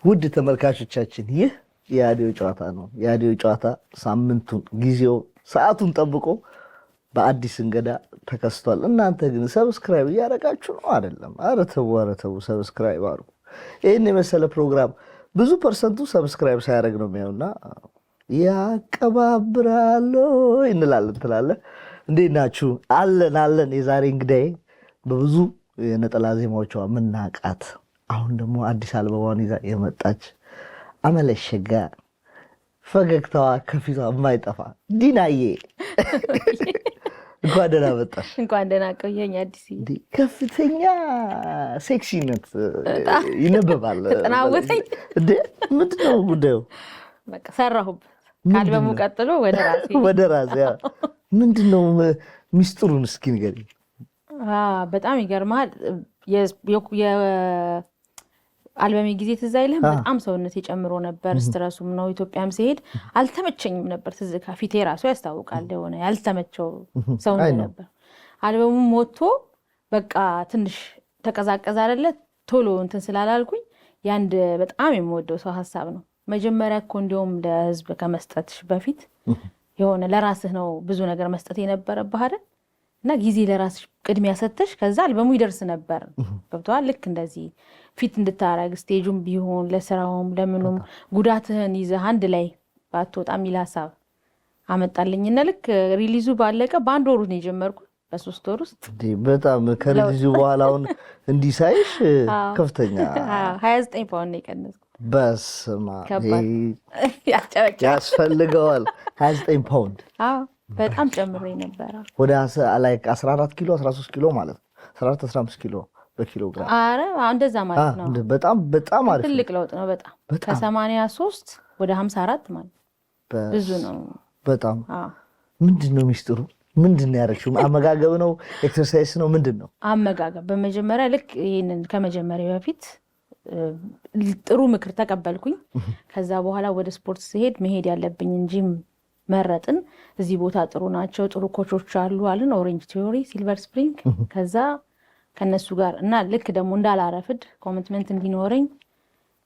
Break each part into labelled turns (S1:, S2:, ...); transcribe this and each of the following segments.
S1: ውድ ተመልካቾቻችን ይህ የአዲዮ ጨዋታ ነው። የአዲዮ ጨዋታ ሳምንቱን ጊዜው ሰዓቱን ጠብቆ በአዲስ እንግዳ ተከስቷል። እናንተ ግን ሰብስክራይብ እያደረጋችሁ ነው አይደለም? ኧረ ተው ሰብስክራይብ አድርጉ። ይህን የመሰለ ፕሮግራም ብዙ ፐርሰንቱ ሰብስክራይብ ሳያደርግ ነው የሚያውና ያቀባብራል እንላለን ትላለህ። እንዴት ናችሁ? አለን የዛሬ እንግዳዬ በብዙ የነጠላ ዜማዎቿ ምናቃት አሁን ደግሞ አዲስ አልበሟን ይዛ የመጣች አመለሸጋ ፈገግታዋ ከፊቷ የማይጠፋ ዲናዬ እንኳን ደህና መጣሽ።
S2: እንኳን ደህና ቆየኝ አዲስ።
S1: ከፍተኛ ሴክሲነት ይነበባል።
S2: ተጠናወተኝ
S1: እንዴ ምንድን ነው ጉዳዩ?
S2: በቃ ሰራሁበት ከአልበሙ ቀጥሎ ወደ ራሴ
S1: ምንድን ነው ሚስጥሩን እስኪ ንገሪኝ።
S2: በጣም ይገርማል። አልበሜ ጊዜ ትዝ አይልህም? በጣም ሰውነት የጨምሮ ነበር። ስትረሱም ነው ኢትዮጵያም ሲሄድ አልተመቸኝም ነበር። ትዝ ፊቴ ራሱ ያስታውቃል። የሆነ ያልተመቸው ሰውነት ነበር። አልበሙም ወጥቶ በቃ ትንሽ ተቀዛቀዘ አይደለ? ቶሎ እንትን ስላላልኩኝ ያንድ በጣም የምወደው ሰው ሀሳብ ነው። መጀመሪያ እኮ እንዲያውም ለህዝብ ከመስጠትሽ በፊት የሆነ ለራስህ ነው ብዙ ነገር መስጠት የነበረብህ አይደል? እና ጊዜ ለራስሽ ቅድሚያ ሰተሽ ከዛ አልበሙ ይደርስ ነበር። ገብቶሃል? ልክ እንደዚህ ፊት እንድታረግ ስቴጁም ቢሆን ለስራውም ለምኑም ጉዳትህን ይዘህ አንድ ላይ ባትወጣ የሚል ሀሳብ አመጣልኝና ልክ ሪሊዙ ባለቀ በአንድ ወሩ ነው የጀመርኩት። በ3 ወር ውስጥ
S1: በጣም ከሪሊዙ በኋላ አሁን እንዲሳይሽ ከፍተኛ
S2: 29 ፓውንድ የቀነስኩት።
S1: በስማ ያስፈልገዋል 29 ፓውንድ።
S2: በጣም ጨምሬ ነበር።
S1: ወደ 14 ኪሎ 13 ኪሎ ማለት ነው። 14 15 ኪሎ በኪሎግራም።
S2: አረ እንደዛ ማለት ነው።
S1: በጣም አሪፍ
S2: ትልቅ ለውጥ ነው። በጣም ከ83 ወደ 54 ማለት ብዙ ነው።
S1: በጣም ምንድን ነው ሚስጥሩ? ምንድን ነው ያደረግሽው? አመጋገብ ነው? ኤክሰርሳይዝ ነው? ምንድን ነው?
S2: አመጋገብ። በመጀመሪያ ልክ ይህንን ከመጀመሪያ በፊት ጥሩ ምክር ተቀበልኩኝ። ከዛ በኋላ ወደ ስፖርት ሲሄድ መሄድ ያለብኝ እንጂ መረጥን። እዚህ ቦታ ጥሩ ናቸው፣ ጥሩ ኮቾች አሉ አልን። ኦሬንጅ ቲዮሪ፣ ሲልቨር ስፕሪንግ። ከዛ ከነሱ ጋር እና ልክ ደግሞ እንዳላረፍድ ኮሚትመንት እንዲኖረኝ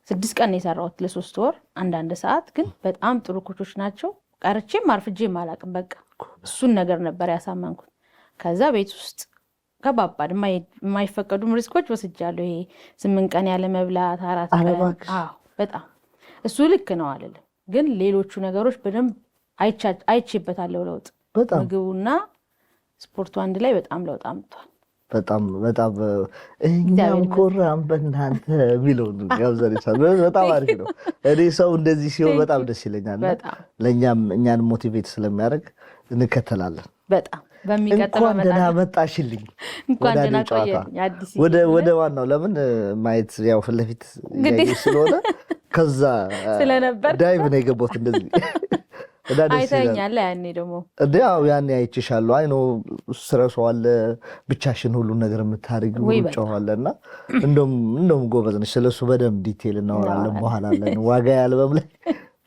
S2: 6 ቀን የሰራሁት ለ3 ወር 1 ሰዓት። ግን በጣም ጥሩ ኮቾች ናቸው። ቀርቼም አርፍጄም አላቅም። በቃ እሱን ነገር ነበር ያሳመንኩት። ከዛ ቤት ውስጥ ከባባድ የማይፈቀዱ ሪስኮች ወስጃለሁ። ይሄ 8 ቀን ያለ መብላት 4 ቀን። በጣም እሱ ልክ ነው አልልም፣ ግን ሌሎቹ ነገሮች በደንብ አይቼበታለሁ ለውጥ። ምግቡና ስፖርቱ አንድ ላይ በጣም ለውጥ አምጥቷል።
S1: በጣም እኛም ኮራም በእናንተ ቢለውን ጋብዘን ይቻላል። በጣም አሪፍ ነው። እኔ ሰው እንደዚህ ሲሆን በጣም ደስ ይለኛል። ለእኛም እኛን ሞቲቬት ስለሚያደርግ እንከተላለን።
S2: በጣም በሚቀጥለው
S1: እንኳን ደህና መጣሽልኝ።
S2: እንኳን ደህና ቆየኝ አዲስ።
S1: ወደ ዋናው ለምን ማየት ያው ፊት ለፊት ስለሆነ ከዛ
S2: ስለነበር
S1: ዳይቭ ነው የገባሁት እንደዚህ
S2: አይተኛል። ያኔ ደግሞ
S1: ያኔ አይቼሻለሁ። አይ ነው ስትረሱ አለ ብቻሽን ሁሉ ነገር የምታደርጊው ውጫው አለና እንደውም ጎበዝ ነሽ። ስለሱ በደንብ ዲቴል እናወራለን በኋላ አለን። ዋጋ አልበም ላይ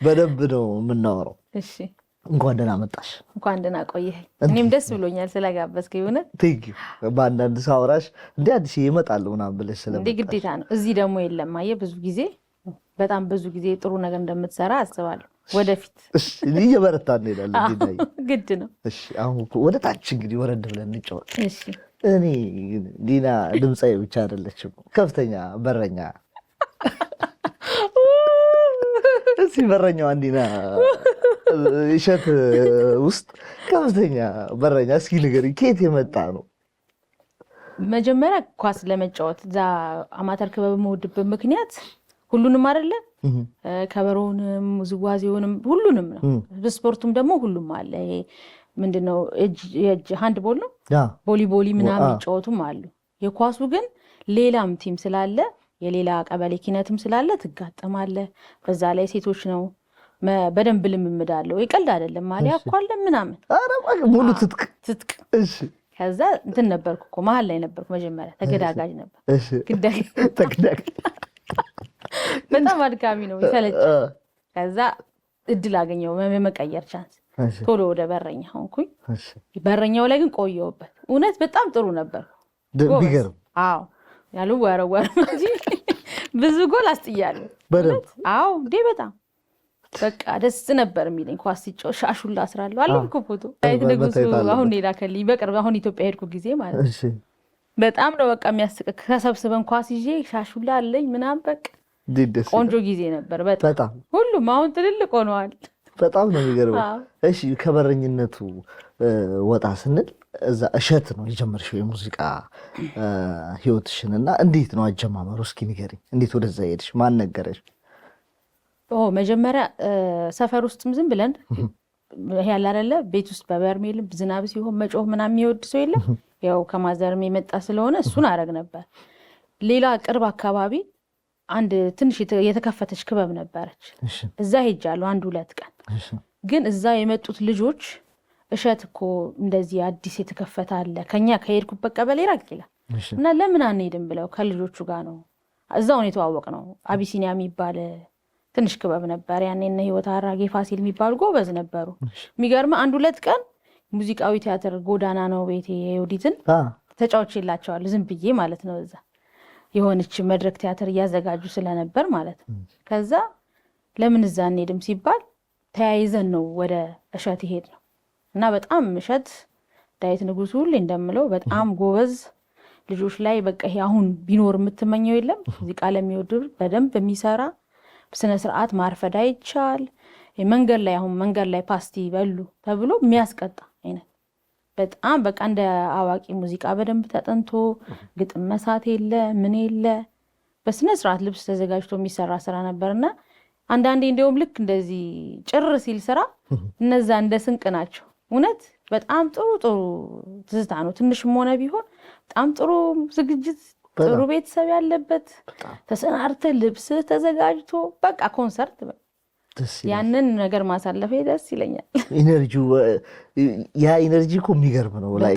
S1: በደንብ ነው የምናወራው።
S2: እሺ
S1: እንኳን ደህና መጣሽ።
S2: እንኳን ደህና ቆየኸኝ። እኔም ደስ ብሎኛል ስለጋበዝከኝ። ሆነ
S1: ቴንክ ዩ። በአንዳንድ ሳወራሽ እንደ አዲስ ይመጣል ምናምን ብለሽ ስለመጣሽ
S2: ግዴታ ነው። እዚህ ደግሞ የለም አየህ፣ በጣም ብዙ ጊዜ ጥሩ ነገር እንደምትሰራ አስባለሁ። ወደፊት
S1: እየበረታ እንሄዳለን።
S2: ግድ ነው።
S1: አሁን ወደ ታች እንግዲህ ወረድ ብለን እንጫወት።
S2: እኔ
S1: ዲና ድምፃዊ ብቻ አይደለችም፣ ከፍተኛ በረኛ። እስኪ በረኛዋን ዲና እሸት ውስጥ ከፍተኛ በረኛ እስኪ ንገሪኝ፣ ከየት የመጣ ነው?
S2: መጀመሪያ ኳስ ለመጫወት እዛ አማተር ክበብ የምወድበት ምክንያት ሁሉንም አይደለ፣ ከበሮውንም ውዝዋዜውንም ሁሉንም ነው። በስፖርቱም ደግሞ ሁሉም አለ። ይሄ ምንድነው የእጅ ሃንድቦል ነው፣ ቮሊቦሊ ምናምን የሚጫወቱም አሉ። የኳሱ ግን ሌላም ቲም ስላለ የሌላ ቀበሌ ኪነትም ስላለ ትጋጠማለ። በዛ ላይ ሴቶች ነው በደንብ ልምምድ አለው። ይቀልድ አይደለም ማሊያ እኮ አለ ምናምን
S1: ሙሉ ትጥቅ።
S2: ከዛ እንትን ነበርኩ እኮ መሀል ላይ ነበርኩ። መጀመሪያ ተገዳጋጅ ነበር። በጣም አድካሚ ነው፣ ይሰለቻል። ከዛ እድል አገኘው የመቀየር ቻንስ። ቶሎ ወደ በረኛ ሆንኩኝ። በረኛው ላይ ግን ቆየሁበት። እውነት በጣም ጥሩ ነበር።
S1: ቢገርም
S2: ያሉ ወረወር እንጂ ብዙ ጎል አስጥያለሁ። አዎ እንዴ በጣም በቃ ደስ ነበር የሚለኝ ኳስ ሲጫወት ሻሹላ አስራለሁ አለኝ እኮ ፎቶ ዳዊት ንጉሱ አሁን ላከልኝ በቅርብ አሁን ኢትዮጵያ ሄድኩ ጊዜ ማለት ነው። በጣም ነው በቃ የሚያስቅ ተሰብስበን ኳስ ይዤ ሻሹላ አለኝ ምናምን በቃ ቆንጆ ጊዜ ነበር በጣም ሁሉም አሁን ትልልቅ ሆነዋል።
S1: በጣም ነው የሚገርመው። እሺ ከበረኝነቱ ወጣ ስንል እዛ እሸት ነው የጀመርሽው የሙዚቃ ህይወትሽን እና እንዴት ነው አጀማመሩ? እስኪ ንገሪኝ። እንዴት ወደዛ ሄድሽ? ማን ነገረሽ?
S2: መጀመሪያ ሰፈር ውስጥም ዝም ብለን ይሄ ያለ አይደለ ቤት ውስጥ በበርሜልም ዝናብ ሲሆን መጮህ ምናምን የሚወድ ሰው የለም። ያው ከማዘርም የመጣ ስለሆነ እሱን አረግ ነበር። ሌላ ቅርብ አካባቢ አንድ ትንሽ የተከፈተች ክበብ ነበረች። እዛ ሄጃለሁ 1-2 ቀን። ግን እዛ የመጡት ልጆች እሸት እኮ እንደዚህ አዲስ የተከፈተ አለ ከኛ ከሄድኩበት ቀበሌ ራቅ ይላል እና ለምን አንሄድም ብለው ከልጆቹ ጋር ነው እዛው ነው የተዋወቅነው። አቢሲኒያ የሚባል ትንሽ ክበብ ነበር ያኔ እና ህይወት አራጌ ፋሲል የሚባሉ ጎበዝ ነበሩ። የሚገርም 1-2 ቀን ሙዚቃዊ ቲያትር ጎዳና ነው ቤቴ የዩዲትን ተጫውቼላቸዋል ዝም ብዬ ማለት ነው። እዛ የሆነች መድረክ ቲያትር እያዘጋጁ ስለነበር ማለት ነው። ከዛ ለምን እዛ እንሄድም ሲባል ተያይዘን ነው ወደ እሸት ይሄድ ነው እና በጣም እሸት ዳዊት ንጉሱ ሁሌ እንደምለው በጣም ጎበዝ ልጆች ላይ በቃ ይሄ አሁን ቢኖር የምትመኘው የለም። ሙዚቃ ለሚወድ በደንብ የሚሰራ በስነ ስርዓት ማርፈድ አይቻል። መንገድ ላይ አሁን መንገድ ላይ ፓስቲ በሉ ተብሎ የሚያስቀጣ አይነት በጣም በቃ እንደ አዋቂ ሙዚቃ በደንብ ተጠንቶ ግጥም መሳት የለ ምን የለ በስነ ስርዓት ልብስ ተዘጋጅቶ የሚሰራ ስራ ነበርና አንዳንዴ እንደውም ልክ እንደዚህ ጭር ሲል ስራ እነዛ እንደ ስንቅ ናቸው። እውነት በጣም ጥሩ ትዝታ ነው። ትንሽም ሆነ ቢሆን በጣም ጥሩ ዝግጅት ጥሩ ቤተሰብ ያለበት ተሰናርተ ልብስ ተዘጋጅቶ በቃ ኮንሰርት ያንን ነገር ማሳለፈ ደስ ይለኛል።
S1: ኢነርጂው ያ ኢነርጂ እኮ የሚገርም ነው። ላይ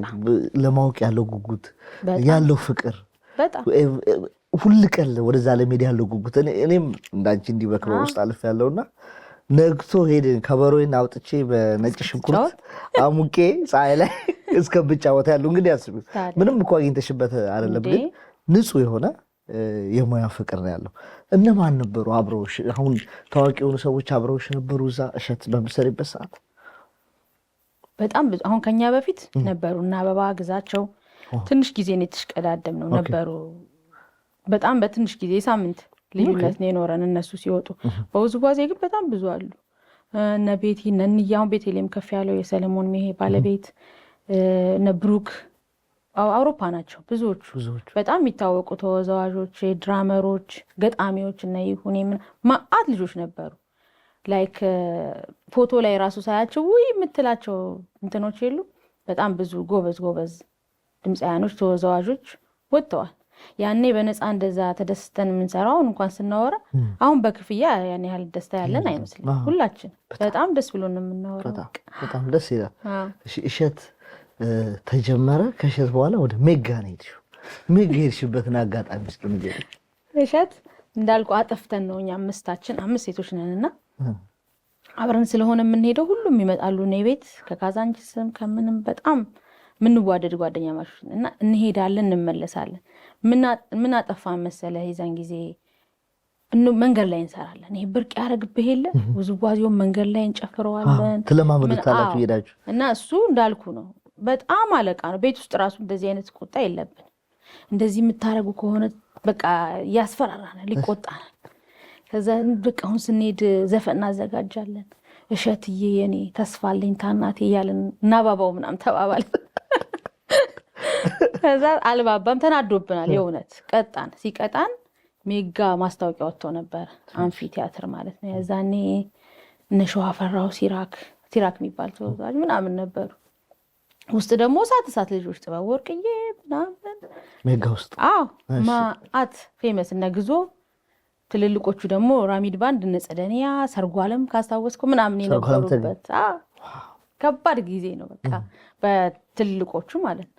S1: ለማወቅ ያለው ጉጉት ያለው ፍቅር ሁሉ ቀን ወደዛ ለሜዳ ያለው ጉጉት እኔም እንዳንቺ እንዲህ በክበብ ውስጥ አልፍ ያለውና ነግቶ ሄድን ከበሮዬን አውጥቼ በነጭ ሽንኩርት አሙቄ ፀሐይ ላይ እስከብጫወት ያለው እንግዲህ አስቡ። ምንም እኮ አግኝተሽበት አይደለም ግን ንጹህ የሆነ የሙያ ፍቅር ነው ያለው። እነማን ነበሩ አብረውሽ? አሁን ታዋቂ የሆኑ ሰዎች አብረውሽ ነበሩ እዛ እሸት በምትሰሪበት ሰዓት?
S2: በጣም ብዙ አሁን ከኛ በፊት ነበሩ እና አበባ ግዛቸው ትንሽ ጊዜ ነው የተሽቀዳደም ነው ነበሩ። በጣም በትንሽ ጊዜ ሳምንት ልዩነት ነው የኖረን እነሱ ሲወጡ። በውዝዋዜ ግን በጣም ብዙ አሉ። እነ ቤቲ እነ ንያው ቤተልሔም ከፍ ያለው የሰለሞን ሜሄ ባለቤት እነ ብሩክ አውሮፓ ናቸው ብዙዎቹ በጣም የሚታወቁ ተወዛዋዦች፣ ድራመሮች፣ ገጣሚዎች እና ይሁን ማአት ልጆች ነበሩ። ላይክ ፎቶ ላይ ራሱ ሳያቸው ውይ የምትላቸው እንትኖች የሉ በጣም ብዙ ጎበዝ ድምፃያኖች ተወዛዋዦች ወጥተዋል። ያኔ በነፃ እንደዛ ተደስተን የምንሰራው እንኳን ስናወራ አሁን በክፍያ ያን ያህል ደስታ ያለን አይመስልም። ሁላችን በጣም ደስ ብሎን የምናወራው
S1: በጣም ደስ ይላል። እሸት ተጀመረ። ከእሸት በኋላ ወደ ሜጋ ነው የሄድሽው። ሜጋ የሄድሽበትን አጋጣሚ እስኪ ንገሪኝ።
S2: እሸት እንዳልኩ አጠፍተን ነው እኛ አምስት ሴቶች ነንና አብረን ስለሆነ የምንሄደው ሁሉም ይመጣሉ እኔ ቤት ከካዛንቺስም ከምንም በጣም ምንዋደድ ጓደኛ ማቾች እና እንሄዳለን እንመለሳለን። ምን አጠፋን መሰለህ የዛን ጊዜ መንገድ ላይ እንሰራለን። ይሄ ብርቅ ያረግብህ የለ ውዝዋዜውን መንገድ ላይ እንጨፍረዋለን።
S1: ትለማመዱታላችሁ ሄዳችሁ እና
S2: እሱ እንዳልኩ ነው በጣም አለቃ ነው። ቤት ውስጥ ራሱ እንደዚህ አይነት ቁጣ የለብን። እንደዚህ የምታረጉ ከሆነ በቃ ያስፈራራናል፣ ይቆጣናል። ከዛ በቃ አሁን ስንሄድ ዘፈን እናዘጋጃለን። እሸትዬ የኔ ተስፋለኝ ታናቴ እያለን እናባባው ምናምን ተባባል። ከዛ አልባባም ተናዶብናል። የእውነት ቀጣን። ሲቀጣን ሜጋ ማስታወቂያ ወጥቶ ነበር፣ አንፊ ቲያትር ማለት ነው። የዛኔ እነ ሸዋፈራው ሲራክ የሚባል ተወዛዋዥ ምናምን ነበሩ። ውስጥ ደግሞ እሳት ልጆች ጥበብ ወርቅዬ ምናምን
S1: ሜጋ ውስጥ
S2: ማአት ፌመስ እነ ግዞ ትልልቆቹ ደግሞ ራሚድ ባንድ እነ ጸደኒያ ሰርጓለም ካስታወስኩ ምናምን የነበሩበት ከባድ ጊዜ ነው በቃ በትልልቆቹ ማለት ነው።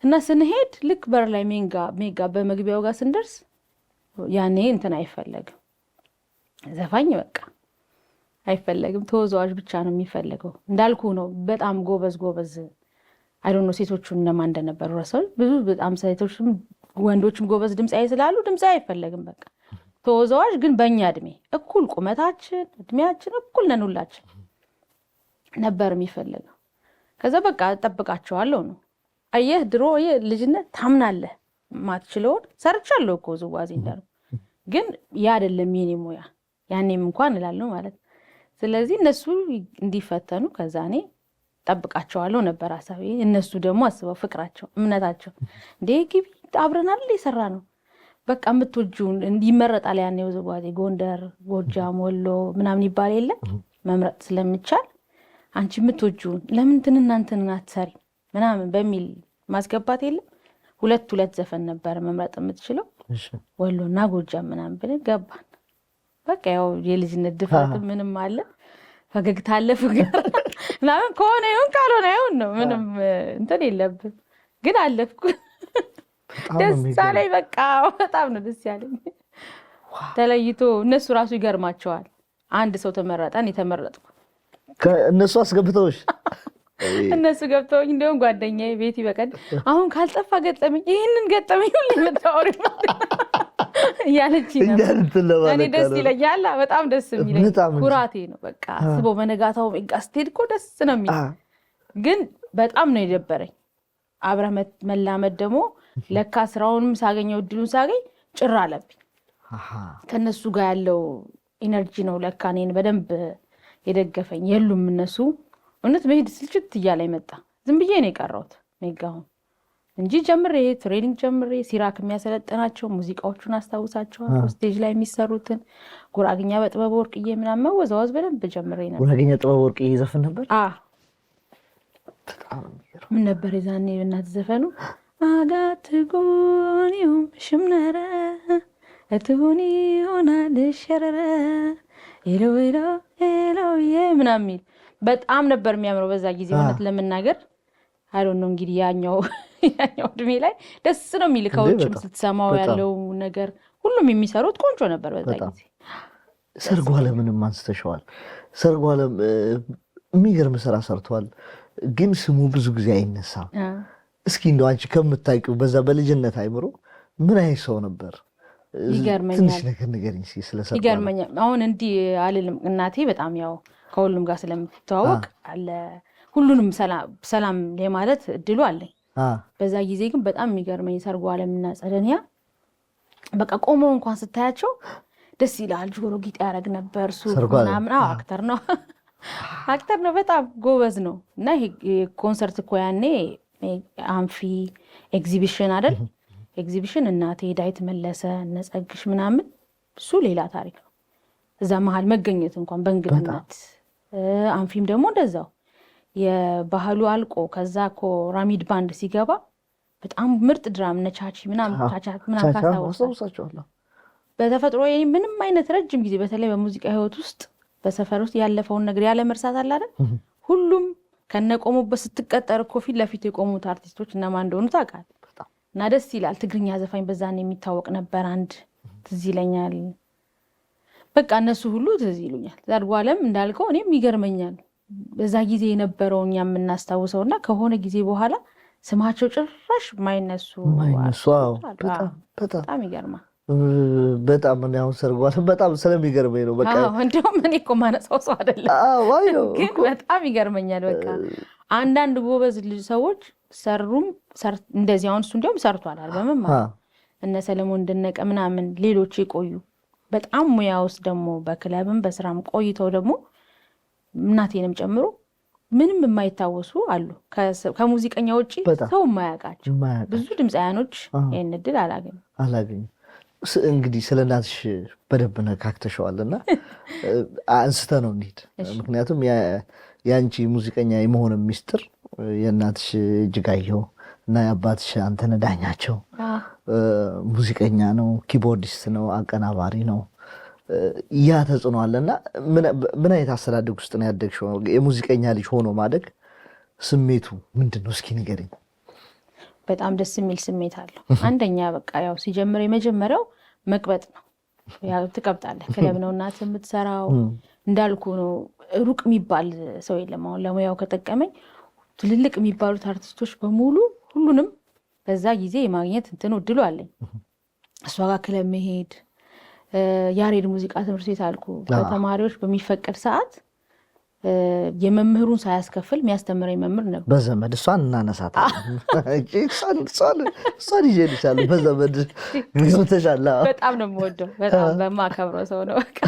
S2: እና ስንሄድ ልክ በር ላይ ሜጋ በመግቢያው ጋር ስንደርስ ያኔ እንትን አይፈለግም ዘፋኝ በቃ አይፈለግም፣ ተወዛዋዥ ብቻ ነው የሚፈለገው። እንዳልኩ ነው በጣም ጎበዝ አይ ዶንት ኖ ሴቶቹ እነማን እንደነበሩ ረሳሁ። ብዙ በጣም ሴቶችም ወንዶችም ጎበዝ ድምጻይ ስላሉ ድምጻይ አይፈለግም በቃ ተወዛዋዥ ግን በእኛ እድሜ እኩል ቁመታችን እድሜያችን እኩል ነን ሁላችን ነበር የሚፈልገው። ከዛ በቃ እጠብቃቸዋለሁ ነው። አየህ ድሮ ልጅነት ታምናለህ ማትችለውን ሰርቻለሁ እኮ ውዝዋዜ እንዳሉ ግን ያ አይደለም የኔ ሙያ ያኔም እንኳን እላለሁ ማለት። ስለዚህ እነሱ እንዲፈተኑ ከዛ እኔ ጠብቃቸዋለሁ ነበር ሀሳቤ። እነሱ ደግሞ አስበው ፍቅራቸው እምነታቸው እንዴ ግቢ አብረናል የሰራ ነው በቃ የምትወጂውን ይመረጣል። ያኔ ውዝዋዜ ጎንደር፣ ጎጃም፣ ወሎ ምናምን ይባል የለ መምረጥ ስለሚቻል አንቺ የምትወጂውን ለምን እናንተን አትሰሪ ምናምን በሚል ማስገባት የለም። ሁለት ዘፈን ነበር መምረጥ የምትችለው ወሎና ጎጃም ምናምን ብለን ገባን። በቃ ያው የልጅነት ድፍረት ምንም አለ ፈገግታ አለ ፍቅር ምናምን ከሆነ ይሁን ካልሆነ ይሁን ነው ምንም እንትን የለብን። ግን አለፍኩ ደስ አለኝ በቃ በጣም ነው ደስ ያለኝ። ተለይቶ እነሱ ራሱ ይገርማቸዋል። አንድ ሰው ተመረጠን የተመረጥኩ
S1: እነሱ አስገብተውሽ
S2: እነሱ ገብተውኝ እንደውም ጓደኛዬ ቤቲ በቀን አሁን ካልጠፋ ገጠመኝ ይህንን ገጠመኝ ሁሉ የምታወሪ እያለችኝ ነበር። እኔ ደስ ይለኛል በጣም ደስ የሚለኝ ኩራቴ ነው። በቃ አስበው በነጋታው ሜጋ ስትሄድ እኮ ደስ ነው የሚል። ግን በጣም ነው የደበረኝ። አብረህ መላመድ ደግሞ ለካ ስራውንም ሳገኘው እድሉን ሳገኝ ጭር አለብኝ። ከነሱ ጋር ያለው ኢነርጂ ነው ለካ እኔን በደንብ የደገፈኝ። የሉም እነሱ እውነት መሄድ ስልችት እያለ መጣ። ዝም ብዬ ነው የቀረሁት ሜጋውን እንጂ ጀምሬ ትሬኒንግ ጀምሬ ሲራክ የሚያሰለጥናቸው ሙዚቃዎቹን አስታውሳቸዋለሁ። ስቴጅ ላይ የሚሰሩትን ጉራግኛ በጥበብ ወርቅዬ ምናምን መወዛወዝ በደንብ ጀምሬ ነበር።
S1: ጉራግኛ ጥበብ ወርቅዬ ይዘፍን ነበር።
S2: ምን ነበር የዛኔ በእናት ዘፈኑ አጋትጎኒው ሽምነረ እትሁኒ ሆናል ሸረረ ኤሎኤሎ ኤሎዬ ምናምን የሚል በጣም ነበር የሚያምረው በዛ ጊዜ። እውነት ለመናገር አይዶን ነው እንግዲህ ያኛው እድሜ ላይ ደስ ነው የሚል ከውጭም ስትሰማው ያለው ነገር ሁሉም የሚሰሩት ቆንጆ ነበር በዛ ጊዜ።
S1: ሰርጓ ለምንም አንስተሽዋል። ሰርጓ ለም የሚገርም ስራ ሰርቷል፣ ግን ስሙ ብዙ ጊዜ አይነሳም። እስኪ እንደው አንቺ ከምታውቂው በዛ በልጅነት አይምሮ ምን አይነት ሰው ነበር?
S2: ይገርመኛል።
S1: ትንሽ ነገር ንገሪኝ እስኪ ስለ ሰርጓ።
S2: ይገርመኛል። አሁን እንዲህ አልልም። እናቴ በጣም ያው ከሁሉም ጋር ስለምትተዋወቅ አለ ሁሉንም ሰላም ለማለት እድሉ አለኝ። በዛ ጊዜ ግን በጣም የሚገርመኝ ሰርጓ ለምና ጸደንያ በቃ ቆመው እንኳን ስታያቸው ደስ ይላል። ጆሮ ጌጥ ያደርግ ነበር እሱ ምናምን። አክተር ነው በጣም ጎበዝ ነው። እና ይሄ ኮንሰርት እኮ ያኔ አንፊ ኤግዚቢሽን አይደል? ኤግዚቢሽን እናቴ ዳዊት መለሰ ነጸግሽ ምናምን እሱ ሌላ ታሪክ ነው። እዛ መሀል መገኘት እንኳን በእንግድነት አንፊም ደግሞ እንደዛው የባህሉ አልቆ ከዛ እኮ ራሚድ ባንድ ሲገባ በጣም ምርጥ ድራም ነቻቺ ምናምን ታቻት ምናምን ታስታውሳለሁ። በተፈጥሮ ምንም አይነት ረጅም ጊዜ በተለይ በሙዚቃ ህይወት ውስጥ በሰፈር ውስጥ ያለፈውን ነገር ያለ መርሳት አለ አይደል? ሁሉም ከነቆሙበት ስትቀጠር እኮ ፊት ለፊት የቆሙት አርቲስቶች እነማን እንደሆኑ ታውቃለህ። እና ደስ ይላል። ትግርኛ ዘፋኝ በዛን የሚታወቅ ነበር አንድ ትዝ ይለኛል። በቃ እነሱ ሁሉ ትዝ ይሉኛል። ሰርጓ ለም እንዳልከው እኔም ይገርመኛል በዛ ጊዜ የነበረውን የምናስታውሰውና ከሆነ ጊዜ በኋላ ስማቸው ጭራሽ ማይነሱ በጣም ይገርማል።
S1: በጣም እኔ አሁን ሰርጓ በጣም ስለሚገርመኝ ነው። በቃ
S2: እንደውም እኔ እኮ ማነሳው ሰው አይደለም፣ ግን በጣም ይገርመኛል። በቃ አንዳንድ ጎበዝ ልጅ ሰዎች ሰሩም እንደዚህ አሁን እሱ እንዲያውም ሰርቷል አልበምም እነ ሰለሞን ደነቀ ምናምን ሌሎች የቆዩ በጣም ሙያ ውስጥ ደግሞ በክለብም በስራም ቆይተው ደግሞ እናቴንም ጨምሮ ምንም የማይታወሱ አሉ። ከሙዚቀኛ ውጪ ሰው የማያውቃቸው ብዙ ድምፃያኖች ይህን እድል አላገኙም።
S1: እንግዲህ ስለ እናትሽ በደንብ ነካክተሸዋልና አንስተ ነው እንሂድ። ምክንያቱም የአንቺ ሙዚቀኛ የመሆን ሚስጥር የእናትሽ እጅጋየሁ እና የአባትሽ አንተነህ ዳኛቸው ሙዚቀኛ ነው፣ ኪቦርዲስት ነው፣ አቀናባሪ ነው። ያ ተጽዕኖ አለና ምን አይነት አስተዳደግ ውስጥ ነው ያደግሽው? የሙዚቀኛ ልጅ ሆኖ ማደግ ስሜቱ ምንድን ነው? እስኪ ንገሪኝ።
S2: በጣም ደስ የሚል ስሜት አለው። አንደኛ በቃ ያው ሲጀምር የመጀመሪያው መቅበጥ ነው። ያው ትቀብጣለህ። ክለብ ነው እናት የምትሰራው እንዳልኩ ነው። ሩቅ የሚባል ሰው የለም። አሁን ለሙያው ከጠቀመኝ ትልልቅ የሚባሉት አርቲስቶች በሙሉ ሁሉንም በዛ ጊዜ የማግኘት እንትኑ እድሉ አለኝ። እሷ ጋር ክለብ መሄድ ያሬድ ሙዚቃ ትምህርት ቤት አልኩ በተማሪዎች በሚፈቀድ ሰዓት የመምህሩን ሳያስከፍል የሚያስተምረኝ መምህር ነበር።
S1: በዘመድ እሷን እናነሳታለን እንጂ እሷን ይዤልሻለሁ። በዘመድ ገብተሻል።
S2: በጣም ነው የምወደው፣ በጣም በማከብረው ሰው ነው በቃ።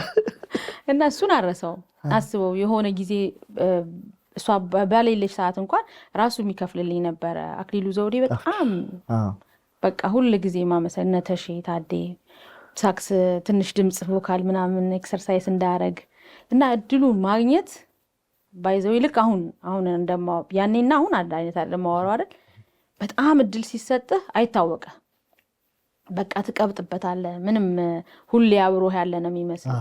S2: እና እሱን አረሰውም። አስበው የሆነ ጊዜ እሷ ባሌለች ሰዓት እንኳን ራሱ የሚከፍልልኝ ነበረ አክሊሉ ዘውዴ። በጣም በቃ ሁል ጊዜ ማመሰነተሽ ታዴ ሳክስ ትንሽ ድምጽ ቮካል ምናምን ኤክሰርሳይዝ እንዳያረግ እና እድሉን ማግኘት ባይዘው ይልቅ አሁን እንደማው ያኔና አሁን አንድ አይነት አለማወራው አይደል። በጣም እድል ሲሰጥህ አይታወቀ በቃ ትቀብጥበታለህ። ምንም ሁሌ አብሮህ ያለ ነው የሚመስል።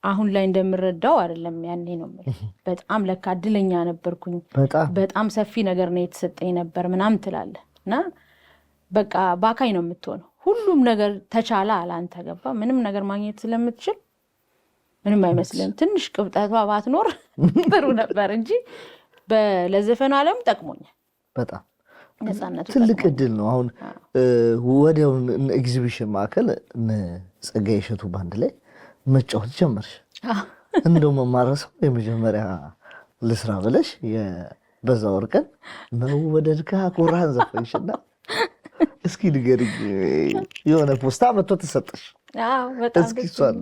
S2: አሁን ላይ እንደምረዳው አይደለም ያኔ ነው ማለት። በጣም ለካ እድለኛ ነበርኩኝ። በጣም ሰፊ ነገር ነው የተሰጠኝ ነበር ምናምን ትላለህ እና በቃ ባካኝ ነው የምትሆነው። ሁሉም ነገር ተቻለ አላንተ ገባ ምንም ነገር ማግኘት ስለምትችል ምንም አይመስልም። ትንሽ ቅብጠቷ ባትኖር ጥሩ ነበር እንጂ ለዘፈኑ ዓለም ጠቅሞኛል።
S1: በጣም
S2: ነፃነቱ
S1: ትልቅ እድል ነው። አሁን ወዲያው ኤግዚቢሽን ማዕከል ጸጋዬ እሸቱ ባንድ ላይ መጫወት ጀመርሽ። እንደው መማረሰው የመጀመሪያ ልስራ ብለሽ የበዛ ወርቅን መወደድካ ኩራን ዘፈንሽና እስኪ ንገሪኝ። የሆነ ፖስታ መጥቶ ተሰጠሽ?
S2: አዎ በጣም
S1: እስኪ እሷን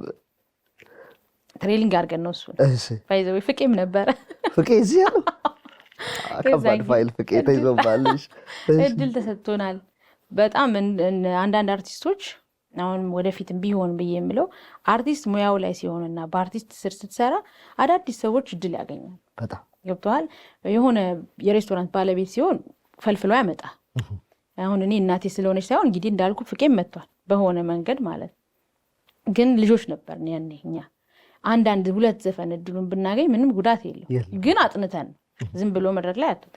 S2: ትሬሊንግ አድርገን ነው እሱን ባይዘው ፍቄም ነበረ።
S1: ፍቄ እዚህ ያለው ከባድ ፋይል ፍቄ ተይዞባልሽ።
S2: እድል ተሰጥቶናል። በጣም አንዳንድ አርቲስቶች አሁን ወደፊትም ቢሆን ብዬ የምለው አርቲስት ሙያው ላይ ሲሆንና በአርቲስት ስር ስትሰራ አዳዲስ ሰዎች እድል ያገኛል።
S1: በጣም
S2: ገብቶሃል። የሆነ የሬስቶራንት ባለቤት ሲሆን ፈልፍሎ ያመጣ። አሁን እኔ እናቴ ስለሆነች ሳይሆን እንግዲህ እንዳልኩ ፍቄም መጥቷል በሆነ መንገድ ማለት ግን ልጆች ነበር ያኔ እኛ አንዳንድ ሁለት ዘፈን እድሉን ብናገኝ ምንም ጉዳት የለው። ግን አጥንተን ዝም ብሎ መድረክ ላይ አጥቶ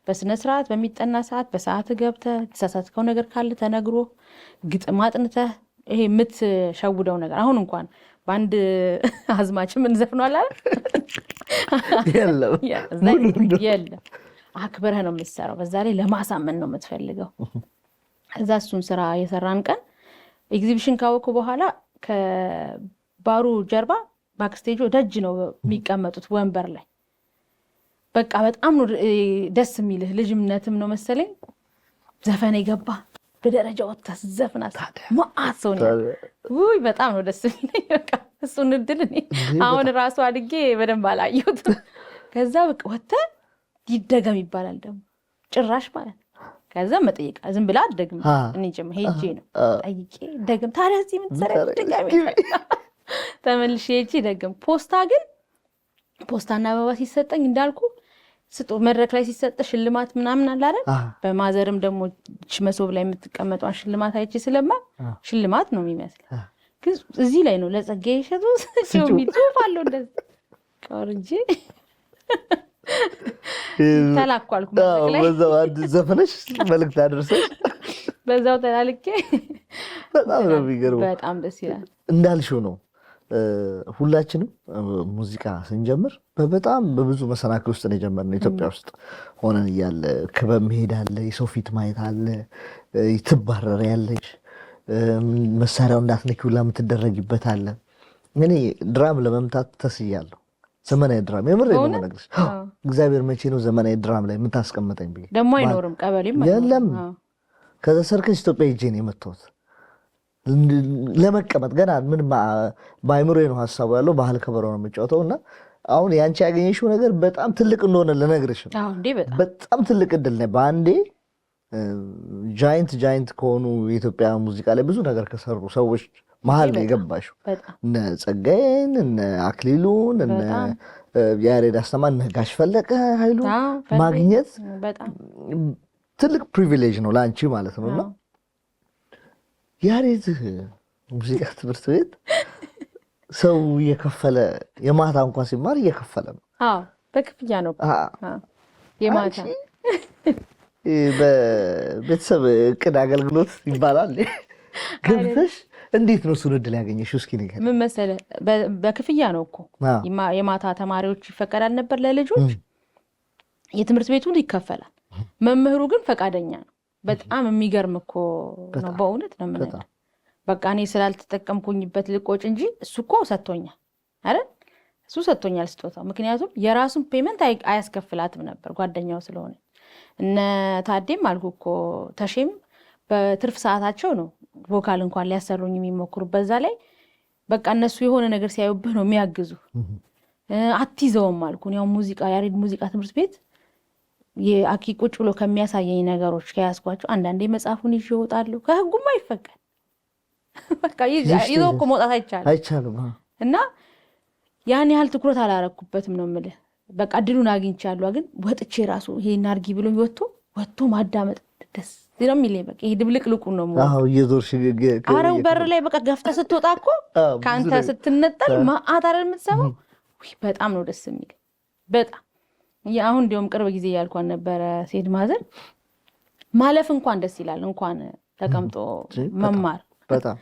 S2: በስነ ስርዓት በሚጠና ሰዓት በሰዓት ገብተህ ተሳሳትከው ነገር ካለ ተነግሮ ግጥም አጥንተህ ይሄ የምትሸውደው ነገር አሁን እንኳን በአንድ አዝማች ምን ዘፍኗል
S1: የለም
S2: የለም። አክብረህ ነው የምትሰራው። በዛ ላይ ለማሳመን ነው የምትፈልገው። እዛ እሱን ስራ የሰራን ቀን ኤግዚቢሽን ካወኩ በኋላ ከባሩ ጀርባ ባክስቴጆ ደጅ ነው የሚቀመጡት ወንበር ላይ። በቃ በጣም ነው ደስ የሚልህ። ልጅነትም ነው መሰለኝ ዘፈን የገባ በደረጃ ወጥታ ዘፍናት ማአት ሰው ነው። ውይ በጣም ነው ደስ የሚለኝ። በቃ እሱን እድል እኔ አሁን ራሱ አድጌ በደንብ አላየሁት። ከዛ በቃ ወጥተህ ይደገም ይባላል ደግሞ ጭራሽ ማለት ነው። ከዛ መጠየቅ ዝም ብላ አደግም እኔ ጀም ሄጄ ነው ጠይቄ ደገም ታዲያ እዚህ ምን ትሰራለህ ደጋሚ ተመልሼ ሄጄ ደገም። ፖስታ ግን ፖስታና አበባ ሲሰጠኝ እንዳልኩ ስጦ መድረክ ላይ ሲሰጥ ሽልማት ምናምን አለ አይደል። በማዘርም ደግሞ መሶብ ላይ የምትቀመጧን ሽልማት አይቼ ስለማ ሽልማት ነው የሚመስል። ግን እዚህ ላይ ነው ለጸጋዬ እሸቱ ጽሑፍ አለው እንደዚህ ቆርጂ ተላኳልኩ መድረክ ላይ
S1: በዛው አንድ ዘፈነሽ መልእክት አድርሰሽ
S2: በዛው ተላልኬ
S1: በጣም ነው የሚገርመው።
S2: በጣም ደስ ይላል።
S1: እንዳልሽው ነው ሁላችንም ሙዚቃ ስንጀምር በጣም በብዙ መሰናክል ውስጥ ነው የጀመርነው። ኢትዮጵያ ውስጥ ሆነን እያለ ክበብ መሄድ አለ፣ የሰው ፊት ማየት አለ፣ ትባረር ያለሽ መሳሪያው እንዳትነኪ ሁላ የምትደረጊበት አለ። እኔ ድራም ለመምታት ተስያለሁ። ዘመናዊ ድራም የምር ነው የምነግርሽ። እግዚአብሔር መቼ ነው ዘመናዊ ድራም ላይ የምታስቀምጠኝ ብዬ
S2: ደግሞ አይኖርም ቀበሌም
S1: የለም። ከዛ ሰርከስ ኢትዮጵያ ሄጄ ነው የመጣሁት ለመቀመጥ ገና ምን በአይምሮዬ ነው ሀሳቡ ያለው። ባህል ከበሮ ነው የምጫወተው እና አሁን ያንቺ ያገኘሽው ነገር በጣም ትልቅ እንደሆነ ልነግርሽ ነው። በጣም ትልቅ እድል ነው። በአንዴ ጃይንት ከሆኑ የኢትዮጵያ ሙዚቃ ላይ ብዙ ነገር ከሰሩ ሰዎች መሀል ነው የገባሽው። እነ ጸጋዬን፣ እነ አክሊሉን፣ እነ ያሬድ አስተማን፣ እነ ጋሽ ፈለቀ ኃይሉ ማግኘት ትልቅ ፕሪቪሌጅ ነው ለአንቺ ማለት ነው። እና ያሬድ ሙዚቃ ትምህርት ቤት ሰው እየከፈለ የማታ እንኳን ሲማር እየከፈለ ነው።
S2: በክፍያ ነው የማታ
S1: በቤተሰብ እቅድ አገልግሎት ይባላል ገብተሽ እንዴት ነው እሱን እድል ያገኘሽው? እስኪ ንገሪኝ።
S2: ምን መሰለህ በክፍያ ነው እኮ የማታ ተማሪዎች ይፈቀዳል ነበር ለልጆች። የትምህርት ቤቱን ይከፈላል። መምህሩ ግን ፈቃደኛ ነው። በጣም የሚገርም እኮ ነው በእውነት ነው የምልህ። በቃ እኔ ስላልተጠቀምኩኝበት ልቆጭ እንጂ እሱ እኮ ሰጥቶኛል አይደል? እሱ ሰጥቶኛል ስጦታው። ምክንያቱም የራሱን ፔመንት አያስከፍላትም ነበር ጓደኛው ስለሆነ። እነ ታዴም አልኩ እኮ ተሼም በትርፍ ሰዓታቸው ነው ቮካል እንኳን ሊያሰሩኝ የሚሞክሩ። በዛ ላይ በቃ እነሱ የሆነ ነገር ሲያዩብህ ነው የሚያግዙ። አትይዘውም አልኩ። ያው ሙዚቃ ያሬድ ሙዚቃ ትምህርት ቤት የአኪ ቁጭ ብሎ ከሚያሳየኝ ነገሮች ከያዝኳቸው አንዳንዴ መጽሐፉን ይዤ እወጣለሁ። ከህጉም አይፈቀድ በቃ ይዞ እኮ መውጣት አይቻልም። እና ያን ያህል ትኩረት አላረኩበትም ነው የምልህ። በቃ እድሉን አግኝቻለሁ። ግን ወጥቼ ራሱ ይሄን አድርጊ ብሎኝ ወጥቶ ማዳመጥ ደስ ነው የሚለኝ። በቃ ይሄ ድብልቅልቁን ነው ማለት።
S1: አዎ እየዞርሽ
S2: አረው በር ላይ በቃ ገፍተህ ስትወጣ እኮ ከአንተ ስትነጠል ማአት አይደል የምትሰማው? በጣም ነው ደስ የሚል በጣም። አሁን እንዲያውም ቅርብ ጊዜ ያልኳን ነበረ ሴት ማዘር ማለፍ እንኳን ደስ ይላል፣ እንኳን ተቀምጦ መማር
S1: በጣም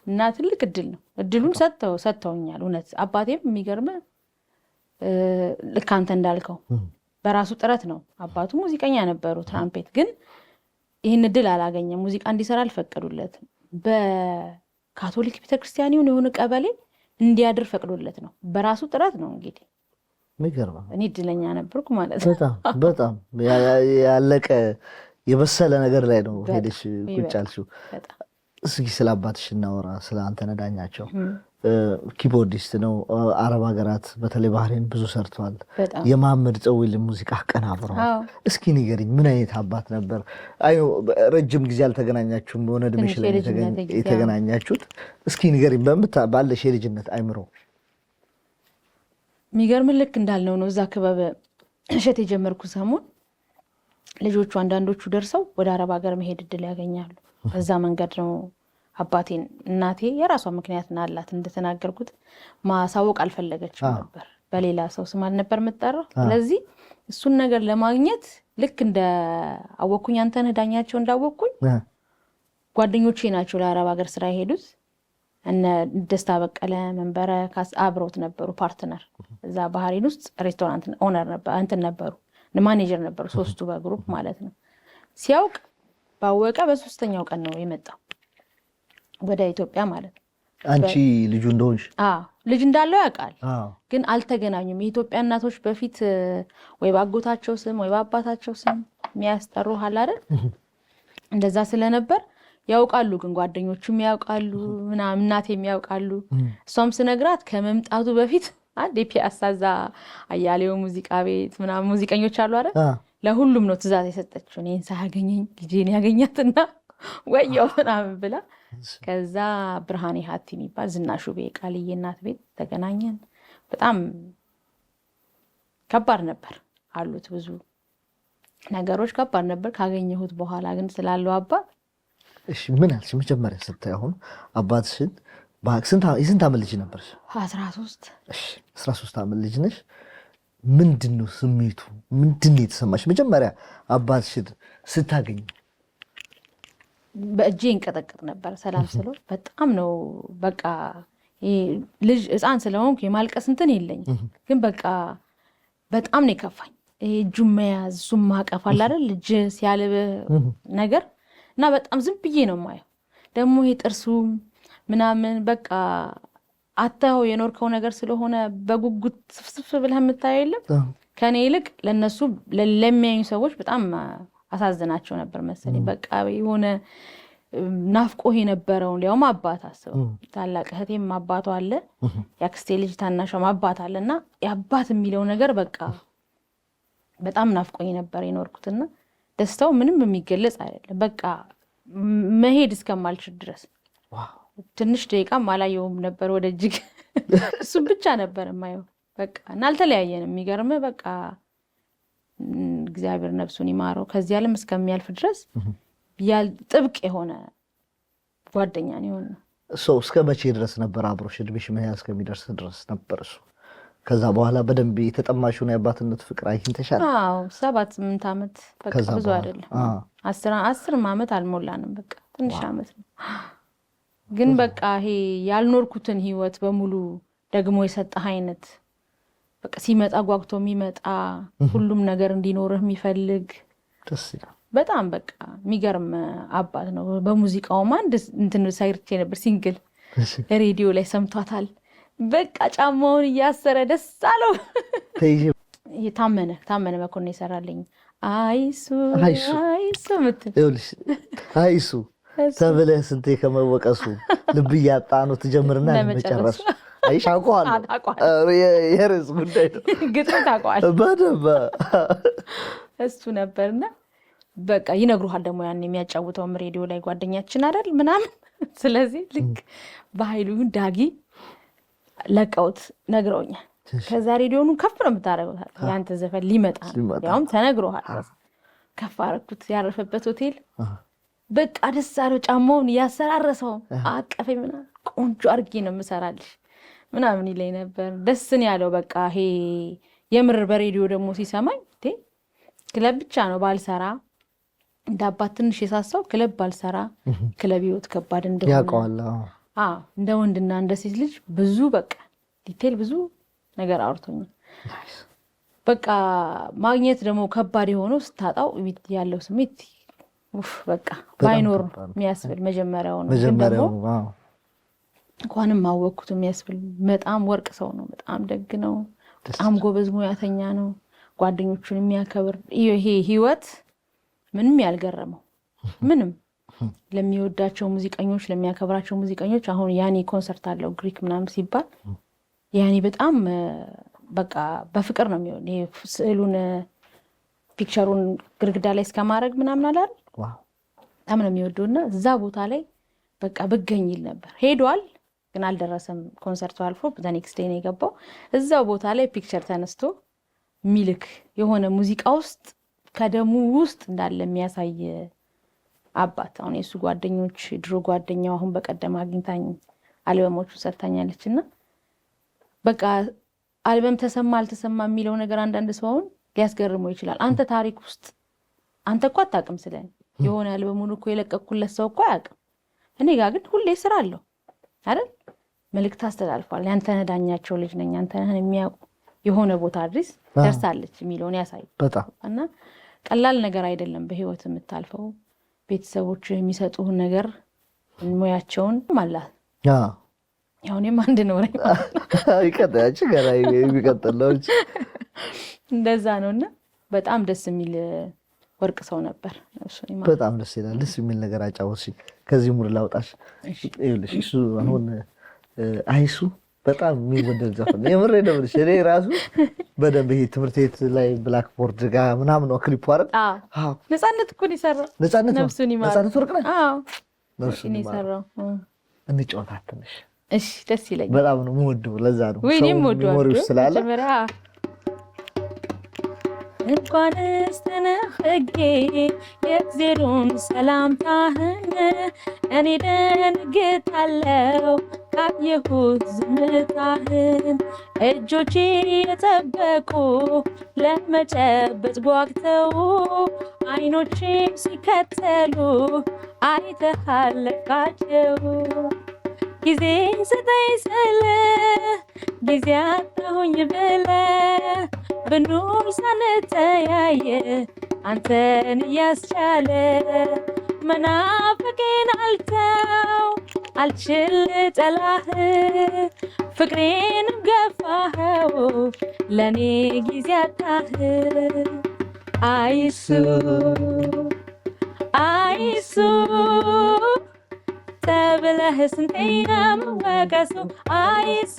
S2: እና ትልቅ እድል ነው። እድሉን ሰጥተውኛል። እውነት አባቴም የሚገርም ልክ አንተ እንዳልከው በራሱ ጥረት ነው። አባቱ ሙዚቀኛ ነበሩ፣ ትራምፔት። ግን ይህን እድል አላገኘም። ሙዚቃ እንዲሰራ አልፈቀዱለትም። በካቶሊክ ቤተክርስቲያን የሆነ ቀበሌ እንዲያድር ፈቅዶለት ነው። በራሱ ጥረት ነው እንግዲህ። እኔ እድለኛ ነበርኩ ማለት ነው።
S1: በጣም ያለቀ የበሰለ ነገር ላይ ነው ሄደሽ ቁጭ አልሽው። እስኪ ስለ አባትሽ እናወራ። ስለ አንተነህ ዳኛቸው ኪቦርዲስት ነው። አረብ ሀገራት በተለይ ባህሬን ብዙ ሰርተዋል። የመሐመድ ጸዊልን ሙዚቃ አቀናብረዋል። እስኪ ንገሪኝ፣ ምን አይነት አባት ነበር? ረጅም ጊዜ አልተገናኛችሁም፣ በሆነ እድሜሽ ላይ የተገናኛችሁት። እስኪ ንገሪኝ ባለሽ የልጅነት አይምሮ።
S2: የሚገርም ልክ እንዳልነው ነው። እዛ ክበብ እሸት የጀመርኩ ሰሞን ልጆቹ አንዳንዶቹ ደርሰው ወደ አረብ ሀገር መሄድ እድል ያገኛሉ። በዛ መንገድ ነው አባቴን። እናቴ የራሷ ምክንያት ናላት፣ እንደተናገርኩት ማሳወቅ አልፈለገችም ነበር። በሌላ ሰው ስም አልነበር የምትጠራው። ስለዚህ እሱን ነገር ለማግኘት ልክ እንደ አወቅኩኝ አንተነህ ዳኛቸው እንዳወቅኩኝ ጓደኞቼ ናቸው ለአረብ ሀገር ስራ የሄዱት። እነ ደስታ በቀለ፣ መንበረ ካስ አብረውት ነበሩ፣ ፓርትነር። እዛ ባህሬን ውስጥ ሬስቶራንት ኦነር ነበር፣ እንትን ነበሩ፣ ማኔጀር ነበሩ፣ ሶስቱ በግሩፕ ማለት ነው። ሲያውቅ ባወቀ በሶስተኛው ቀን ነው የመጣው ወደ ኢትዮጵያ ማለት ነው።
S1: አንቺ ልጁ እንደሆንሽ?
S2: ልጅ እንዳለው ያውቃል፣ ግን አልተገናኙም። የኢትዮጵያ እናቶች በፊት ወይ ባጎታቸው ስም ወይ ባባታቸው ስም የሚያስጠሩ አይደል? እንደዛ ስለነበር ያውቃሉ፣ ግን ጓደኞቹም ያውቃሉ ምናምን፣ እናቴም ያውቃሉ። እሷም ስነግራት ከመምጣቱ በፊት አንድ የፒያሳ እዛ አያሌው ሙዚቃ ቤት ምናምን ሙዚቀኞች አሉ አይደል? ለሁሉም ነው ትእዛዝ የሰጠችው። እኔን ሳያገኘኝ ልጄን ያገኛትና ወየው ምናምን ብላ። ከዛ ብርሃኔ ሀቲ የሚባል ዝናሹ ቤ ቃልዬ እናት ቤት ተገናኘን። በጣም ከባድ ነበር አሉት፣ ብዙ ነገሮች ከባድ ነበር። ካገኘሁት በኋላ ግን ስላለው አባት
S1: እሺ ምን አልሽ? መጀመሪያ ስታይ አሁን አባትሽን የስንት ዓመት ልጅ ነበርሽ?
S2: 13።
S1: እሺ 13 ዓመት ልጅ ነሽ። ምንድን ነው ስሜቱ? ምንድን ነው የተሰማሽ መጀመሪያ አባትሽን ስታገኝ?
S2: በእጄ እንቀጠቅጥ ነበር ሰላም ስለው። በጣም ነው በቃ ልጅ ሕፃን ስለሆንኩ የማልቀስ እንትን የለኝም፣ ግን በቃ በጣም ነው የከፋኝ። እጁን መያዝ እሱን ማቀፍ አለ አይደል ልጅ ሲያልብ ነገር እና በጣም ዝም ብዬ ነው የማየው። ደግሞ ይሄ ጥርሱ ምናምን በቃ አታው የኖርከው ነገር ስለሆነ በጉጉት ስፍስፍ ብለህ የምታየው የለም። ከኔ ይልቅ ለነሱ ለሚያዩ ሰዎች በጣም አሳዝናቸው ነበር መሰለኝ። በቃ የሆነ ናፍቆህ የነበረውን ሊያውም አባት አስበው። ታላቅ እህቴም አባቷ አለ፣ ያክስቴ ልጅ ታናሿም አባት አለና የአባት የሚለው ነገር በቃ በጣም ናፍቆኝ ነበር የኖርኩትና ደስታው ምንም የሚገለጽ አይደለም። በቃ መሄድ እስከማልችል ድረስ ትንሽ ደቂቃም አላየውም ነበር ወደ እጅግ እሱም ብቻ ነበር የማየው። በቃ እና አልተለያየንም። የሚገርም በቃ እግዚአብሔር ነፍሱን ይማረው ከዚህ ዓለም እስከሚያልፍ ድረስ ጥብቅ የሆነ ጓደኛ ነው የሆነ
S1: ሰው። እስከ መቼ ድረስ ነበር አብሮሽ? እድሜሽ ምን ያህል እስከሚደርስ ድረስ ነበር እሱ? ከዛ በኋላ በደንብ የተጠማሽውን የአባትነት ፍቅር አግኝተሻል?
S2: 7-8 ዓመት በቃ ብዙ አይደለም። 10 ዓመት አልሞላንም። በቃ ትንሽ ዓመት ነው። ግን በቃ ይሄ ያልኖርኩትን ህይወት በሙሉ ደግሞ የሰጠህ አይነት በቃ ሲመጣ ጓጉቶ የሚመጣ ሁሉም ነገር እንዲኖርህ የሚፈልግ በጣም በቃ የሚገርም አባት ነው። በሙዚቃውም አንድ እንትን ሳይርቼ ነበር ሲንግል ሬዲዮ ላይ ሰምቷታል። በቃ ጫማውን እያሰረ ደስ አለው። ታመነ መኮንን የሰራልኝ አይሱ ምትል
S1: አይሱ ተብለህ ስንቴ ከመወቀሱ ልብ እያጣ ነው ትጀምርና ለመጨረሱ አይሻቋል የርዕስ ጉዳይ ነው።
S2: ግጥም ታውቀዋል
S1: በደንብ
S2: እሱ ነበርና በቃ ይነግሩሃል ደግሞ ያን የሚያጫውተውም ሬዲዮ ላይ ጓደኛችን አይደል ምናምን። ስለዚህ ልክ በኃይሉ ዳጊ ለቀውት ነግረውኛል። ከዛ ሬዲዮኑን ከፍ ነው የምታደርገው ያንተ ዘፈን ሊመጣ ያውም ተነግሮሃል። ከፍ አደረኩት ያረፈበት ሆቴል በቃ ደስ አለው። ጫማውን እያሰራረሰው አቀፈኝ ምናምን ቆንጆ አድርጌ ነው የምሰራልሽ ምናምን ይለኝ ነበር። ደስን ያለው በቃ ይሄ የምር በሬዲዮ ደግሞ ሲሰማኝ ክለብ ብቻ ነው ባልሰራ እንደ አባት ትንሽ የሳሳው ክለብ ባልሰራ ክለብ ህይወት ከባድ እንደሆነ
S1: ያውቀዋል።
S2: እንደ ወንድና እንደ ሴት ልጅ ብዙ በቃ ዲቴል ብዙ ነገር አውርቶኛል። በቃ ማግኘት ደግሞ ከባድ የሆነው ስታጣው ያለው ስሜት በቃ ባይኖር የሚያስብል መጀመሪያው ነው። ግን ደግሞ እንኳንም ማወቅኩት የሚያስብል በጣም ወርቅ ሰው ነው። በጣም ደግ ነው። በጣም ጎበዝ ሙያተኛ ነው። ጓደኞቹን የሚያከብር ይሄ ህይወት ምንም ያልገረመው ምንም ለሚወዳቸው ሙዚቀኞች ለሚያከብራቸው ሙዚቀኞች አሁን ያኔ ኮንሰርት አለው ግሪክ ምናምን ሲባል ያኔ በጣም በቃ በፍቅር ነው የሚሆን። ይሄ ስዕሉን ፒክቸሩን ግድግዳ ላይ እስከማድረግ ምናምን አላል በጣም ነው የሚወደውና እዛ ቦታ ላይ በቃ ብገኝ ይል ነበር። ሄዷል ግን አልደረሰም። ኮንሰርቱ አልፎ በኔክስት ዴይ ነው የገባው። እዛው ቦታ ላይ ፒክቸር ተነስቶ ሚልክ የሆነ ሙዚቃ ውስጥ ከደሙ ውስጥ እንዳለ የሚያሳይ አባት። አሁን የሱ ጓደኞች ድሮ ጓደኛው አሁን በቀደም አግኝታኝ አልበሞቹ ሰጥታኛለችና በቃ አልበም ተሰማ አልተሰማ የሚለው ነገር አንዳንድ ሰውን ሊያስገርመው ይችላል። አንተ ታሪክ ውስጥ አንተ እኮ አታውቅም ስለኝ የሆነ አልበሙን እኮ የለቀኩለት ሰው እኮ አያውቅም። እኔ ጋር ግን ሁሌ ስራ አለው አይደል? መልእክት አስተላልፏል። ያንተ ነዳኛቸው ልጅ ነኝ አንተ ነህን የሚያውቁ የሆነ ቦታ አድርስ ደርሳለች የሚለውን ያሳይ። እና ቀላል ነገር አይደለም በህይወት የምታልፈው። ቤተሰቦች የሚሰጡህ ነገር ሙያቸውን ማለት ያው እኔም አንድ ነው ነኝ
S1: ይቀጥላች ገና የሚቀጥለው
S2: እንደዛ ነውና በጣም ደስ የሚል ወርቅ ሰው ነበር።
S1: በጣም ደስ ይላል። ደስ የሚል ነገር አጫወትሽኝ። ከዚህ ሙድ ላውጣሽ። ይኸውልሽ እሱ አሁን አይሱ በጣም የሚወደድ ዘፈን የምሬ ነው ብለሽ እኔ ራሱ በደንብ ይሄ ትምህርት ቤት ላይ ብላክቦርድ ጋር ምናምን ነው ክሊፑ አይደል?
S2: አዎ ነፃነት እኮ ነው የሰራው። ነፍሱን ይማር ነፃነት ወርቅ ነው። አዎ ነፍሱን ይሰራው።
S1: እንጫወታት ትንሽ።
S2: እሺ ደስ ይለኛል።
S1: በጣም ነው የምወደው። ለዛ ነው
S2: ወይኔም ወደው
S1: ስላለ
S2: እንኳንስ ተነፈጌ የእግዜሩን ሰላምታህን እኔ ደንግጣለሁ ካየሁት ዝምታህን። እጆቼ የጠበቁ ለመጨበጥ ጓግተው አይኖቼ ሲከተሉ አይተሃል ለካቸው። ጊዜ ስጠኝ ስለ ጊዜ አጣሁኝ ብለ ብኑር ሳንተያየ አንተን እያስቻለ መናፈቄን አልተው አልችል ጠላህ ፍቅሬንም ገፋኸው ለኔ ጊዜ አጣህ። አይሱ አይሱ ተብለህ ስንቴ የምወቀሱ አይሱ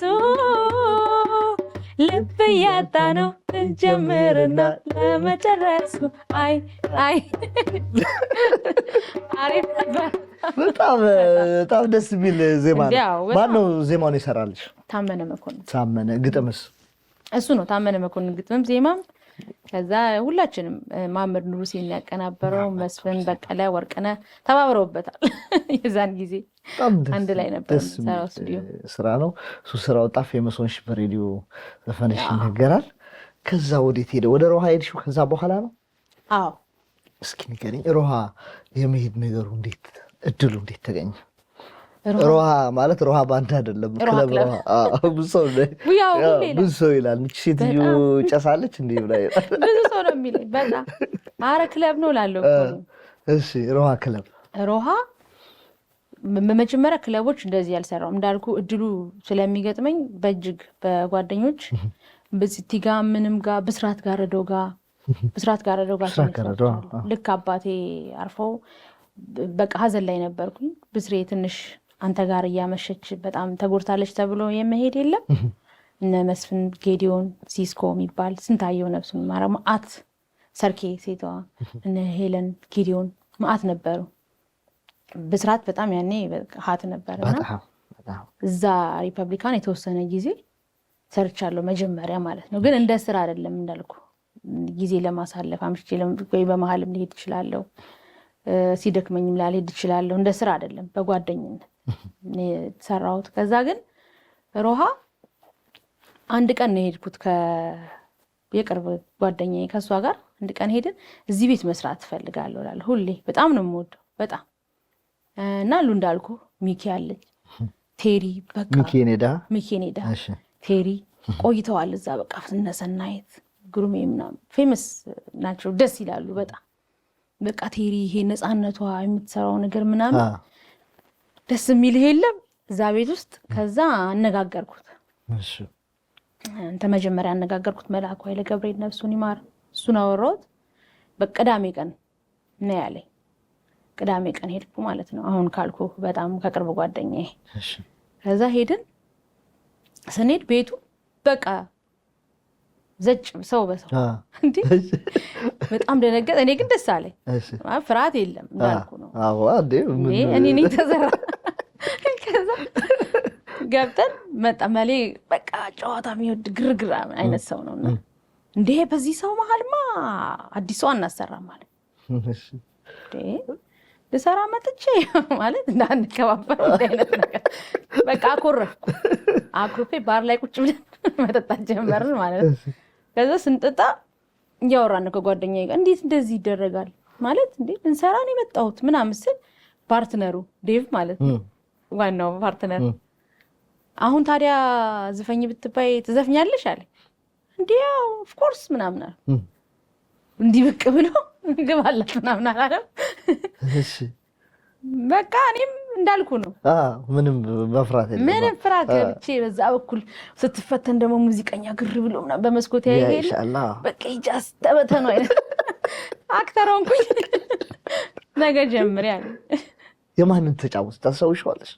S2: ልብ እያጣ ነው ጀምርና ለመጨረሱ አይ አይ አሪፍ ነበር።
S1: በጣም ደስ የሚል ዜማ ነው። ማነው ዜማውን የሰራልሽ?
S2: ታመነ መኮንን።
S1: ታመነ ግጥምስ?
S2: እሱ ነው ታመነ መኮንን ግጥምም ዜማም። ከዛ ሁላችንም ማመድ ኑሩሲን ያቀናበረው መስፍን በቀለ ወርቅነህ ተባብረውበታል። የዛን ጊዜ አንድ ላይ ነበር ሰራው ስቱዲዮ
S1: ስራ ነው እሱ። ስራው ጣፍ የመሶንሽ በሬዲዮ ዘፈንሽ ይነገራል። ከዛ ወዴት ሄደ? ወደ ሮሃ ሄድሽው ከዛ በኋላ ነው?
S2: አዎ።
S1: እስኪ ንገሪኝ፣ ሮሃ የመሄድ ነገሩ እንዴት እድሉ እንዴት ተገኘ? ሮሃ ማለት ሮሃ ባንድ አይደለም፣ ክለብ ሮሃ። ብዙ ሰው ይላል ሴትዮ ጨሳለች እንዴ ብላ
S2: ብዙ ሰው ነው የሚለኝ። በጣም አረ ክለብ ነው ላለው እኮ።
S1: እሺ ሮሃ ክለብ
S2: ሮሃ በመጀመሪያ ክለቦች እንደዚህ ያልሰራው እንዳልኩ እድሉ ስለሚገጥመኝ በእጅግ በጓደኞች በሲቲ ጋር ምንም ጋር ብስራት ጋረደው ጋር ልክ አባቴ አርፈው በቃ ሀዘን ላይ ነበርኩኝ። ብስሬ ትንሽ አንተ ጋር እያመሸች በጣም ተጎድታለች ተብሎ የመሄድ የለም እነ መስፍን ጌዲዮን ሲስኮ የሚባል ስንታየው ነፍሱን ማራ ማአት ሰርኬ ሴቷ እነ ሄለን ጌዲዮን ማአት ነበሩ። ብስራት በጣም ያኔ ሀት ነበርና እዛ ሪፐብሊካን የተወሰነ ጊዜ ሰርቻለሁ መጀመሪያ ማለት ነው። ግን እንደ ስራ አይደለም እንዳልኩ ጊዜ ለማሳለፍ አምሽቼ ወይ በመሀልም ልሄድ እችላለሁ፣ ሲደክመኝም ላልሄድ እችላለሁ። እንደ ስራ አይደለም በጓደኝነት ሰራሁት። ከዛ ግን ሮሃ አንድ ቀን ነው የሄድኩት የቅርብ ጓደኛዬ ከሷ ጋር አንድ ቀን ሄድን። እዚህ ቤት መስራት ትፈልጋለሁ እላለሁ ሁሌ። በጣም ነው የምወደው በጣም እና ሉ እንዳልኩ ሚኪ አለች ቴሪ በቃ ሚኪ ኔዳ ቴሪ ቆይተዋል እዛ በቃ እነሰናየት ግሩሜ ምናምን ፌመስ ናቸው፣ ደስ ይላሉ በጣም በቃ ቴሪ ይሄ ነፃነቷ የምትሰራው ነገር ምናምን ደስ የሚል የለም እዛ ቤት ውስጥ። ከዛ አነጋገርኩት መጀመሪያ አነጋገርኩት መልአኩ ኃይለ ገብርኤል ነፍሱን ይማር። እሱን አወራሁት። በቅዳሜ ቀን ነው ያለኝ። ቅዳሜ ቀን ሄድኩ ማለት ነው አሁን ካልኩ በጣም ከቅርብ ጓደኛዬ። ከዛ ሄድን። ስንሄድ ቤቱ በቃ ዘጭ ሰው በሰው እንዴ በጣም ደነገጥ። እኔ ግን ደስ አለኝ። ፍርሃት የለም እንዳልኩ ነው። እኔ ነኝ ተዘራ። ከዛ ገብተን መጣ መሌ በቃ ጨዋታ የሚወድ ግርግር አይነት ሰው ነውና እንዴ በዚህ ሰው መሀልማ አዲስ ሰው አናሰራም ማለት ልሰራ መጥቼ ማለት እንዳንከባበር አይነት ነገር በቃ አኩርፌ ባር ላይ ቁጭ ብለን መጠጣት ጀመርን ማለት ነው። ከዛ ስንጠጣ እያወራን ነው ከጓደኛዬ ጋር እንዴት እንደዚህ ይደረጋል ማለት እንዴ ልንሰራ ነው የመጣሁት ምናምን ስል ፓርትነሩ ዴቭ ማለት ነው ዋናው ፓርትነር አሁን ታዲያ ዝፈኝ ብትባይ ትዘፍኛለሽ አለ። እንዴ ኦፍ ኮርስ ምናምን አለ። እንዲህ ብቅ ብሎ ግባላት ምናምን አለ። እሺ በቃ እኔም እንዳልኩ ነው
S1: ምንም
S2: ፍርሃት ገብቼ በዛ በኩል ስትፈተን ደግሞ ሙዚቀኛ ግር ብሎ ምናምን በመስኮት ያይሄል በቃ ይጃስ ተበተኑ አይነት አክተር ሆንኩኝ። ነገ ጀምር ያለ
S1: የማንን ተጫወት ታስታውሻለሽ?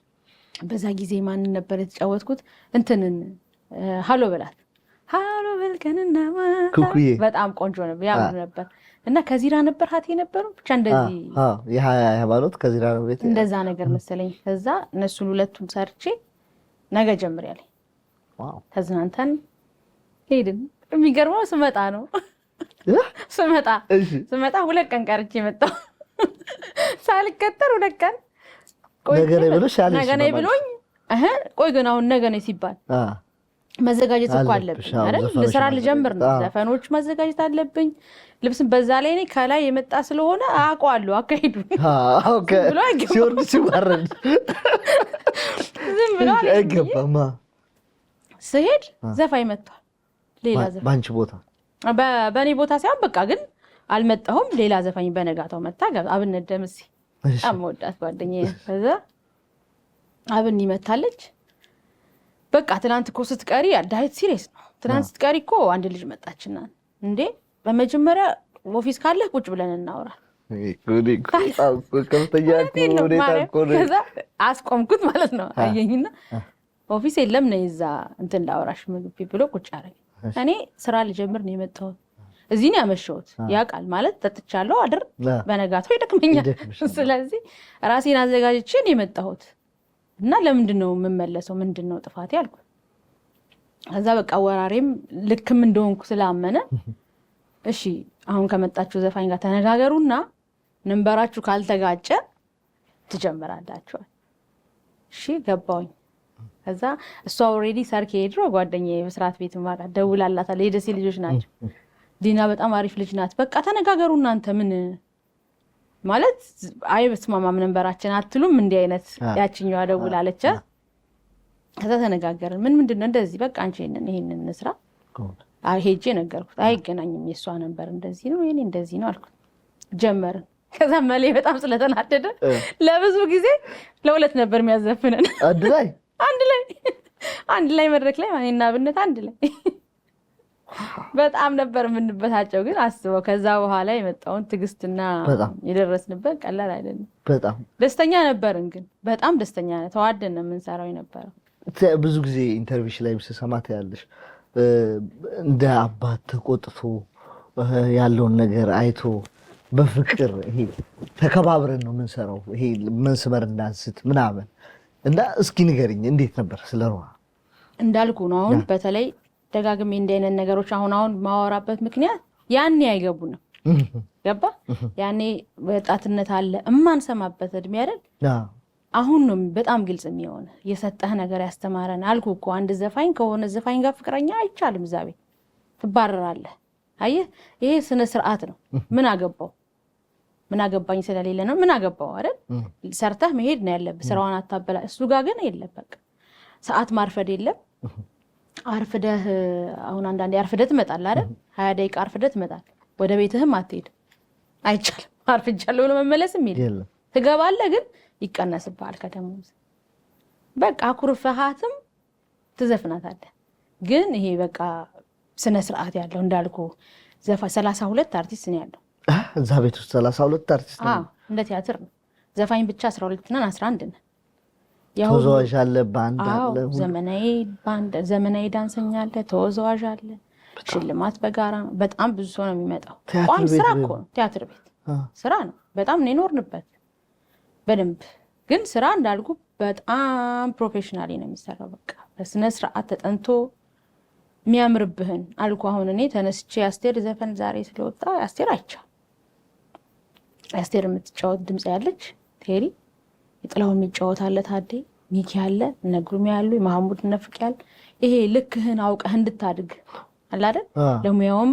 S2: በዛ ጊዜ ማንን ነበር የተጫወትኩት? እንትንን ሃሎ በላት ሃሎ በልከንና
S1: ኩኩዬ
S2: በጣም ቆንጆ ነበር ያምር ነበር። እና ከዚራ ነበር ሀቴ ነበሩ ብቻ እንደዚህ
S1: የሃይማኖት ከዚራ ነው ቤት
S2: እንደዛ ነገር መሰለኝ። ከዛ እነሱን ሁለቱን ሰርቼ ነገ ጀምር ያለኝ ተዝናንተን ሄድን። የሚገርመው ስመጣ ነው ስመጣ 2 ቀን ቀርቼ መጣሁ ሳልከተር 2 ቀን
S1: ነገ ነይ
S2: ብሎኝ ቆይ ግን አሁን ነገ ነይ ሲባል መዘጋጀት እኮ አለብኝ አይደል? ለስራ ልጀምር ነው። ዘፈኖች መዘጋጀት አለብኝ። ልብስም በዛ ላይ ነኝ ከላይ የመጣ ስለሆነ አውቀዋለሁ አካሄዱ።
S1: ሲወርድ ሲዋረድ
S2: ዝም ብሎ
S1: አይገባማ።
S2: ስሄድ ዘፋኝ መጥቷል። ሌላ ዘፋኝ
S1: ባንቺ ቦታ
S2: በእኔ ቦታ ሳይሆን በቃ ግን አልመጣሁም። ሌላ ዘፋኝ በነጋታው መጣ። አብነት ደምሴ በጣም ወዳት ጓደኛዬ። ከዛ አብን ይመታለች። በቃ ትናንት እኮ ስትቀሪ ዳዊት ሲሪየስ ነው። ትናንት ስትቀሪ እኮ አንድ ልጅ መጣችና እንዴ በመጀመሪያ ኦፊስ ካለህ ቁጭ ብለን እናወራ። ከዛ አስቆምኩት ማለት ነው። አየኝና ኦፊስ የለም ነው እዛ እንትን እንዳወራሽ ምግብ ብሎ ቁጭ አረኝ። እኔ ስራ ልጀምር ነው የመጣሁት። እዚህ ነው ያመሸሁት። ያውቃል ማለት ጠጥቻለሁ አድር በነጋታው ይደክመኛል። ስለዚህ ራሴን አዘጋጅቼ ነው የመጣሁት እና ለምንድን ነው የምመለሰው? ምንድን ነው ጥፋቴ አልኩ። ከዛ በቃ ወራሬም ልክም እንደሆንኩ ስላመነ እሺ አሁን ከመጣችሁ ዘፋኝ ጋር ተነጋገሩና ንንበራችሁ ካልተጋጨ ትጀምራላችኋል። እሺ ገባሁኝ። ከዛ እሷ ኦልሬዲ ሰርክ ሄድሮ ጓደኛዬ በስርዓት ቤት ማቃ ደውላላታለች። የደሴ ልጆች ናቸው። ዲና በጣም አሪፍ ልጅ ናት። በቃ ተነጋገሩ እናንተ ምን ማለት አይ በስማማም ነንበራችን አትሉም እንዲህ አይነት ያችኛዋ ደውላለች። ከዛ ተነጋገርን። ምንድነው እንደዚህ በቃ አንቺ ይሄንን እንስራ ሄጄ ነገርኩት። አይገናኝም የሷ ነንበር እንደዚህ ነው የኔ እንደዚህ ነው አልኩት። ጀመርን። ከዛ መሌ በጣም ስለተናደደ ለብዙ ጊዜ ለሁለት ነበር የሚያዘፍነን። አንድ ላይ መድረክ ላይ እኔና አብነት አንድ ላይ በጣም ነበር የምንበታጨው። ግን አስበው ከዛ በኋላ የመጣውን ትዕግስትና የደረስንበት ቀላል አይደለም።
S1: በጣም
S2: ደስተኛ ነበርን። ግን በጣም ደስተኛ ነን። ተዋደን ነው የምንሰራው የነበረው።
S1: ብዙ ጊዜ ኢንተርቪው ላይ ስሰማት ያለሽ እንደ አባት ተቆጥቶ ያለውን ነገር አይቶ በፍቅር ይሄ ተከባብረን ነው የምንሰራው፣ ይሄ መስመር እንዳንስት ምናምን እና እስኪ ንገሪኝ እንዴት ነበር ስለ ሮሃ?
S2: እንዳልኩ ነው አሁን በተለይ ደጋግሜ እንዲህ አይነት ነገሮች አሁን ማወራበት ምክንያት ያኔ አይገቡንም። ገባ? ያኔ ወጣትነት አለ እማንሰማበት እድሜ አይደል? አሁን ነው በጣም ግልጽ የሚሆነ የሰጠህ ነገር ያስተማረን። አልኩ እኮ አንድ ዘፋኝ ከሆነ ዘፋኝ ጋር ፍቅረኛ አይቻልም። እዛ ቤት ትባረራለህ። አየህ፣ ይሄ ስነ ስርዓት ነው። ምን አገባው ምን አገባኝ ስለሌለ ነው። ምን አገባው አይደል? ሰርተህ መሄድ ነው ያለብህ። ስራዋን አታበላ። እሱ ጋር ግን የለም። በቃ ሰዓት ማርፈድ የለም። አርፍደህ አሁን አንዳንዴ አርፍደህ ትመጣለህ አይደል? 20 ደቂቃ አርፍደህ ትመጣለህ። ወደ ቤትህም አትሄድም። አይቻልም። አርፍጃለሁ ብሎ መመለስም የለም። ትገባለህ ግን ይቀነስብሃል ከደሞዝ። በቃ አኩርፈሃትም ትዘፍናታለህ። ግን ይሄ በቃ ስነ ስርዓት ያለው እንዳልኩ 32 አርቲስት ነው ያለው
S1: እዛ ቤት ውስጥ 32 አርቲስት ነው።
S2: እንደ ቲያትር ነው። ዘፋኝ ብቻ 12 እና 11 ነው።
S1: ተወዛዋዥ አለ፣ ባንድ አለ፣
S2: ዘመናዊ ዳንሰኛ አለ፣ ተወዛዋዥ አለ። ሽልማት በጋራ በጣም ብዙ ሰው ነው የሚመጣው። ቋሚ ስራ እኮ ነው ቲያትር ቤት ስራ ነው። በጣም ነው የኖርንበት በደንብ። ግን ስራ እንዳልኩ በጣም ፕሮፌሽናሊ ነው የሚሰራው። በቃ በስነ ስርዓት ተጠንቶ የሚያምርብህን አልኩ። አሁን እኔ ተነስቼ አስቴር ዘፈን ዛሬ ስለወጣ አስቴር አይቻል አስቴር የምትጫወት ድምጽ ያለች ቴሪ የጥላው የሚጫወት አለ፣ ታዴ ሚኪ አለ፣ ነግሩም ያሉ ማህሙድ ነፍቅ ያለ ይሄ ልክህን አውቀህ እንድታድግ አለ አይደል? ለሙያውም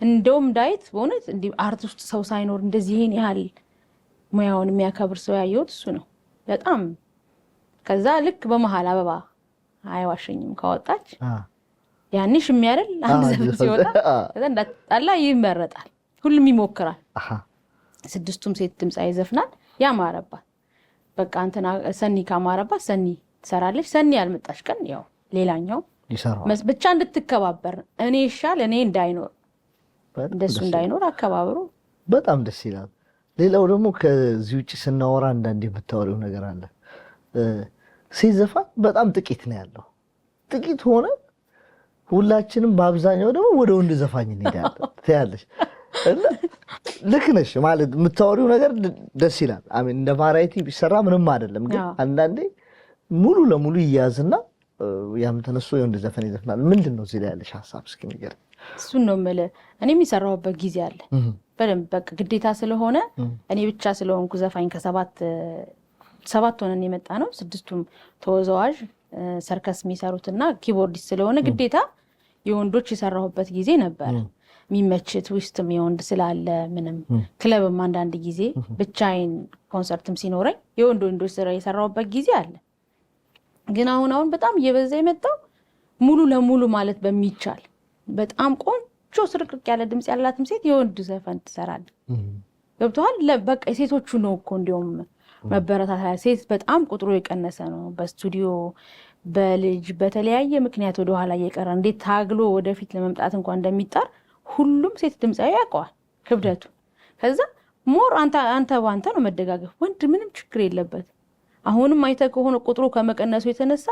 S2: እንደውም ዳይት በእውነት እንዲህ አርት ውስጥ ሰው ሳይኖር እንደዚህ ይሄን ያህል ሙያውን የሚያከብር ሰው ያየሁት እሱ ነው በጣም። ከዛ ልክ በመሃል አበባ አይዋሸኝም ካወጣች ያንሽ የሚያደል አንድ ዘፈን ሲወጣ ከዛ እንዳጣላ ይመረጣል። ሁሉም ይሞክራል። ስድስቱም ሴት ድምጻዊ ይዘፍናል። ያማረባት በቃ እንትና ሰኒ ካማረባት ሰኒ ትሰራለች። ሰኒ ያልመጣች ቀን ያው ሌላኛው ይሰራል። ብቻ እንድትከባበር እኔ ይሻል እኔ እንዳይኖር እንደሱ እንዳይኖር አከባብሩ
S1: በጣም ደስ ይላል። ሌላው ደግሞ ከዚህ ውጪ ስናወራ አንዳንዴ የምታወሪው ነገር አለ። ሴት ዘፋኝ በጣም ጥቂት ነው ያለው። ጥቂት ሆነ ሁላችንም በአብዛኛው ደግሞ ወደ ወንድ ዘፋኝ እንሄዳለን ትያለሽ። ልክ ነሽ ማለት የምታወሪው ነገር ደስ ይላል። አሜን እንደ ቫራይቲ ቢሰራ ምንም አይደለም። ግን አንዳንዴ ሙሉ ለሙሉ ይያዝና ያም ተነስቶ የወንድ ዘፈን ይዘፍናል። ምንድነው እዚህ ላይ ያለሽ ሀሳብ? እስኪ ንገር።
S2: እሱን ነው የምልህ። እኔም የሰራሁበት ጊዜ አለ በደንብ በቃ ግዴታ ስለሆነ እኔ ብቻ ስለሆንኩ ዘፋኝ ሰባት ሆነን የመጣ ነው። 6ቱም ተወዛዋዥ ሰርከስ የሚሰሩትና ኪቦርዲስት ስለሆነ ግዴታ የወንዶች የሰራሁበት ጊዜ ነበር። የሚመችት ውስጥም የወንድ ስላለ ምንም ክለብም አንዳንድ ጊዜ ብቻዬን ኮንሰርትም ሲኖረኝ የወንዶች ስራ የሰራሁበት ጊዜ አለ። ግን አሁን በጣም እየበዛ የመጣው ሙሉ ለሙሉ ማለት በሚቻል በጣም ቆንጆ ስርቅርቅ ያለ ድምጽ ያላትም ሴት የወንድ ዘፈን ትሰራለች። ገብቶሃል? በቃ የሴቶቹ ነው እኮ እንዲያውም መበረታታ። ሴት በጣም ቁጥሩ የቀነሰ ነው። በስቱዲዮ በልጅ በተለያየ ምክንያት ወደ ኋላ እየቀረ እንዴት ታግሎ ወደፊት ለመምጣት እንኳን እንደሚጣር ሁሉም ሴት ድምጻዊ ያውቀዋል ክብደቱ። ከዛ ሞር አንተ ባንተ ነው መደጋገፍ። ወንድ ምንም ችግር የለበት። አሁንም አይተህ ከሆነ ቁጥሩ ከመቀነሱ የተነሳ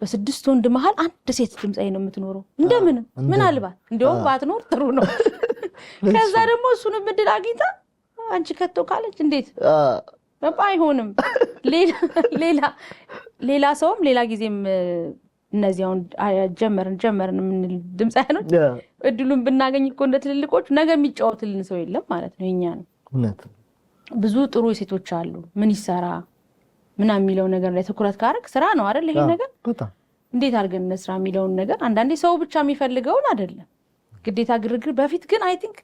S2: በ6 ወንድ መሃል አንድ ሴት ድምጻዊ ነው የምትኖረው። እንደምንም ምናልባት እንደውም ባትኖር ጥሩ ነው። ከዛ ደግሞ እሱንም እድል አግኝታ አንቺ ከቶ ካለች እንዴት በቃ አይሆንም። ሌላ ሰውም ሌላ ጊዜም እነዚህ አሁን ጀመርን የምንል ድምጻውያኖች እድሉን ብናገኝ እኮ እንደ ትልልቆቹ ነገ የሚጫወትልን ሰው የለም ማለት ነው። የኛ ነው ብዙ ጥሩ ሴቶች አሉ። ምን ይሰራ ምና የሚለው ነገር ላይ ትኩረት ካረክ ስራ ነው አይደል? ይሄ ነገር እንዴት አድርገን እንስራ የሚለውን ነገር አንዳንዴ ሰው ብቻ የሚፈልገውን አይደለም ግዴታ ግርግር። በፊት ግን አይ ቲንክ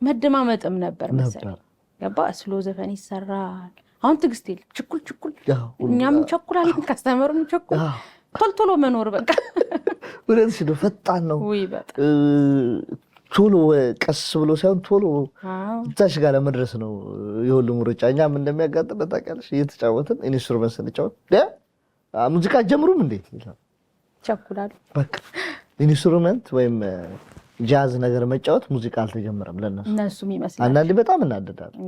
S2: መደማመጥም ነበር መሰለኝ። ገባ? ስሎ ዘፈን ይሰራል። አሁን ትግስት የለም። ችኩል እኛም ቸኩላለን፣ ካስተመሩም ቸኩል ቶልቶሎ መኖር በቃ
S1: ወደዚህ ነው። ፈጣን ነው። ቶሎ ቀስ ብሎ ሳይሆን ቶሎ እዛሽ ጋር ለመድረስ ነው የሁሉም ሩጫ። እኛም እንደሚያጋጥመን ታውቂያለሽ፣ እየተጫወትን ኢንስትሩመንት ስንጫወት ሙዚቃ አትጀምሩም እንዴ
S2: ቸኩላሉ።
S1: በቃ ኢንስትሩመንት ወይም ጃዝ ነገር መጫወት ሙዚቃ አልተጀመረም ለነሱ።
S2: እነሱም ይመስላል
S1: አንዳንዴ በጣም እናደዳለን።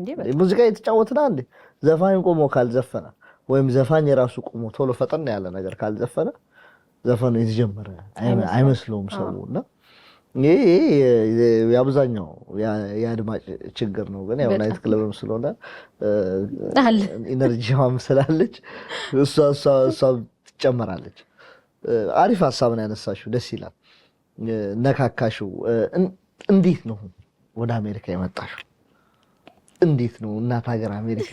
S1: ሙዚቃ የተጫወትና እንዴ ዘፋኝ ቆሞ ካልዘፈነ ወይም ዘፋኝ የራሱ ቆሞ ቶሎ ፈጠን ያለ ነገር ካልዘፈነ ዘፈኑ የተጀመረ አይመስለውም ሰውና ይሄ የአብዛኛው የአድማጭ ችግር ነው። ግን ያው ናይት ክለብም ስለሆነ ኢነርጂዋም ስላለች እሷ ትጨመራለች። አሪፍ ሀሳብ ነው ያነሳሽው፣ ደስ ይላል። ነካካሽው። እንዴት ነው ወደ አሜሪካ የመጣሽው? እንዴት ነው እናት ሀገር አሜሪካ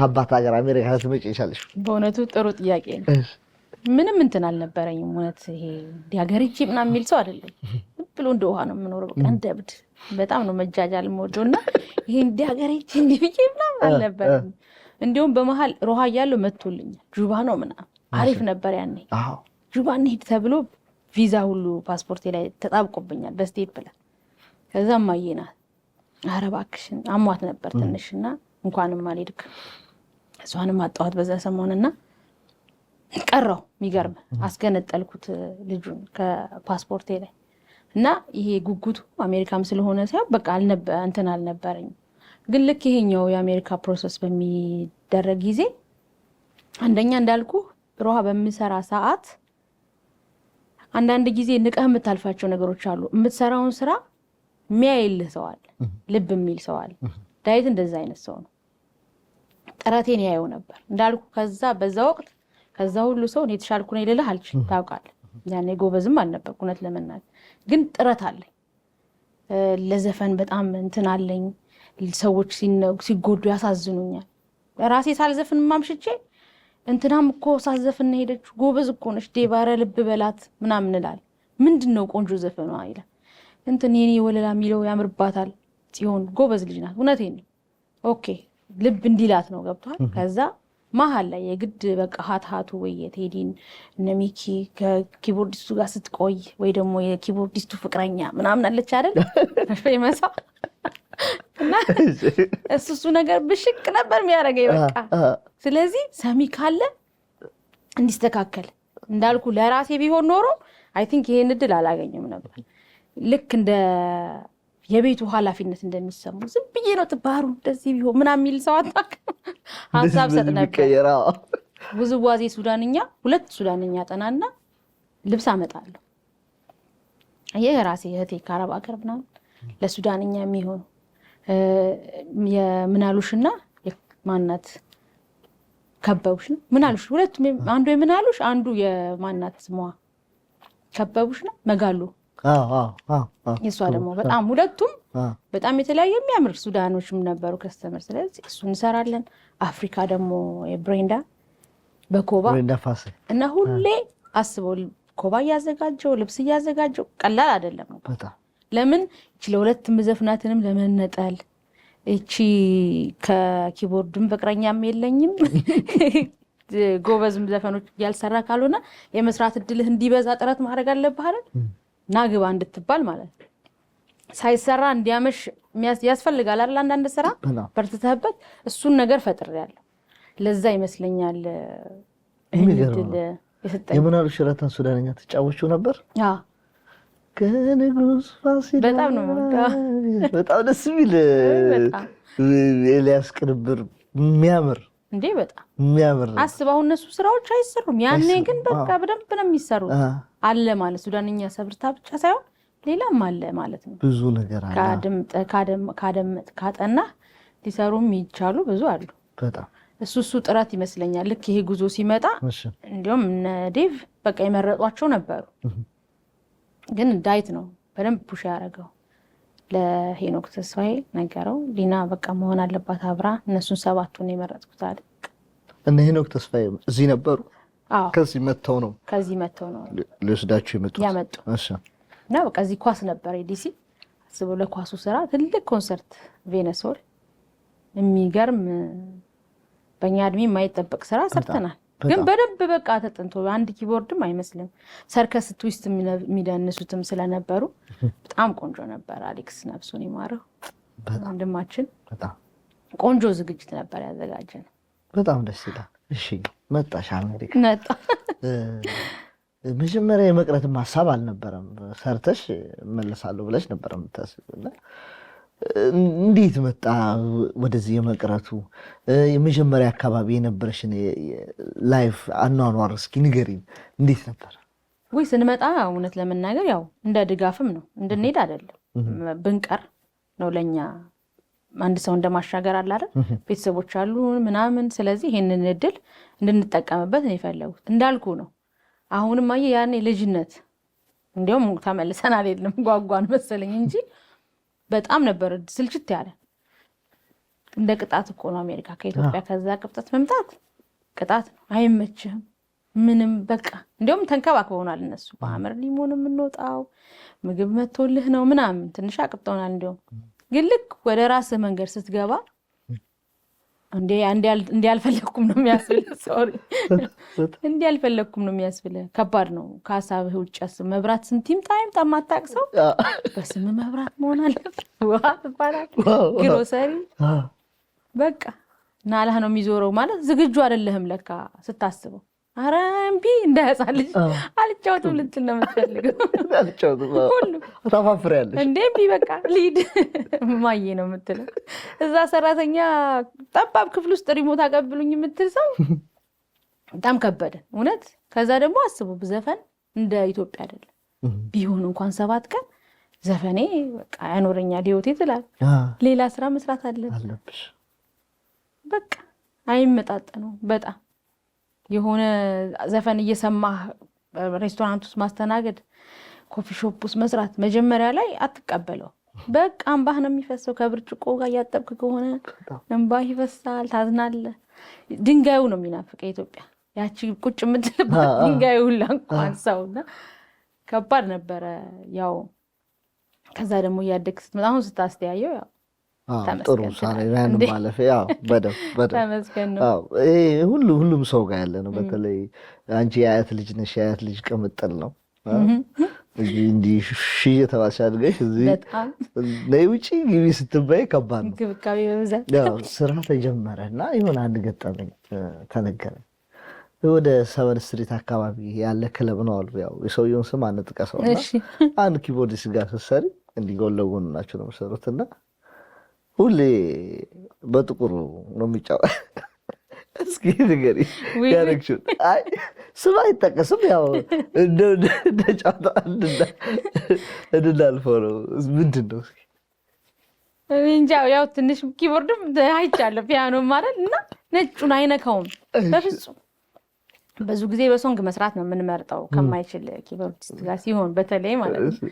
S1: አባት ሀገር አሜሪካ ልትመጪ የቻልሽ?
S2: በእውነቱ ጥሩ ጥያቄ ነው። ምንም እንትን አልነበረኝም። እውነት ይሄ ሀገርቼ ምናምን የሚል ሰው አይደለም። ብሎ እንደ ውሃ ነው የምኖረው። በቃ እንደ እብድ በጣም ነው መጃጃል የምወደው እና ይሄ እንደ ሀገርቼ እንዲህ ብዬ ምናምን አልነበረም። እንዲሁም በመሀል ሮሃ እያለሁ መጥቶልኛል። ጁባ ነው ምናምን አሪፍ ነበር ያኔ። ጁባ እንሂድ ተብሎ ቪዛ ሁሉ ፓስፖርቴ ላይ ተጣብቆብኛል በስቴፕለር። ከዛ እማዬ ናት ኧረ እባክሽን አሟት ነበር ትንሽና እንኳንም አልሄድክ እሷንም አጣኋት በዛ ሰሞንና ቀረው። የሚገርም አስገነጠልኩት ልጁን ከፓስፖርቴ ላይ እና ይሄ ጉጉቱ አሜሪካም ስለሆነ ሳይሆን በቃ እንትን አልነበረኝም። ግን ልክ ይሄኛው የአሜሪካ ፕሮሰስ በሚደረግ ጊዜ አንደኛ እንዳልኩ ሮሃ በሚሰራ ሰዓት አንዳንድ ጊዜ ንቀህ የምታልፋቸው ነገሮች አሉ። የምትሰራውን ስራ የሚያይልህ ሰው አለ፣ ልብ የሚል ሰው አለ። ዳዊት እንደዛ አይነት ሰው ነው። ጥረቴን ያየው ነበር እንዳልኩ። ከዛ በዛ ወቅት ከዛ ሁሉ ሰው እኔ የተሻልኩ ነኝ ልልህ አልችልም። ታውቃለህ ያኔ ጎበዝም አልነበርኩ እውነት ለመናገር። ግን ጥረት አለኝ። ለዘፈን በጣም እንትን አለኝ። ሰዎች ሲጎዱ ያሳዝኑኛል። ራሴ ሳልዘፍን ማምሽቼ እንትናም እኮ ሳዘፍን ሄደች ጎበዝ እኮ ነሽ ዴባረ ልብ በላት ምናምን እንላለን። ምንድነው ቆንጆ ዘፈኗ ይላል። እንትን የኔ ወለላ የሚለው ያምርባታል። ጽዮን ጎበዝ ልጅ ናት። እውነቴን ነው። ኦኬ ልብ እንዲላት ነው ገብቷል። ከዛ መሀል ላይ የግድ በቃ ሀትሀቱ ወይ የቴዲን እነ ሚኪ ከኪቦርዲስቱ ጋር ስትቆይ ወይ ደግሞ የኪቦርዲስቱ ፍቅረኛ ምናምን አለች አይደል ፈይመሳ እና እሱ ነገር ብሽቅ ነበር የሚያደርገኝ በቃ። ስለዚህ ሰሚ ካለ እንዲስተካከል እንዳልኩ ለራሴ ቢሆን ኖሮ አይ ቲንክ ይሄን እድል አላገኘም ነበር። ልክ እንደ የቤቱ ኃላፊነት እንደሚሰሙ ዝም ብዬ ነው ትባሩ እንደዚህ ቢሆን ምናምን የሚል ሰው አታውቅም። ሀሳብ ሰጥ ነበር። ውዝዋዜ ሱዳንኛ 2 ሱዳንኛ ጠናና ልብስ አመጣለሁ። የራሴ እህቴ ከአረብ ሀገር ምናምን ለሱዳንኛ የሚሆኑ የምናሉሽና ማናት ከበቡሽ ነው ምናሉሽ ሁለቱም አንዱ የምናሉሽ አንዱ የማናት ስሟ ከበቡሽ ነው መጋሉ የሷ ደግሞ በጣም ሁለቱም በጣም የተለያዩ የሚያምር ሱዳኖችም ነበሩ ከስተመር። ስለዚህ እሱ እንሰራለን። አፍሪካ ደግሞ የብሬንዳ በኮባ እና ሁሌ አስበው ኮባ እያዘጋጀው ልብስ እያዘጋጀው ቀላል አይደለም ነው በጣም። ለምን እቺ ለሁለት ምዘፍናትንም ለመነጠል እቺ ከኪቦርድም ፍቅረኛም የለኝም ጎበዝም ዘፈኖች ያልሰራ ካልሆነ የመስራት እድልህ እንዲበዛ ጥረት ማድረግ አለብህ አይደል? ናግባ እንድትባል ማለት ነው። ሳይሰራ እንዲያመሽ ያስፈልጋል አይደል? አንዳንድ ስራ በርትተህበት እሱን ነገር ፈጥሬያለሁ። ለዛ ይመስለኛል እድል የሰጠኝ።
S1: የምናሉ ሽረታን ሱዳንኛ ተጫወቹ ነበር? አዎ ከንጉስ ፋሲል
S2: በጣም ነው
S1: በጣም ደስ የሚል ኤልያስ ቅንብር የሚያምር እንዴ በጣም የሚያምር
S2: አስባው። እነሱ ስራዎች አይሰሩም ያኔ ግን በቃ በደንብ ነው የሚሰሩት። አለ ማለት ሱዳንኛ ሰብርታ ብቻ ሳይሆን ሌላም አለ ማለት ነው።
S1: ብዙ ነገር አለ።
S2: ካጠና ሊሰሩም ይቻሉ ብዙ አሉ።
S1: በጣም
S2: እሱ ጥረት ይመስለኛል። ልክ ይሄ ጉዞ ሲመጣ እንዲያውም እነ ዴቭ በቃ የመረጧቸው ነበሩ። ግን ዳዊት ነው በደንብ ፑሽ ያደረገው። ለሄኖክ ተስፋዬ ነገረው። ሊና በቃ መሆን አለባት አብራ። እነሱን 7ቱን የመረጥኩት አይደል?
S1: እነ ሄኖክ ተስፋዬ እዚህ ነበሩ?
S2: አዎ
S1: ከዚህ መተው ነው ሊወስዳችሁ
S2: ያመጡ። እሺ። እና በቃ እዚህ ኳስ ነበር ዲሲ አስቦ ለኳሱ ስራ ትልቅ ኮንሰርት ቬነሶል የሚገርም በእኛ እድሜ የማይጠበቅ ስራ ሰርተናል። ግን በደንብ በቃ ተጠንቶ አንድ ኪቦርድም አይመስልም። ሰርከስ ትዊስት የሚደንሱትም ስለነበሩ በጣም ቆንጆ ነበር። አሌክስ ነፍሱን ይማረው ወንድማችን በጣም ቆንጆ ዝግጅት ነበር ያዘጋጀነው።
S1: በጣም ደስ ይላል። እሺ መጣሽ አሜሪካ
S2: መጣ።
S1: መጀመሪያ የመቅረትም ሀሳብ አልነበረም። ሰርተሽ እመለሳለሁ ብለሽ ነበር የምታስቢው። እንዴት መጣ ወደዚህ የመቅረቱ? የመጀመሪያ አካባቢ የነበረሽን ላይፍ አኗኗር እስኪ ንገሪኝ፣ እንዴት ነበር?
S2: ወይ ስንመጣ እውነት ለመናገር ያው እንደ ድጋፍም ነው፣ እንድንሄድ አይደለም። ብንቀር ነው ለኛ አንድ ሰው እንደማሻገር አለ አይደል? ቤተሰቦች አሉ ምናምን። ስለዚህ ይሄንን እድል እንድንጠቀምበት ነው የፈለጉት። እንዳልኩ ነው። አሁንም አየህ ያኔ ልጅነት እንዲያውም ተመልሰን አልሄድንም ጓጓን መሰለኝ እንጂ በጣም ነበር ስልችት ያለ። እንደ ቅጣት እኮ ነው አሜሪካ ከኢትዮጵያ ከዛ ቅብጠት መምጣት ቅጣት ነው። አይመችህም ምንም በቃ እንዲያውም ተንከባክበውናል እነሱ። በአመር ሊሞን የምንወጣው ምግብ መቶልህ ነው ምናምን ትንሽ አቅብጠውናል። እንዲያውም ግን ልክ ወደ ራስህ መንገድ ስትገባ እንዲ ያልፈለኩም ነው የሚያስብልህ። ሶሪ እንዲ ያልፈለኩም ነው የሚያስብልህ። ከባድ ነው። ከሀሳብህ ውጭ ያስብ። መብራት ስንቲም ጣይም ታማታቅ ሰው በስም መብራት መሆን አለበት። ውሃ ትባላል፣ ግሮሰሪ በቃ ናላህ ነው የሚዞረው። ማለት ዝግጁ አይደለህም ለካ ስታስበው። ኧረ እምቢ እንደ ህፃን ልጅ አልጫወትም ልትል ነው የምትፈልገው። ሁሉ
S1: ታፋፍሪያለሽ
S2: እንዴ እምቢ በቃ ልሂድ ማዬ ነው የምትለው። እዛ ሰራተኛ ጠባብ ክፍል ውስጥ ሪሞት አቀብሉኝ የምትል ሰው በጣም ከበደ እውነት። ከዛ ደግሞ አስቡ ዘፈን እንደ ኢትዮጵያ አይደለም። ቢሆን እንኳን 7 ቀን ዘፈኔ በቃ ያኖረኛል ህይወቴ ትላል። ሌላ ስራ መስራት አለብሽ። በቃ አይመጣጠነው በጣም የሆነ ዘፈን እየሰማህ ሬስቶራንት ውስጥ ማስተናገድ፣ ኮፊ ሾፕ ውስጥ መስራት መጀመሪያ ላይ አትቀበለው። በቃ እንባህ ነው የሚፈሰው። ከብርጭቆ ጋር እያጠብክ ከሆነ እንባህ ይፈሳል፣ ታዝናለህ። ድንጋዩ ነው የሚናፍቅ ኢትዮጵያ። ያቺ ቁጭ የምትልባት ድንጋዩ ሁላ እንኳን ሰውና ከባድ ነበረ። ያው ከዛ ደግሞ እያደግህ ስትመጣ አሁን ስታስተያየው ያው
S1: ጥሩ ሳኔ ያን ማለፈ ያው
S2: ተመስገን ነው።
S1: ሁሉም ሰው ጋር ያለ ነው። በተለይ አንቺ የአያት ልጅ ነሽ። የአያት ልጅ ቅምጥል ነው እንዲህ ሺ የተባልሽ አድርገሽ እዚህ ነይ ውጪ ግቢ ስትባይ ከባድ ነው።
S2: እንክብካቤ በብዛት
S1: ያው ስራ ተጀመረ እና የሆነ አንድ ገጠመኝ ተነገረኝ። ወደ 7 ስትሪት አካባቢ ያለ ክለብ ነው አሉ። ያው የሰውየውን ስም አንጥቀሰውና አንድ ኪቦርዲስት ጋር ስትሰሪ እንዲህ ጎን ለጎን ናቸው ነው የሚሰሩትና ሁሌ በጥቁሩ ነው የሚጫወት። እስኪ ንገሪ ያረግሽው። አይ ስም አይጠቀስም። ያው እንደ ጫወታ እንድናልፈው ነው። ምንድን ነው እስኪ
S2: እንጃ። ያው ትንሽ ኪቦርድም አይቻለሁ ፒያኖ ማለት እና ነጩን አይነካውም በፍጹም። ብዙ ጊዜ በሶንግ መስራት ነው የምንመርጠው ከማይችል ኪቦርዲስት ጋር ሲሆን በተለይ ማለት ነው።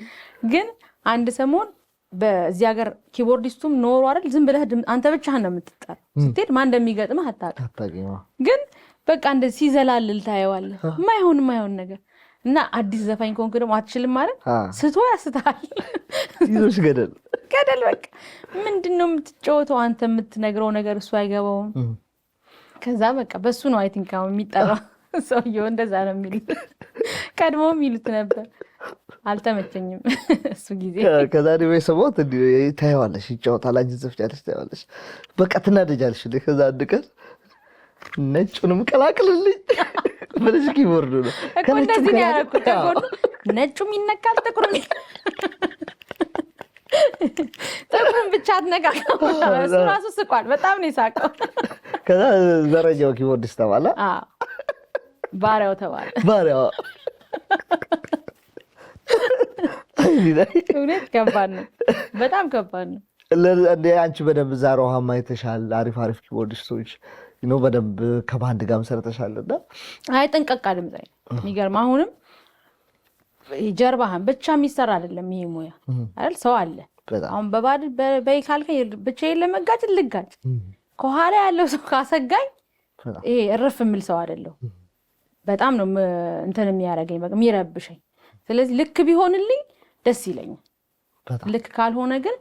S2: ግን አንድ ሰሞን በዚህ ሀገር ኪቦርዲስቱም ኖሮ አይደል ዝም ብለህ አንተ ብቻህን ነው የምትጠራው። ስትሄድ ማን እንደሚገጥምህ አታውቅም። ግን በቃ እንደዚህ ሲዘላልል ታየዋለህ። የማይሆን ነገር እና አዲስ ዘፋኝ ኮንክ ደግሞ አትችልም ማለት ስቶ ያስታል።
S1: ይዞሽ
S2: ገደል በቃ ምንድነው የምትጫወተው አንተ የምትነግረው ነገር እሱ አይገባውም። ከዛ በቃ በሱ ነው አይ ቲንክ አሁን የሚጠራው ሰውየው እንደዛ ነው የሚሉት። ቀድሞ የሚሉት ነበር። አልተመቸኝም እሱ ጊዜ።
S1: ከዛ ደግሞ የሰማሁት ታየዋለሽ፣ ይጫወታል፣ አንቺ ዘፍጃለሽ፣ ታየዋለሽ፣ በቃ ትናደጃለሽ። ከዛ አንድ ቀን ነጩንም ቀላቅልልኝ ብለሽ ኪቦርዱ ነው
S2: እኮ እንደዚህ ነው ያደረኩት። ነጩም ይነካል፣ ጥቁሩም ጥቁሩም ብቻ አትነካከው። እሱ ራሱ ስቋል፣ በጣም ነው የሳቀው።
S1: ከዛ ዘረኛው ኪቦርዲስት ተባለ፣
S2: ባሪያው ተባለ።
S1: ባሪያው
S2: እውነት ከባድ ነው፣ በጣም ከባድ ነው።
S1: አንቺ በደንብ ዛሬ ውሃማ የተሻለ አሪፍ ኪቦርዲስቶች ነው በደንብ ከባንድ ጋር መሰረተሻልና
S2: አይ ጠንቀቃ ድምፅ የሚገርም አሁንም ጀርባህን ብቻ የሚሰራ አይደለም ይሄ ሙያ አይደል? ሰው አለ አሁን በባድ በይካልከኝ ብቻዬን ለመጋጭ ልጋጭ ከኋላ ያለው ሰው ካሰጋኝ ይሄ እርፍ የሚል ሰው አይደለም። በጣም ነው እንትን የሚያደርገኝ በቃ የሚረብሸኝ። ስለዚህ ልክ ቢሆንልኝ ደስ ይለኛል። ልክ ካልሆነ ግን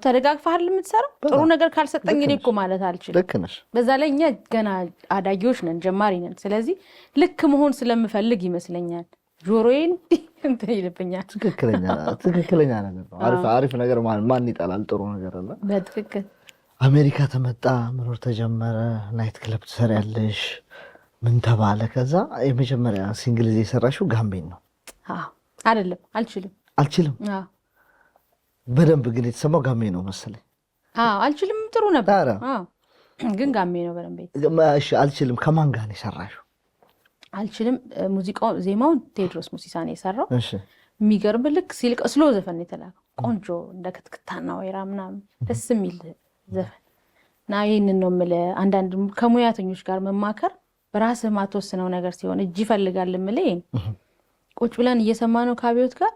S2: ተደጋግፈሃል የምትሰራው። ጥሩ ነገር ካልሰጠኝ እኔ እኮ ማለት አልችልም።
S1: ልክ ነሽ።
S2: በዛ ላይ እኛ ገና አዳጊዎች ነን፣ ጀማሪ ነን። ስለዚህ ልክ መሆን ስለምፈልግ ይመስለኛል ጆሮዬን እንትን ይልብኛል።
S1: ትክክለኛ ነገር ነው። አሪፍ ነገር ማን ይጠላል? ጥሩ ነገር አለ።
S2: በትክክል
S1: አሜሪካ ተመጣ፣ መኖር ተጀመረ፣ ናይት ክለብ ትሰሪያለሽ፣ ምን ተባለ? ከዛ የመጀመሪያ ሲንግል የሰራሽው ጋምቤን ነው
S2: አይደለም? አልችልም
S1: በደንብ ግን የተሰማው ጋሜ ነው መሰለኝ።
S2: አልችልም ጥሩ ነበር ግን ጋሜ ነው በደንብ።
S1: አልችልም ከማን ጋር ነው የሰራሽው?
S2: አልችልም ሙዚቃው ዜማውን ቴዎድሮስ ሙሲሳ ነው የሰራው። የሚገርም ልክ ሲልቅ ስሎ ዘፈን የተላከው ቆንጆ እንደ ክትክታና ወይራ ምናምን ደስ የሚል ዘፈን እና ይህንን ነው የምልህ። አንዳንድ ከሙያተኞች ጋር መማከር በራስህ ማትወስነው ነገር ሲሆን እጅ ይፈልጋል የምልህ። ቁጭ ብለን እየሰማ ነው ከአብዮት ጋር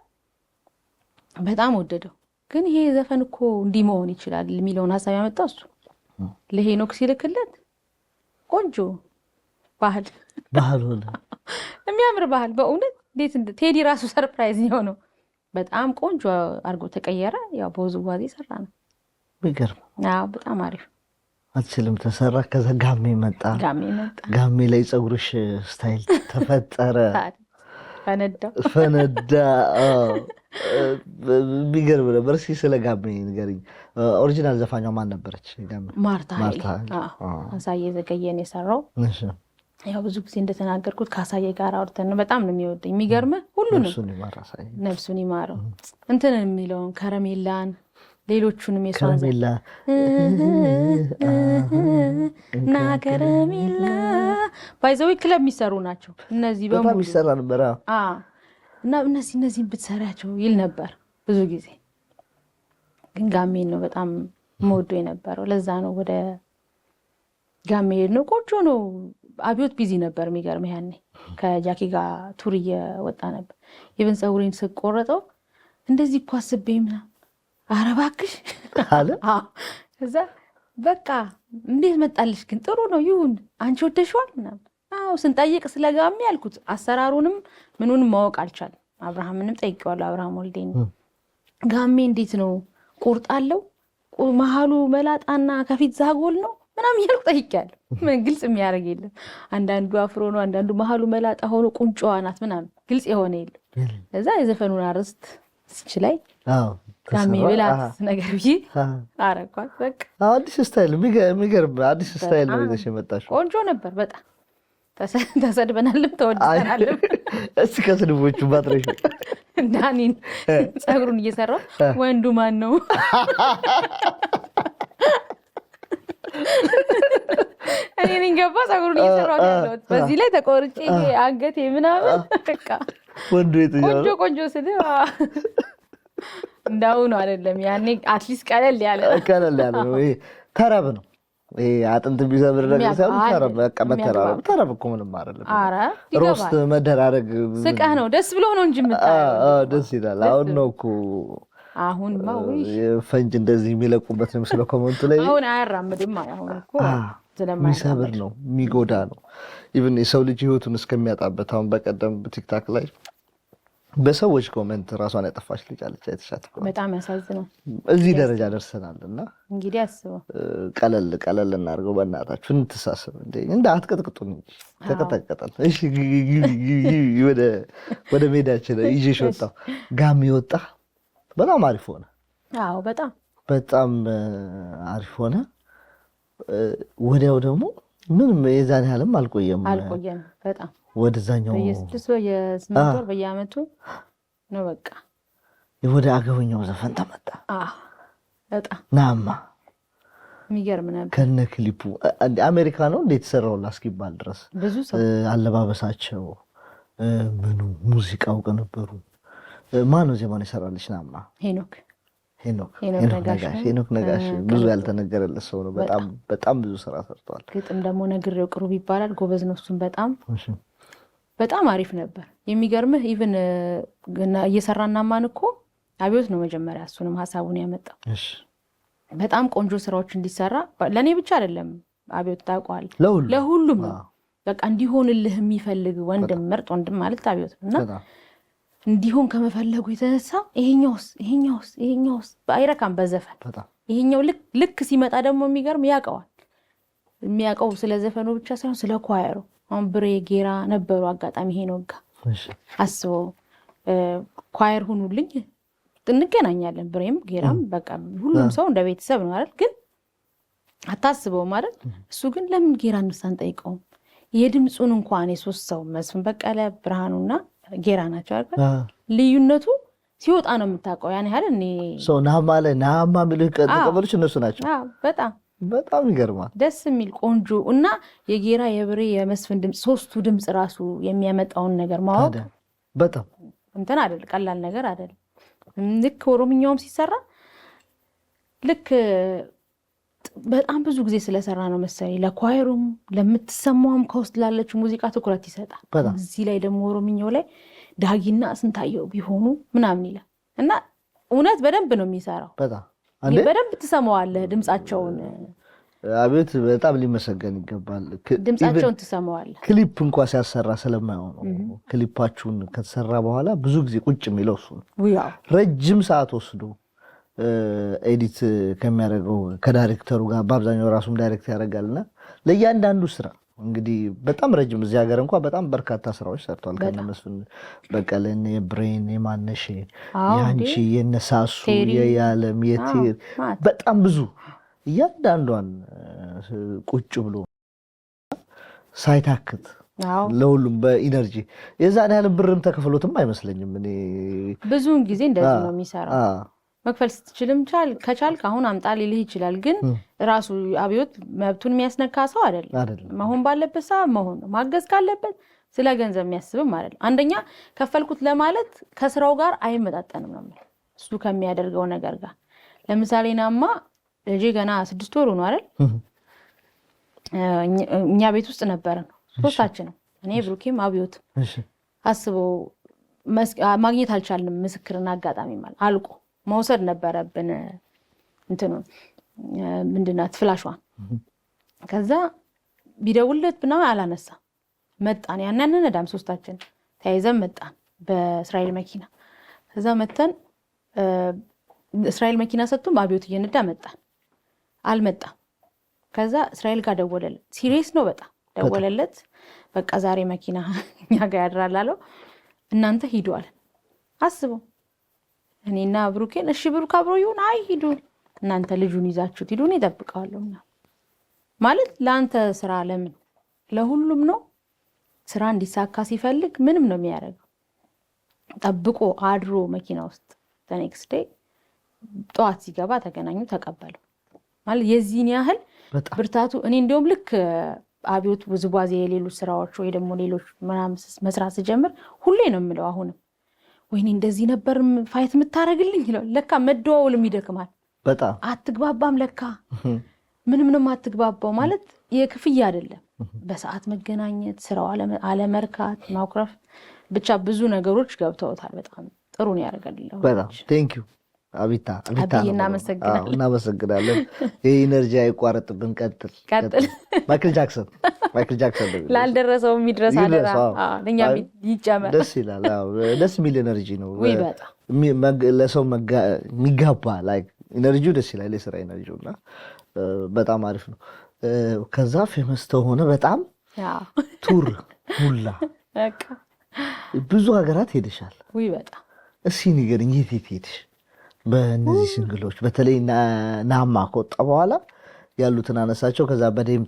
S2: በጣም ወደደው። ግን ይሄ ዘፈን እኮ እንዲህ መሆን ይችላል የሚለውን ሀሳብ ያመጣው እሱ ለሄኖክ ሲልክለት ቆንጆ ባህል የሚያምር ባህል በእውነት እንዴት ቴዲ ራሱ ሰርፕራይዝ ነው። በጣም ቆንጆ አድርጎ ተቀየረ። ያው በውዝዋዜ ሰራ ነው።
S1: ይገርም።
S2: በጣም አሪፍ።
S1: አልችልም ተሰራ። ከዛ ጋሜ መጣ። ጋሜ ላይ ፀጉርሽ ስታይል ተፈጠረ። ፈነዳ። ቢገርም ነበር። እስኪ ስለ ጋሜ ንገሪኝ። ኦሪጂናል ዘፋኟ ማን ነበረች?
S2: ማርታ አሳየ ዘገየን የሰራው። ያው ብዙ ጊዜ እንደተናገርኩት ከአሳየ ጋር አውርተን ነው። በጣም ነው የሚወደኝ። የሚገርምህ ሁሉንም ነፍሱን ይማረው እንትን የሚለውን ከረሜላን ሌሎቹንም
S1: ከረሜላ
S2: እና ከረሜላ ባይዘዊ ክለብ የሚሰሩ ናቸው እነዚህ በሙሉ
S1: ይሰራ ነበር።
S2: እና እነዚህን ብትሰራቸው ይል ነበር ብዙ ጊዜ። ግን ጋሜን ነው በጣም መወዶ የነበረው። ለዛ ነው ወደ ጋሜ ነው። ቆንጆ ነው። አብዮት ቢዚ ነበር። የሚገርምህ ያኔ ከጃኪ ጋር ቱር እየወጣ ነበር። ኢቨን ፀጉሬን ስቆረጠው እንደዚህ እኮ አስቤ ምናምን ኧረ እባክሽ
S1: አለ።
S2: ከዛ በቃ እንዴት መጣልሽ? ግን ጥሩ ነው ይሁን አንቺ ወደሽዋል ምናምን። ስንጠይቅ ስለ ጋሜ ያልኩት አሰራሩንም ምኑንም ማወቅ አልቻለም። አብርሃምንም ጠይቄዋለሁ። አብርሃም ወልዴን ጋሜ እንዴት ነው ቁርጥ አለው መሀሉ መላጣና ከፊት ዛጎል ነው ምናምን እያልኩ ጠይቄያለሁ። ምን ግልጽ የሚያደርግ የለም። አንዳንዱ አፍሮ ነው፣ አንዳንዱ መሀሉ መላጣ ሆኖ ቁንጮዋ ናት ምናምን ግልጽ የሆነ የለም። ለዛ የዘፈኑን አርዕስት ስችላይ ጋሜ ብላት ነገር ብዬ አረኳት። በቃ
S1: አዲስ ስታይል የሚገርም አዲስ ስታይል ነው ይዘሽ የመጣሽው።
S2: ቆንጆ ነበር በጣም። ተሰድበናልም ተወድሰናልም።
S1: እስኪ ከስድቦቹ ባትረሽ
S2: ዳኒን ፀጉሩን እየሰራው ወንዱ ማን ነው? እኔ ነኝ ገባ ፀጉሩን እየሰራው ያለሁት። በዚህ ላይ ተቆርጬ አንገቴ ምናምን በቃ
S1: ወንዱ የትኛው ነው?
S2: ቆንጆ ስል እንዳሁኑ አይደለም። ያኔ አትሊስት ቀለል ያለ
S1: ነው። ይሄ ተረብ ነው። ይሄ አጥንት ቢሰብር ነገር ሳይሆን ተረብ በቃ መተራረብ። ተረብ እኮ ምንም አይደለም። ሮስት መደራረግ
S2: ስቀህ ነው ደስ ብሎ ነው እንጂ የምታየው።
S1: ደስ ይላል። አሁን ነው እኮ
S2: አሁንማ
S1: ፈንጅ እንደዚህ የሚለቁበት ነው ምስለው ኮመንቱ ላይ።
S2: አሁን አያራምድም። አሁን እኮ
S1: የሚሰብር ነው የሚጎዳ ነው። ኢቭን የሰው ልጅ ህይወቱን እስከሚያጣበት። አሁን በቀደም ቲክታክ ላይ በሰዎች ኮሜንት ራሷን ያጠፋች ልጅ አለች። አይተሻት?
S2: በጣም ያሳዝናል።
S1: እዚህ ደረጃ ደርሰናል እና
S2: እንግዲህ አስበው።
S1: ቀለል እናድርገው በእናታችሁ፣ እንትሳሰብ እንደ አትቀጥቅጡን እንጂ ተቀጠቀጠል። እሺ ወደ ሜዳችን ይዤሽ ወጣሁ። ጋሜ ወጣ። በጣም አሪፍ ሆነ።
S2: አዎ
S1: በጣም አሪፍ ሆነ። ወዲያው ደግሞ ምንም የዛን ያህልም አልቆየም።
S2: በጣም
S1: ወደዛኛው
S2: በየ8 ወር በየአመቱ ነው በቃ
S1: ወደ አገውኛው ዘፈን ተመጣ።
S2: በጣም
S1: ናማ
S2: የሚገርም ነበር።
S1: ከነ ክሊፑ አሜሪካ ነው እንዴት ሰራውላ እስኪባል ድረስ
S2: ብዙ ሰው
S1: አለባበሳቸው ምኑ ሙዚቃው ከነበሩ ማነው ዜማን ይሰራልሽ? ናማ ሄኖክ ነጋሽ ብዙ ያልተነገረለት ሰው ነው። በጣም ብዙ ስራ ሰርተዋል።
S2: ግጥም ደግሞ ነግሬው ቅሩብ ይባላል። ጎበዝ ነው እሱም በጣም አሪፍ ነበር። የሚገርምህ ኢቭን እየሰራና ማን እኮ አብዮት ነው መጀመሪያ እሱንም ሀሳቡን ያመጣው። በጣም ቆንጆ ስራዎች እንዲሰራ ለእኔ ብቻ አይደለም አብዮት ታውቀዋል፣ ለሁሉም ነው በቃ እንዲሆንልህ የሚፈልግ ወንድም ምርጥ ወንድም ማለት አብዮት ነው። እና እንዲሁም ከመፈለጉ የተነሳ ይሄኛውስ አይረካም በዘፈን ይሄኛው ልክ ሲመጣ ደግሞ የሚገርም ያውቀዋል። የሚያውቀው ስለ ዘፈኑ ብቻ ሳይሆን ስለ ኳየሩ። አሁን ብሬ ጌራ ነበሩ አጋጣሚ ሄኖክ አስበው ኳየር ሁኑልኝ እንገናኛለን። ብሬም ጌራም በቃ ሁሉም ሰው እንደ ቤተሰብ ነው አይደል? ግን አታስበው ማለት እሱ ግን ለምን ጌራ እንሳንጠይቀውም የድምጹን እንኳን የሶስት ሰው መስፍን በቀለ ብርሃኑና ጌራ ናቸው አይደል? ልዩነቱ ሲወጣ ነው የምታውቀው። ያን ያህል እኔ
S1: ሰው ናማ ምልህ ቀጥቅበሎች እነሱ ናቸው። በጣም ይገርማል።
S2: ደስ የሚል ቆንጆ እና የጌራ የብሬ የመስፍን ድምፅ ሶስቱ ድምፅ ራሱ የሚያመጣውን ነገር ማወቅ
S1: በጣም
S2: እንትን አይደል፣ ቀላል ነገር አይደል። ልክ ኦሮምኛውም ሲሰራ ልክ በጣም ብዙ ጊዜ ስለሰራ ነው መሰለኝ ለኳየሩም ለምትሰማውም ከውስጥ ላለች ሙዚቃ ትኩረት ይሰጣል። እዚህ ላይ ደግሞ ኦሮምኛው ላይ ዳጊና ስንታየው ቢሆኑ ምናምን ይላል እና እውነት በደንብ ነው የሚሰራው። በደንብ ትሰማዋለህ ድምፃቸውን።
S1: አቤት በጣም ሊመሰገን ይገባል።
S2: ድምፃቸውን ትሰማዋለህ።
S1: ክሊፕ እንኳን ሲያሰራ ስለማይሆነው ክሊፓችሁን ከተሰራ በኋላ ብዙ ጊዜ ቁጭ የሚለው እሱ ነው። ረጅም ሰዓት ወስዶ ኤዲት ከሚያደርገው ከዳይሬክተሩ ጋር በአብዛኛው ራሱም ዳይሬክት ያደርጋልና ለእያንዳንዱ ስራ እንግዲህ በጣም ረጅም እዚህ ሀገር እንኳን በጣም በርካታ ስራዎች ሰርቷል። ከነመስፍን በቀለ፣ የብሬን፣ የማነሽ፣ የአንቺ፣ የነሳሱ፣ የዓለም፣ የቴር በጣም ብዙ እያንዳንዷን ቁጭ ብሎ ሳይታክት ለሁሉም በኢነርጂ የዛን ያህል ብርም ተከፍሎትም አይመስለኝም። እኔ ብዙውን ጊዜ እንደዚህ ነው የሚሰራው። መክፈል ስትችልም ከቻልክ አሁን አምጣ ሊልህ ይችላል። ግን ራሱ አብዮት መብቱን የሚያስነካ ሰው አይደለም። መሆን ባለበት ሰዓት መሆን ነው። ማገዝ ካለበት ስለ ገንዘብ የሚያስብም አይደለም። አንደኛ ከፈልኩት ለማለት ከስራው ጋር አይመጣጠንም ነው እሱ ከሚያደርገው ነገር ጋር። ለምሳሌ ናማ ልጄ ገና 6 ወሩ ነው አይደል? እኛ ቤት ውስጥ ነበርን ሶስታችንም፣ እኔ ብሩኬም አብዮት። አስበው ማግኘት አልቻልንም። ምስክርና አጋጣሚ ማለት አልቆ መውሰድ ነበረብን እንትኑ ምንድናት ፍላሿን። ከዛ ቢደውልለት ምናምን አላነሳ። መጣን ያንን ነዳም ሶስታችን ተያይዘን መጣን በእስራኤል መኪና። ከዛ መተን እስራኤል መኪና ሰጥቶ አብዮት እየነዳ መጣን። አልመጣም። ከዛ እስራኤል ጋር ደወለለት። ሲሪየስ ነው በጣም ደወለለት። በቃ ዛሬ መኪና እኛ ጋር ያድራል አለው። እናንተ ሂዱ አለን። አስበው እኔና ብሩኬን እሺ ብሩክ አብሮ ይሁን፣ አይ ሂዱ እናንተ ልጁን ይዛችሁት ሂዱ፣ እኔ እጠብቀዋለሁ ማለት ለአንተ ስራ ለምን ለሁሉም ነው። ስራ እንዲሳካ ሲፈልግ ምንም ነው የሚያደርገው። ጠብቆ አድሮ መኪና ውስጥ ኔክስት ዴይ ጠዋት ሲገባ ተገናኙ፣ ተቀበለው ማለት የዚህን ያህል ብርታቱ። እኔ እንዲያውም ልክ አብዮት ውዝዋዜ የሌሎች ስራዎች ወይ ደግሞ ሌሎች ምናምን መስራት ስጀምር ሁሌ ነው የምለው አሁንም ወይኔ እንደዚህ ነበር ፋይት የምታረግልኝ ይላል። ለካ መደዋወልም ይደክማል በጣም አትግባባም። ለካ ምንም አትግባባው ማለት የክፍያ አይደለም። በሰዓት መገናኘት፣ ስራው አለመርካት፣ ማኩረፍ ብቻ ብዙ ነገሮች ገብተውታል። በጣም ጥሩ ነው ያደርጋል። በጣም ቴንክ ዩ አቢታ እናመሰግናለን። ይህ ኢነርጂ አይቋረጥብን። ቀጥል። ማይክል ጃክሰን
S2: ላልደረሰው የሚድረስ አደራ ለኛ ይጨመር።
S1: ደስ ይላል። ደስ የሚል ኤነርጂ ነው። ለሰው የሚጋባ ኢነርጂው ደስ ይላል። የስራ ኤነርጂው እና በጣም አሪፍ ነው። ከዛ ፌመስ ተሆነ በጣም ቱር ሁላ ብዙ ሀገራት ሄደሻል።
S2: በጣም
S1: እስኪ ንገሪኝ የት ሄድሽ? በእነዚህ ሲንግሎች በተለይ ናማ ከወጣ በኋላ ያሉትን አነሳቸው። ከዛ በደም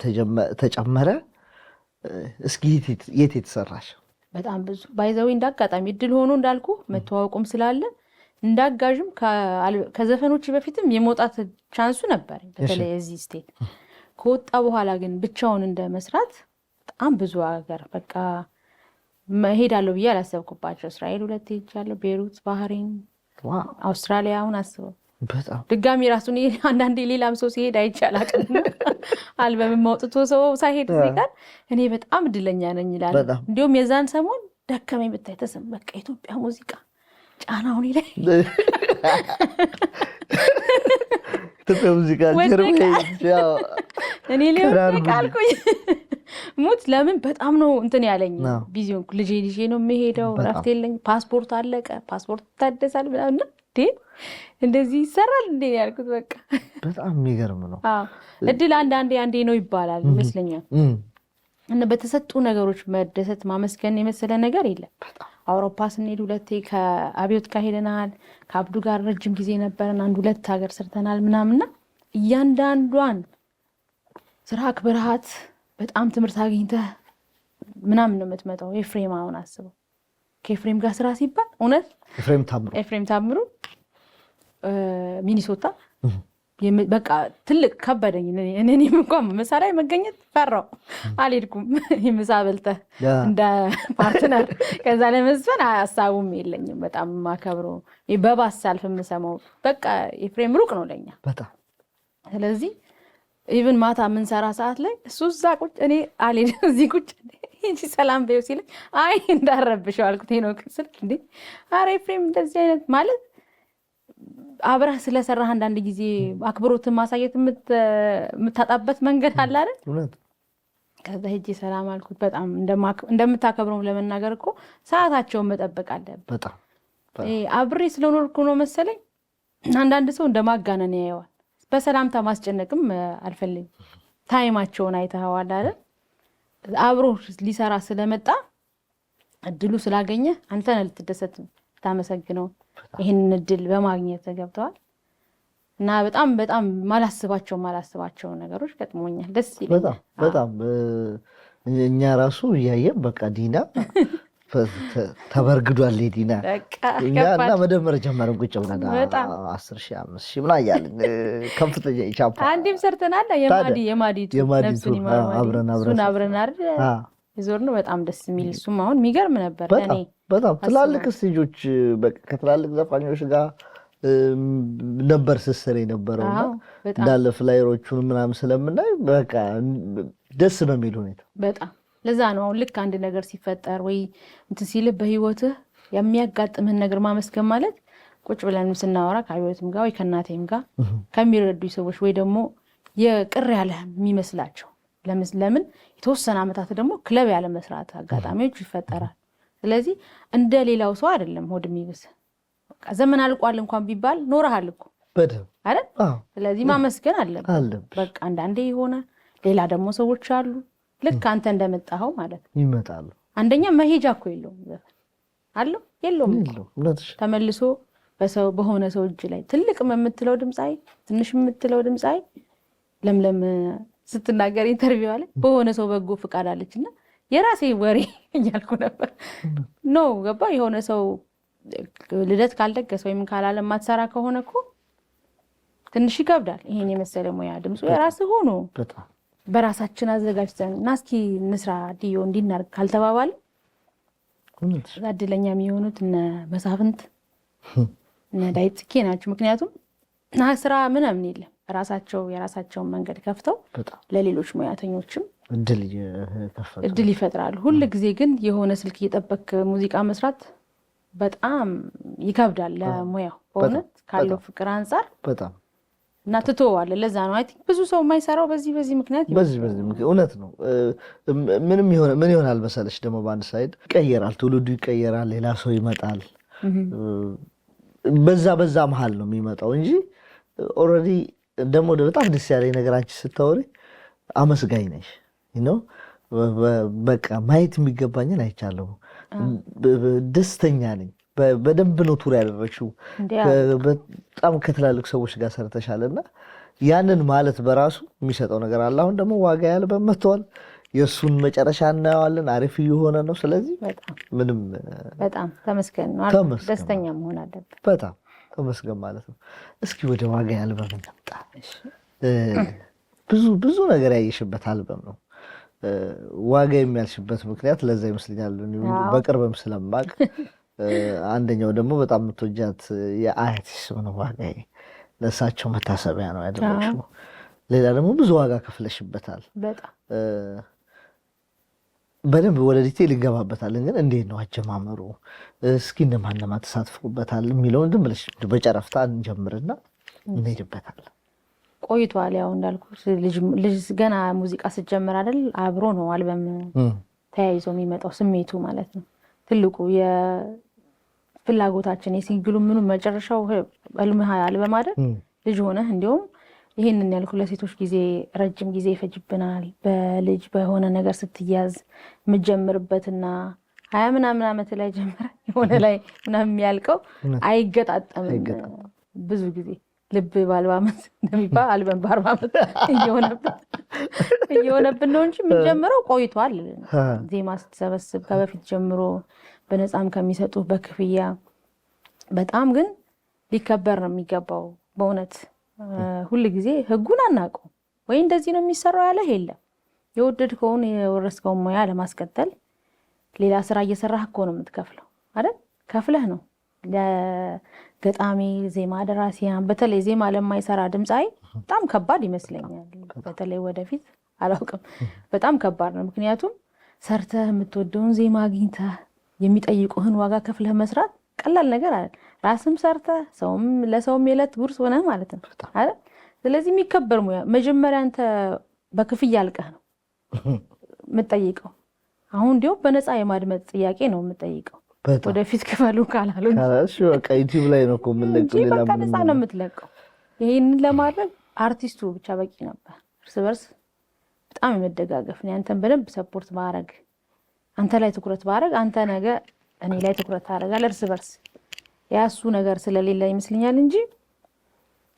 S1: ተጨመረ። እስኪ የት የተሰራሽ?
S2: በጣም ብዙ ባይዘዊ እንዳጋጣሚ እድል ሆኖ እንዳልኩ መተዋወቁም ስላለ እንዳጋዥም ከዘፈኖች በፊትም የመውጣት ቻንሱ ነበር። በተለይ እዚህ ስቴት ከወጣ በኋላ ግን ብቻውን እንደ መስራት በጣም ብዙ ሀገር በቃ መሄዳለሁ ብዬ አላሰብኩባቸው። እስራኤል 2 ሄጃለሁ፣ ቤሩት፣ ባህሬን፣ አውስትራሊያ። አሁን አስበው ድጋሚ ራሱን አንዳንዴ ሌላም ሰው ሲሄድ አይቻላቅም አልበም አውጥቶ ሰው ሳይሄድ ሲቀር እኔ በጣም እድለኛ ነኝ ይላል። እንዲሁም የዛን ሰሞን ደከመኝ ብታይ ተሰማ። በቃ ኢትዮጵያ ሙዚቃ ጫናውን ላይ
S1: ኢትዮጵያ ሙዚቃ እኔ
S2: ሊወደቅ አልኩኝ። ሙት ለምን በጣም ነው እንትን ያለኝ ቢዚ ሆንኩ። ልጄ ነው የምሄደው፣ እረፍት የለኝ፣ ፓስፖርት አለቀ፣ ፓስፖርት ታደሳል ምናምን እንደዚህ ይሰራል እንዴ ያልኩት። በቃ
S1: በጣም የሚገርም ነው።
S2: እድል አንዴ ነው ይባላል ይመስለኛል። እና በተሰጡ ነገሮች መደሰት ማመስገን የመሰለ ነገር የለም። አውሮፓ ስንሄድ 2 ከአብዮት ጋር ሄደናል። ከአብዱ ጋር ረጅም ጊዜ ነበረን፣ 1-2 ሀገር ሰርተናል ምናምንና እያንዳንዷን ስራ አክብረሃት በጣም ትምህርት አግኝተህ ምናምን ነው የምትመጣው። ኤፍሬም አሁን አስበው፣ ከኤፍሬም ጋር ስራ ሲባል እውነት ኤፍሬም ታምሩ ሚኒሶታ በቃ ትልቅ ከበደኝ። እኔም እንኳን ምሳ ላይ መገኘት ፈራው፣ አልሄድኩም። ምሳ በልተህ እንደ ፓርትነር ከዛ ለመዝፈን ሀሳቡም የለኝም። በጣም ማከብረው በባስ ሳልፍ የምሰማው በቃ ኤፍሬም ሩቅ ነው ለኛ በጣም። ስለዚህ ኢቭን ማታ የምንሰራ ሰዓት ላይ እሱ እዛ ቁጭ እኔ አልሄድም እዚህ ቁጭ እንጂ ሰላም በይው ሲለኝ አይ እንዳረብሽው አልኩት። ነው ስልክ እንዴ ኧረ ኤፍሬም እንደዚህ አይነት ማለት አብረህ ስለሰራህ አንዳንድ ጊዜ አክብሮትን ማሳየት የምታጣበት መንገድ አለ አይደል? ከዛ ሄጄ ሰላም አልኩት። በጣም እንደምታከብረው ለመናገር እኮ ሰዓታቸውን መጠበቅ አለብህ። በጣም አብሬ ስለኖርኩ ነው መሰለኝ አንዳንድ ሰው እንደማጋነን ያየዋል። በሰላምታ ማስጨነቅም አልፈልግም። ታይማቸውን አይተኸዋል አይደል? አብሮ ሊሰራ ስለመጣ እድሉ ስላገኘ አንተ ነህ ልትደሰት ታመሰግነው ይሄንን እድል በማግኘት ገብተዋል። እና በጣም ማላስባቸው ነገሮች ገጥሞኛል። ደስ ይላል
S1: በጣም እኛ ራሱ እያየን በቃ ዲና ተበርግዷል። ዲና እና መደመር ጀመረን ቁጭ ብለን 10,000 5,000 ምናምን እያልን ከፍተኛ ቻፓ
S2: አንዴም ሰርተናል። ነፍሱን አብረን አይደል ይዞር ነው። በጣም ደስ የሚል እሱም አሁን የሚገርም ነበር ለኔ።
S1: በጣም ትላልቅ ስቴጆች ከትላልቅ ዘፋኞች ጋር ነበር ስስር የነበረውና እንዳለ ፍላየሮቹን ምናምን ስለምናይ በቃ ደስ ነው የሚል ሁኔታ በጣም።
S2: ለዛ ነው አሁን ልክ አንድ ነገር ሲፈጠር ወይ እንትን ሲል በህይወትህ የሚያጋጥምህን ነገር ማመስገን ማለት ቁጭ ብለን ስናወራ ከህይወትም ጋር ወይ ከእናቴም ጋር ከሚረዱ ሰዎች ወይ ደግሞ የቅር ያለ የሚመስላቸው ለምን የተወሰነ ዓመታት ደግሞ ክለብ ያለ መስራት አጋጣሚዎች ይፈጠራል። ስለዚህ እንደ ሌላው ሰው አይደለም ሆድ የሚብስ ዘመን አልቋል እንኳን ቢባል ኖረሃል እኮ
S1: በደም
S2: አይደል? ስለዚህ ማመስገን አለብን። በቃ አንዳንዴ ይሆናል። ሌላ ደግሞ ሰዎች አሉ ልክ አንተ እንደመጣኸው ማለት ነው
S1: ይመጣሉ።
S2: አንደኛ መሄጃ እኮ የለውም አለው የለውም ተመልሶ በሆነ ሰው እጅ ላይ ትልቅ የምትለው ድምጻይ ትንሽ የምትለው ድምጻይ ለምለም ስትናገር ኢንተርቪው አለ በሆነ ሰው በጎ ፍቃድ አለችና የራሴ ወሬ እያልኩ ነበር። ኖ ገባ የሆነ ሰው ልደት ካልደገሰ ወይም ካላለ ማትሰራ ከሆነ እኮ ትንሽ ይከብዳል። ይሄን የመሰለ ሙያ ድምጹ የራስህ ሆኖ በራሳችን አዘጋጅተን እና እስኪ እንስራ ዲዮ እንዲናርግ ካልተባባለ እድለኛ የሚሆኑት እነ መሳፍንት እነ ዳዊት ጽጌ ናቸው። ምክንያቱም ስራ ምንም የለም የራሳቸውን መንገድ ከፍተው ለሌሎች ሙያተኞችም እድል ይፈጥራሉ። ሁል ጊዜ ግን የሆነ ስልክ እየጠበክ ሙዚቃ መስራት በጣም ይከብዳል ለሙያው በእውነት ካለው ፍቅር አንጻር በጣም እና ትተዋለህ። ለዛ ነው አይ ቲንክ ብዙ ሰው የማይሰራው በዚህ ምክንያት
S1: እውነት ነው። ምን ይሆናል መሰለሽ ደግሞ በአንድ ሳይድ ይቀየራል፣ ትውልዱ ይቀየራል፣ ሌላ ሰው ይመጣል። በዛ መሀል ነው የሚመጣው እንጂ ኦልሬዲ ደግሞ በጣም ደስ ያለኝ ነገር አንቺ ስታወሪ አመስጋኝ ነሽ ነው። በቃ ማየት የሚገባኝን አይቻለሁ። ደስተኛ ነኝ። በደንብ ነው ቱር ያደረግሽው። በጣም ከትላልቅ ሰዎች ጋር ሰርተሻልና ያንን ማለት በራሱ የሚሰጠው ነገር አለ። አሁን ደግሞ ዋጋ ያልበም መጥተዋል። የእሱን መጨረሻ እናየዋለን። አሪፍ እየሆነ ነው። ስለዚህ
S2: በጣም ተመስገን ነው። ደስተኛ መሆን አለብን።
S1: በጣም ተመስገን ማለት ነው። እስኪ ወደ ዋጋ ያልበም እንምጣ። ብዙ ነገር ያየሽበት አልበም ነው። ዋጋ የሚያልሽበት ምክንያት ለዛ ይመስለኛል። በቅርብም ስለማቅ አንደኛው ደግሞ በጣም የምትወጃት የአያትሽ ስም ነው ዋጋዬ። ለእሳቸው መታሰቢያ ነው ያደረግሽው። ሌላ ደግሞ ብዙ ዋጋ ከፍለሽበታል። በደንብ ወደ ዲቴል ይገባበታለን። ግን እንዴት ነው አጀማመሩ? እስኪ እነማን ተሳትፎበታል የሚለውን ዝም ብለሽ በጨረፍታ እንጀምርና እንሄድበታለን።
S2: ቆይቷል። ያው እንዳልኩት ልጅ ገና ሙዚቃ ስትጀምር አይደል አብሮ ነው አልበም ተያይዞ የሚመጣው ስሜቱ ማለት ነው። ትልቁ የፍላጎታችን የሲንግሉ ምኑ መጨረሻው ህልምህ አልበም አይደል ልጅ ሆነህ እንዲሁም ይሄንን ያልኩ ለሴቶች ጊዜ ረጅም ጊዜ ይፈጅብናል። በልጅ በሆነ ነገር ስትያዝ የምትጀምርበትና 20 ምናምን ዓመት ላይ ጀምረ የሆነ ላይ ምናምን የሚያልቀው አይገጣጠምም። ብዙ ጊዜ ልብ በ40 ዓመት እንደሚባል አልበም በ40 ዓመት እየሆነብን ነው እንጂ የምንጀምረው ቆይቷል። ዜማ ስትሰበስብ ከበፊት ጀምሮ በነፃም ከሚሰጡ በክፍያ በጣም ግን ሊከበር ነው የሚገባው በእውነት። ሁሉ ጊዜ ህጉን አናውቀው ወይ እንደዚህ ነው የሚሰራው ያለ የለም። የወደድከውን የወረስከውን ሙያ ለማስቀጠል ሌላ ስራ እየሰራህ እኮ ነው የምትከፍለው አይደል? ከፍለህ ነው ለገጣሚ ዜማ ደራሲያን፣ በተለይ ዜማ ለማይሰራ ድምፃዊ በጣም ከባድ ይመስለኛል። በተለይ ወደፊት አላውቅም፣ በጣም ከባድ ነው። ምክንያቱም ሰርተህ የምትወደውን ዜማ አግኝተህ የሚጠይቁህን ዋጋ ከፍለህ መስራት ቀላል ነገር አይደል? ራስም ሰርተህ ሰውም ለሰውም የዕለት ጉርስ ሆነ ማለት ነው አይደል? ስለዚህ የሚከበር ሙያ መጀመሪያ አንተ በክፍያ አልቀህ ነው የምትጠይቀው። አሁን እንዲያው በነፃ የማድመጥ ጥያቄ ነው የምትጠይቀው። ወደፊት ክፈሉ ካላሉ
S1: እሺ በቃ ዩቲዩብ ላይ ነው እኮ የምንለቀው፣ ሌላ
S2: በቃ ነፃ ነው የምትለቀው። ይሄንን ለማድረግ አርቲስቱ ብቻ በቂ ነበር። እርስ በርስ በጣም የመደጋገፍ ነው። አንተን በደንብ ሰፖርት ማድረግ፣ አንተ ላይ ትኩረት ማድረግ፣ አንተ ነገ እኔ ላይ ትኩረት ታደርጋለህ። እርስ በርስ ያሱ ነገር ስለሌለ ይመስልኛል እንጂ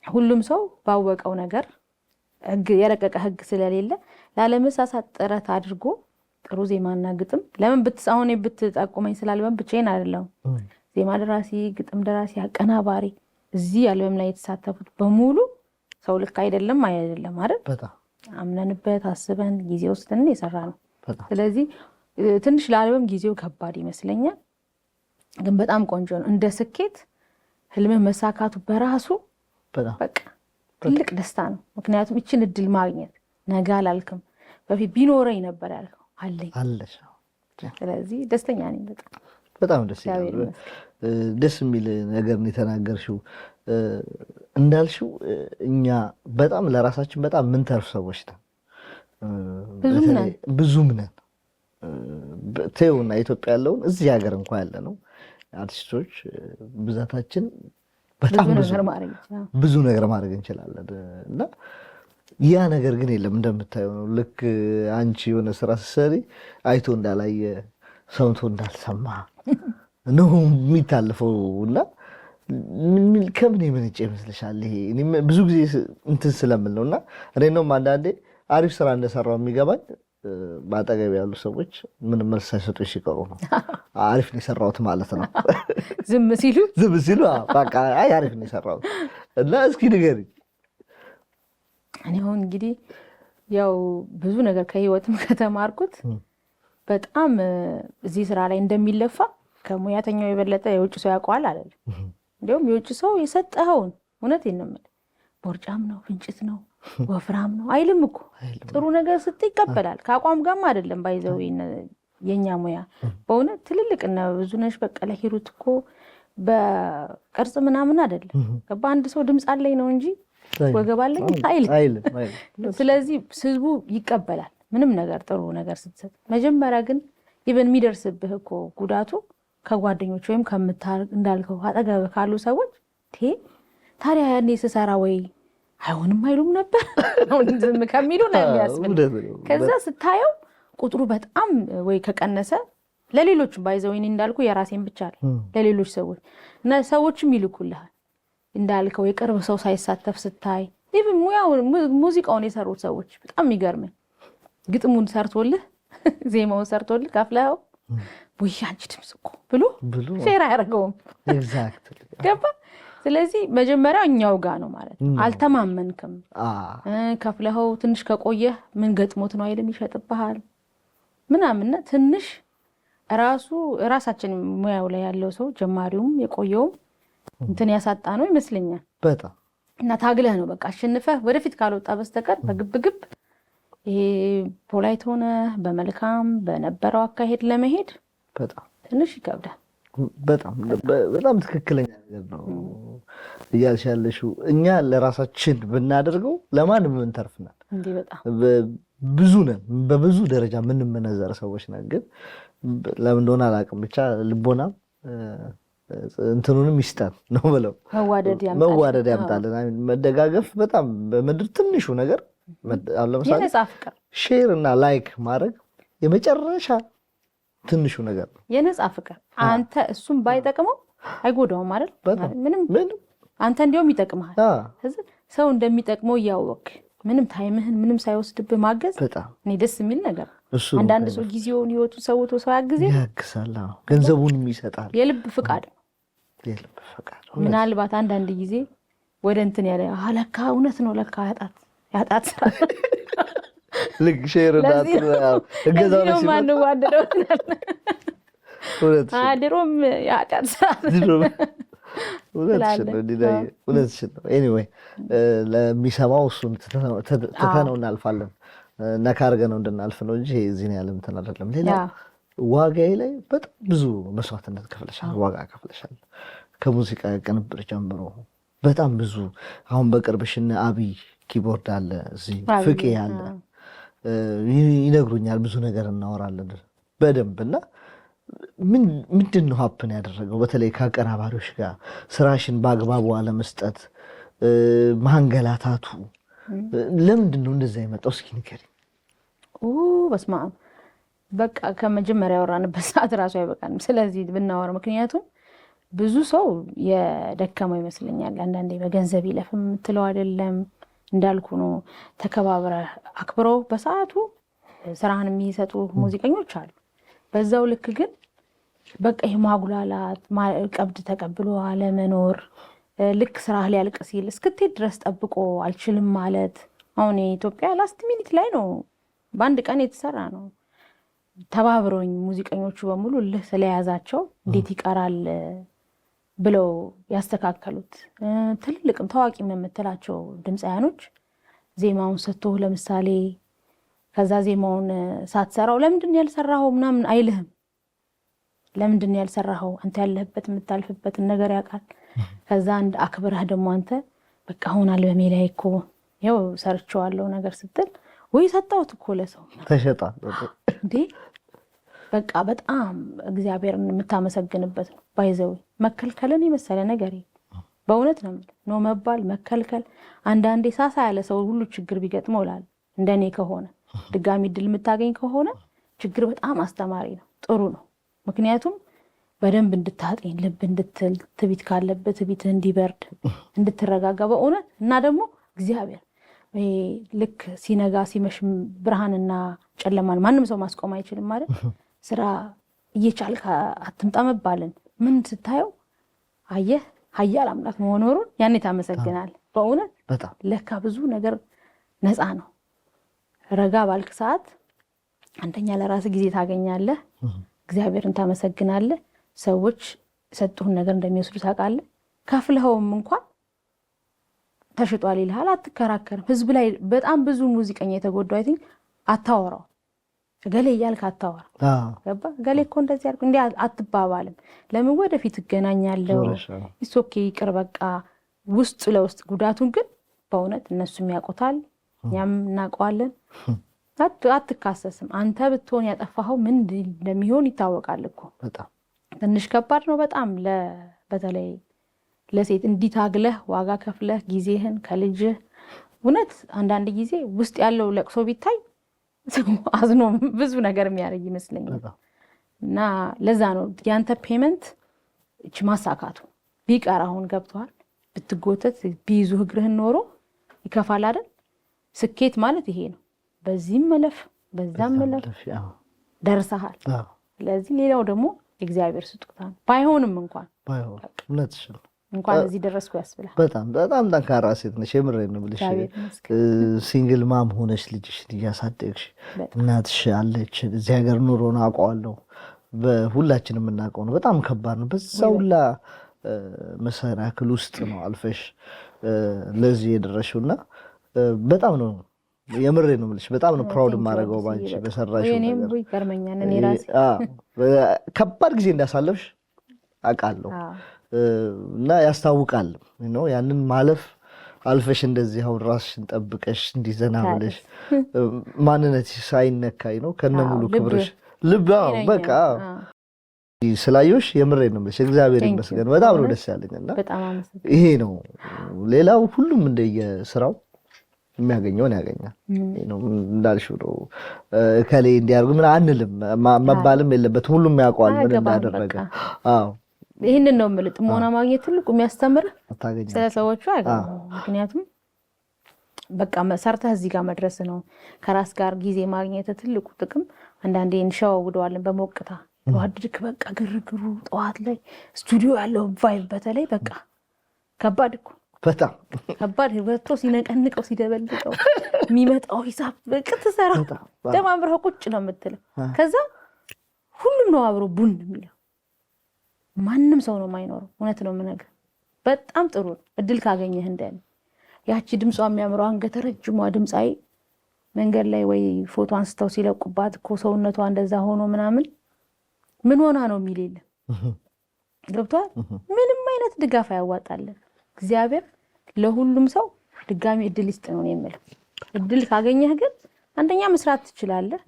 S2: ሁሉም ሰው ባወቀው ነገር ህግ የረቀቀ ህግ ስለሌለ ላለመሳሳት ጥረት አድርጎ ጥሩ ዜማና ግጥም ለምን አሁን ብትጠቁመኝ ስላልበም ብቻዬን አይደለም። ዜማ ደራሲ፣ ግጥም ደራሲ፣ አቀናባሪ እዚህ አልበም ላይ የተሳተፉት በሙሉ ሰው ልክ አይደለም አይደል?
S1: በጣም
S2: አምነንበት አስበን ጊዜ ወስደን የሰራ ነው። ስለዚህ ትንሽ ለአልበም ጊዜው ከባድ ይመስለኛል፣ ግን በጣም ቆንጆ ነው። እንደ ስኬት ህልምህ መሳካቱ በራሱ በቃ ትልቅ ደስታ ነው። ምክንያቱም ይችን እድል ማግኘት ነገ አላልክም፣ በፊት ቢኖረኝ ነበር ያልከው አለሽ። ስለዚህ ደስተኛ ነኝ።
S1: በጣም ደስ ይላል። ደስ የሚል ነገር ነው የተናገርሽው። እንዳልሽው እኛ በጣም ለራሳችን በጣም ምንተርፍ ሰዎች ነን፣ ብዙም ነን። ተይውና ኢትዮጵያ ያለውን እዚህ ሀገር እንኳን ያለ ነው አርቲስቶች ብዛታችን በጣም ብዙ ነገር ማድረግ እንችላለን እና ያ ነገር ግን የለም። እንደምታየው ነው። ልክ አንቺ የሆነ ስራ ስትሰሪ አይቶ እንዳላየ ሰምቶ እንዳልሰማ ነው የሚታልፈው እና ከምን የመነጨ ይመስልሻል? ይሄ ብዙ ጊዜ እንትን ስለምል ነው እና እኔ ነው አንዳንዴ አሪፍ ስራ እንደሰራው የሚገባኝ በአጠገብ ያሉ ሰዎች ምንም መልስ ሳይሰጡ ሲቀሩ ነው አሪፍ ነው የሰራሁት ማለት ነው።
S2: ዝም ሲሉ
S1: በቃ አሪፍ ነው የሰራሁት እና እስኪ ንገሪኝ።
S2: እኔ አሁን እንግዲህ ያው ብዙ ነገር ከህይወትም ከተማርኩት በጣም እዚህ ስራ ላይ እንደሚለፋ ከሙያተኛው የበለጠ የውጭ ሰው ያውቀዋል አይደል? እንዲሁም የውጭ ሰው የሰጠኸውን እውነቴን ነው የምልህ ቦርጫም ነው ፍንጭት ነው ወፍራም ነው አይልም እኮ። ጥሩ ነገር ስትይ ይቀበላል። ከአቋም ጋርም አይደለም ባይዘው የኛ ሙያ በእውነት ትልልቅ እና ብዙነሽ በቀለ ሂሩት እኮ በቅርጽ ምናምን አይደለም። በአንድ ሰው ድምፅ አለኝ ነው እንጂ ወገብ አለኝ አይልም። ስለዚህ ህዝቡ ይቀበላል ምንም ነገር ጥሩ ነገር ስትሰጥ። መጀመሪያ ግን ኢቨን የሚደርስብህ እኮ ጉዳቱ ከጓደኞች ወይም እንዳልከው አጠገብ ካሉ ሰዎች ታዲያ ያኔ ስሰራ ወይ አይሆንም አይሉም ነበር ዝም ከሚሉ ነው የሚያስብል። ከዛ ስታየው ቁጥሩ በጣም ወይ ከቀነሰ ለሌሎች ባይዘው እኔ እንዳልኩ የራሴን ብቻ ለሌሎች ሰዎች እና ሰዎችም ይልኩልሃል እንዳልከው የቅርብ ሰው ሳይሳተፍ ስታይ ኢቭን ሙዚቃውን የሰሩት ሰዎች በጣም የሚገርመኝ ግጥሙን ሰርቶልህ ዜማውን ሰርቶልህ ከፍለው ወይ አንቺ ድምጽ እኮ ብሎ ሼር አያደርገውም። ኤግዛክትሊ ገባ። ስለዚህ መጀመሪያ እኛው ጋር ነው ማለት ነው። አልተማመንክም። ከፍለኸው ትንሽ ከቆየህ ምን ገጥሞት ነው አይልም ይሸጥብሃል ምናምን። ትንሽ ራሳችን ሙያው ላይ ያለው ሰው ጀማሪውም የቆየውም እንትን ያሳጣ ነው ይመስለኛል በጣም። እና ታግለህ ነው በቃ አሸንፈህ ወደፊት ካልወጣ በስተቀር በግብግብ ይሄ ፖላይት ሆነ በመልካም በነበረው አካሄድ ለመሄድ በጣም ትንሽ ይከብዳል።
S1: በጣም ትክክለኛ ነገር ነው እያልሽ ያለሽው። እኛ ለራሳችን ብናደርገው ለማንም እንተርፍናል። ብዙ ነን፣ በብዙ ደረጃ የምንመነዘር ሰዎች ነን። ግን ለምን እንደሆነ አላውቅም፣ ብቻ ልቦና እንትኑንም ይስጠን ነው ብለው መዋደድ ያምጣልን። መደጋገፍ በጣም በምድር ትንሹ ነገር ለምሳሌ ሼር እና ላይክ ማድረግ የመጨረሻ ትንሹ ነገር ነው።
S2: የነጻ ፍቅር አንተ እሱም ባይጠቅመው አይጎዳውም አይደል? ምንም አንተ እንዲያውም ይጠቅምሃል። ሰው እንደሚጠቅመው እያወቅ ምንም ታይምህን ምንም ሳይወስድብህ ማገዝ እኔ ደስ የሚል ነገር። አንዳንድ ሰው ጊዜውን ህይወቱ ሰውቶ ሰው
S1: ያግዛል፣ ገንዘቡንም ይሰጣል።
S2: የልብ ፍቃድ ነው። ምናልባት አንዳንድ ጊዜ ወደ እንትን ያለ ለካ እውነት ነው ለካ ያጣት ስራ
S1: ልክ ሼር
S2: እገዛው ነው ማንዋደደው ድሮም ያጣት ስራ
S1: እውነትሽን ነው። ኤኒዌይ ለሚሰማው እሱን ትተነው እናልፋለን። ነካ አድርገነው እንድናልፍ ነው እንጂ እዚህን ያለ እንትን አይደለም። ሌላ ዋጋዬ ላይ በጣም ብዙ መስዋዕትነት ከፍለሻል፣ ዋጋ ከፍለሻል። ከሙዚቃ ቅንብር ጀምሮ በጣም ብዙ። አሁን በቅርብሽ እነ አብይ ኪቦርድ አለ፣ እዚህ ፍቄ አለ፣ ይነግሩኛል። ብዙ ነገር እናወራለን በደንብ እና ምንድን ነው ሀፕን ያደረገው? በተለይ ከአቀናባሪዎች ጋር ስራሽን በአግባቡ አለመስጠት፣ ማንገላታቱ ለምንድን ነው እንደዛ የመጣው? እስኪ ንገሪኝ።
S2: በስመ አብ በቃ ከመጀመሪያ ያወራንበት ሰዓት ራሱ አይበቃንም ስለዚህ ብናወራ። ምክንያቱም ብዙ ሰው የደከመው ይመስለኛል። አንዳንዴ በገንዘብ ይለፍ የምትለው አይደለም። እንዳልኩ ነው፣ ተከባብረ አክብሮ በሰዓቱ ስራህን የሚሰጡ ሙዚቀኞች አሉ። በዛው ልክ ግን በቃ ይሄ ማጉላላት፣ ቀብድ ተቀብሎ አለመኖር፣ ልክ ስራህ ሊያልቅ ሲል እስክትሄድ ድረስ ጠብቆ አልችልም ማለት። አሁን የኢትዮጵያ ላስት ሚኒት ላይ ነው በአንድ ቀን የተሰራ ነው። ተባብረውኝ ሙዚቀኞቹ በሙሉ ልህ ስለያዛቸው እንዴት ይቀራል ብለው ያስተካከሉት። ትልልቅም ታዋቂም የምትላቸው ድምፃያኖች ዜማውን ሰጥቶ ለምሳሌ ከዛ ዜማውን ሳትሰራው ለምንድን ያልሰራኸው ምናምን አይልህም። ለምንድን ያልሰራኸው አንተ ያለህበት የምታልፍበትን ነገር ያውቃል። ከዛ አንድ አክብረህ ደግሞ አንተ በቃ አሁን አልበሜ ላይ እኮ ያው ሰርቼዋለሁ ነገር ስትል ወይ ሰጣሁት እኮ ለሰው
S1: ተሸጣል
S2: እንዴ በቃ በጣም እግዚአብሔርን የምታመሰግንበት ነው። ባይዘው መከልከልን የመሰለ ነገር በእውነት ነው መባል መከልከል። አንዳንዴ ሳሳ ያለ ሰው ሁሉ ችግር ቢገጥመው ላል እንደኔ ከሆነ ድጋሚ ድል የምታገኝ ከሆነ ችግር በጣም አስተማሪ ነው፣ ጥሩ ነው። ምክንያቱም በደንብ እንድታጤን ልብ እንድትል ትቢት ካለበት ትቢት እንዲበርድ እንድትረጋጋ በእውነት እና ደግሞ እግዚአብሔር ልክ ሲነጋ ሲመሽ ብርሃንና ጨለማን ማንም ሰው ማስቆም አይችልም ማለት ስራ እየቻልክ አትምጣ መባልን ምን ስታየው አየህ ኃያል አምላክ መሆኑን ያኔ ታመሰግናል። በእውነት ለካ ብዙ ነገር ነፃ ነው። ረጋ ባልክ ሰዓት አንደኛ ለራስ ጊዜ ታገኛለህ፣ እግዚአብሔርን ታመሰግናለህ። ሰዎች ሰጡህን ነገር እንደሚወስዱ ታውቃለህ። ከፍለኸውም እንኳን ተሽጧል ይልሃል፣ አትከራከርም። ህዝብ ላይ በጣም ብዙ ሙዚቀኛ የተጎዳው አይ ቲንክ አታወራው ገሌ እያልክ አታወራ። ገባ ገሌ እኮ እንደዚህ አልኩ እንዴ አትባባልም። ለምን ወደፊት እገናኛለሁ ኢሶኬ ይቅር በቃ። ውስጥ ለውስጥ ጉዳቱን ግን በእውነት እነሱም ያውቁታል፣ እኛም እናውቀዋለን። አትካሰስም። አንተ ብትሆን ያጠፋኸው ምን እንደሚሆን ይታወቃል እኮ። ትንሽ ከባድ ነው በጣም በተለይ ለሴት እንዲታግለህ ዋጋ ከፍለህ ጊዜህን ከልጅህ እውነት አንዳንድ ጊዜ ውስጥ ያለው ለቅሶ ቢታይ አዝኖ ብዙ ነገር የሚያደርግ ይመስለኛል። እና ለዛ ነው ያንተ ፔመንት እቺ ማሳካቱ ቢቀር አሁን ገብቷል። ብትጎተት ቢይዙ እግርህን ኖሮ ይከፋል አይደል? ስኬት ማለት ይሄ ነው። በዚህም መለፍ በዛም መለፍ ደርሰሃል። ስለዚህ ሌላው ደግሞ እግዚአብሔር ስጦታ ነው። ባይሆንም እንኳን እንኳን እዚህ ደረስኩ ያስብላል።
S1: በጣም በጣም ጠንካራ ሴት ነሽ። የምሬን ነው የምልሽ። ሲንግል ማም ሆነሽ ልጅሽን እያሳደግሽ እናትሽ አለች። እዚህ ሀገር ኑሮን አውቀዋለሁ፣ ሁላችንም የምናውቀው ነው። በጣም ከባድ ነው። በዛ ሁላ መሰናክል ውስጥ ነው አልፈሽ ለዚህ የደረሽው እና በጣም ነው የምሬን ነው የምልሽ። በጣም ነው ፕራውድ የማደርገው ባንቺ በሰራሽው ነገር።
S2: እኔም ይገርመኛል እኔ ራሴ
S1: ከባድ ጊዜ እንዳሳለፍሽ አውቃለሁ እና ያስታውቃል ነው ያንን ማለፍ አልፈሽ እንደዚህ አሁን ራስሽን ጠብቀሽ እንዲዘና ብለሽ ማንነትሽ ሳይነካኝ ነው ከነሙሉ ክብርሽ ልብ በቃ ስላየሽ የምሬ ነው ብለሽ እግዚአብሔር ይመስገን በጣም ነው ደስ ያለኝና ይሄ ነው ሌላው ሁሉም እንደየስራው የሚያገኘውን ያገኛል ነው እንዳልሽው ነው ከሌ እንዲያርጉ ምን አንልም መባልም የለበትም ሁሉም ያውቀዋል ምን እንዳደረገ
S2: ይሄንን ነው የምልጥ ሞና ማግኘት ትልቁ የሚያስተምር ስለሰዎቹ አይደለም ምክንያቱም በቃ መሰርተህ እዚህ ጋር መድረስ ነው ከራስ ጋር ጊዜ ማግኘት ትልቁ ጥቅም አንዳንዴ እንሻውደዋለን በሞቅታ ተዋድድክ በቃ ግርግሩ ጠዋት ላይ ስቱዲዮ ያለው ቫይብ በተለይ በቃ ከባድ እኮ
S1: በጣም
S2: ከባድ ወጥቶ ሲነቀንቀው ሲደበልቀው የሚመጣው ሂሳብ በቅጥ ሰራ ደማምረው ቁጭ ነው የምትለው ከዛ ሁሉም ነው አብሮ ቡን የሚለው ማንንም ሰው ነው የማይኖረው እውነት ነው የምነግርህ በጣም ጥሩ እድል ካገኘህ እንደኔ ያቺ ድምጿ የሚያምረው አንገተ ረጅሟ ድምጻይ መንገድ ላይ ወይ ፎቶ አንስተው ሲለቁባት እኮ ሰውነቷ እንደዛ ሆኖ ምናምን ምን ሆና ነው የሚል ገብቷል ምንም አይነት ድጋፍ ያዋጣለን እግዚአብሔር ለሁሉም ሰው ድጋሚ እድል ይስጥ ነው የሚለው እድል ካገኘህ ግን አንደኛ መስራት ትችላለህ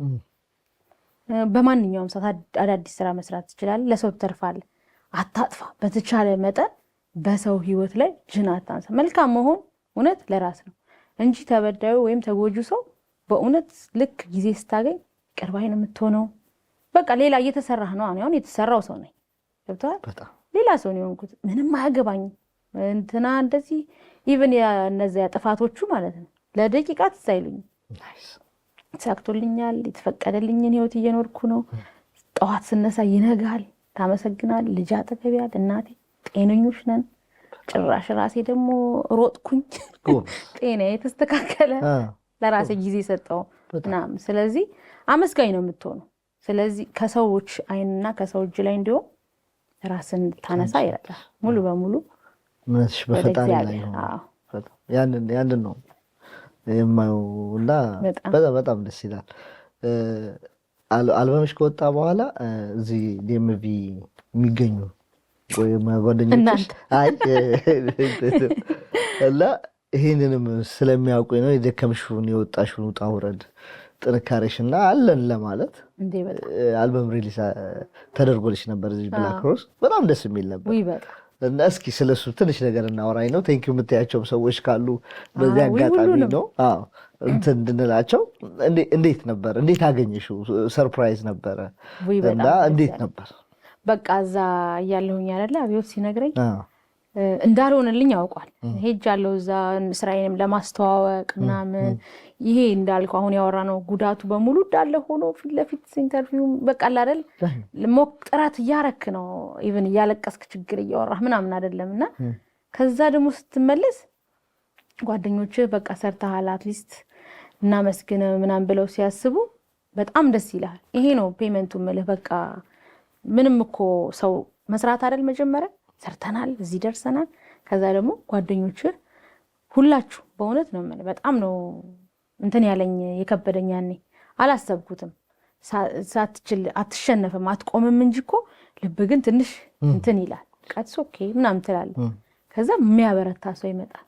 S2: በማንኛውም ሰዓት አዳዲስ ስራ መስራት ትችላለህ ለሰው ትተርፋለህ አታጥፋ በተቻለ መጠን በሰው ህይወት ላይ ጅን አታንሳ መልካም መሆን እውነት ለራስ ነው እንጂ ተበዳዩ ወይም ተጎጁ ሰው በእውነት ልክ ጊዜ ስታገኝ ቅርባይ ነው የምትሆነው በቃ ሌላ እየተሰራህ ነው አሁን የተሰራው ሰው ነኝ ገብቷል ሌላ ሰው ነው የሆንኩት ምንም አያገባኝ እንትና እንደዚህ ኢቭን እነዚያ ጥፋቶቹ ማለት ነው ለደቂቃ ትሳይሉኝ ተሳክቶልኛል የተፈቀደልኝን ህይወት እየኖርኩ ነው ጠዋት ስነሳ ይነጋል ታመሰግናል ልጅ አጠገቢያል እናቴ ጤነኞች ነን ጭራሽ ራሴ ደግሞ ሮጥኩኝ ጤናዬ ተስተካከለ ለራሴ ጊዜ ሰጠው ምናምን ስለዚህ አመስጋኝ ነው የምትሆነው ስለዚህ ከሰዎች አይንና ከሰው እጅ ላይ እንዲሆን ራስን ታነሳ ይረዳል ሙሉ በሙሉ
S1: ምንሽ በፈጣሪ ላይ ነው ያንን ነው የማውና በጣም ደስ ይላል አልበምሽ ከወጣ በኋላ እዚህ ዲኤምቪ የሚገኙ ወይ ማጓደኞች አይ እና ይሄንንም ስለሚያውቁኝ ነው የደከምሽውን የወጣሽውን ውጣ ውረድ ጥንካሬሽና አለን ለማለት አልበም ሪሊዝ ተደርጎልሽ ነበር እዚህ ብላክ ሮዝ በጣም ደስ የሚል ነበር እና እስኪ ስለሱ ትንሽ ነገር እናወራኝ ነው ቴንክ ዩ የምትያቸው ሰዎች ካሉ በዚህ አጋጣሚ ነው እንትን እንድንላቸው እንዴት ነበር እንዴት አገኘሽው ሰርፕራይዝ ነበረ እና እንዴት ነበር
S2: በቃ እዛ ያለሁኝ አይደለ አብዮት ሲነግረኝ እንዳልሆነልኝ ያውቃል ሄጃለሁ እዛ እስራኤልም ለማስተዋወቅ ምናምን ይሄ እንዳልኩ አሁን ያወራነው ጉዳቱ በሙሉ እንዳለ ሆኖ ፊት ለፊት ኢንተርቪው በቃ አይደል ጥራት ያረክ ነው ኢቭን ያለቀስክ ችግር እያወራህ ምናምን አይደለምና ከዛ ደግሞ ስትመለስ ጓደኞች በቃ ሰርተሃል አትሊስት እና መስግነ ምናምን ብለው ሲያስቡ በጣም ደስ ይላል ይሄ ነው ፔመንቱ ማለት በቃ ምንም እኮ ሰው መስራት አይደል መጀመሪያ ሰርተናል እዚህ ደርሰናል ከዛ ደግሞ ጓደኞች ሁላችሁ በእውነት ነው ማለት በጣም ነው እንትን ያለኝ የከበደኛኔ አላሰብኩትም ሳትችል አትሸነፍም አትቆምም እንጂ እኮ ልብ ግን ትንሽ እንትን ይላል ቃትስ ኦኬ ምናምን ትላለህ ከዛ የሚያበረታ ሰው ይመጣል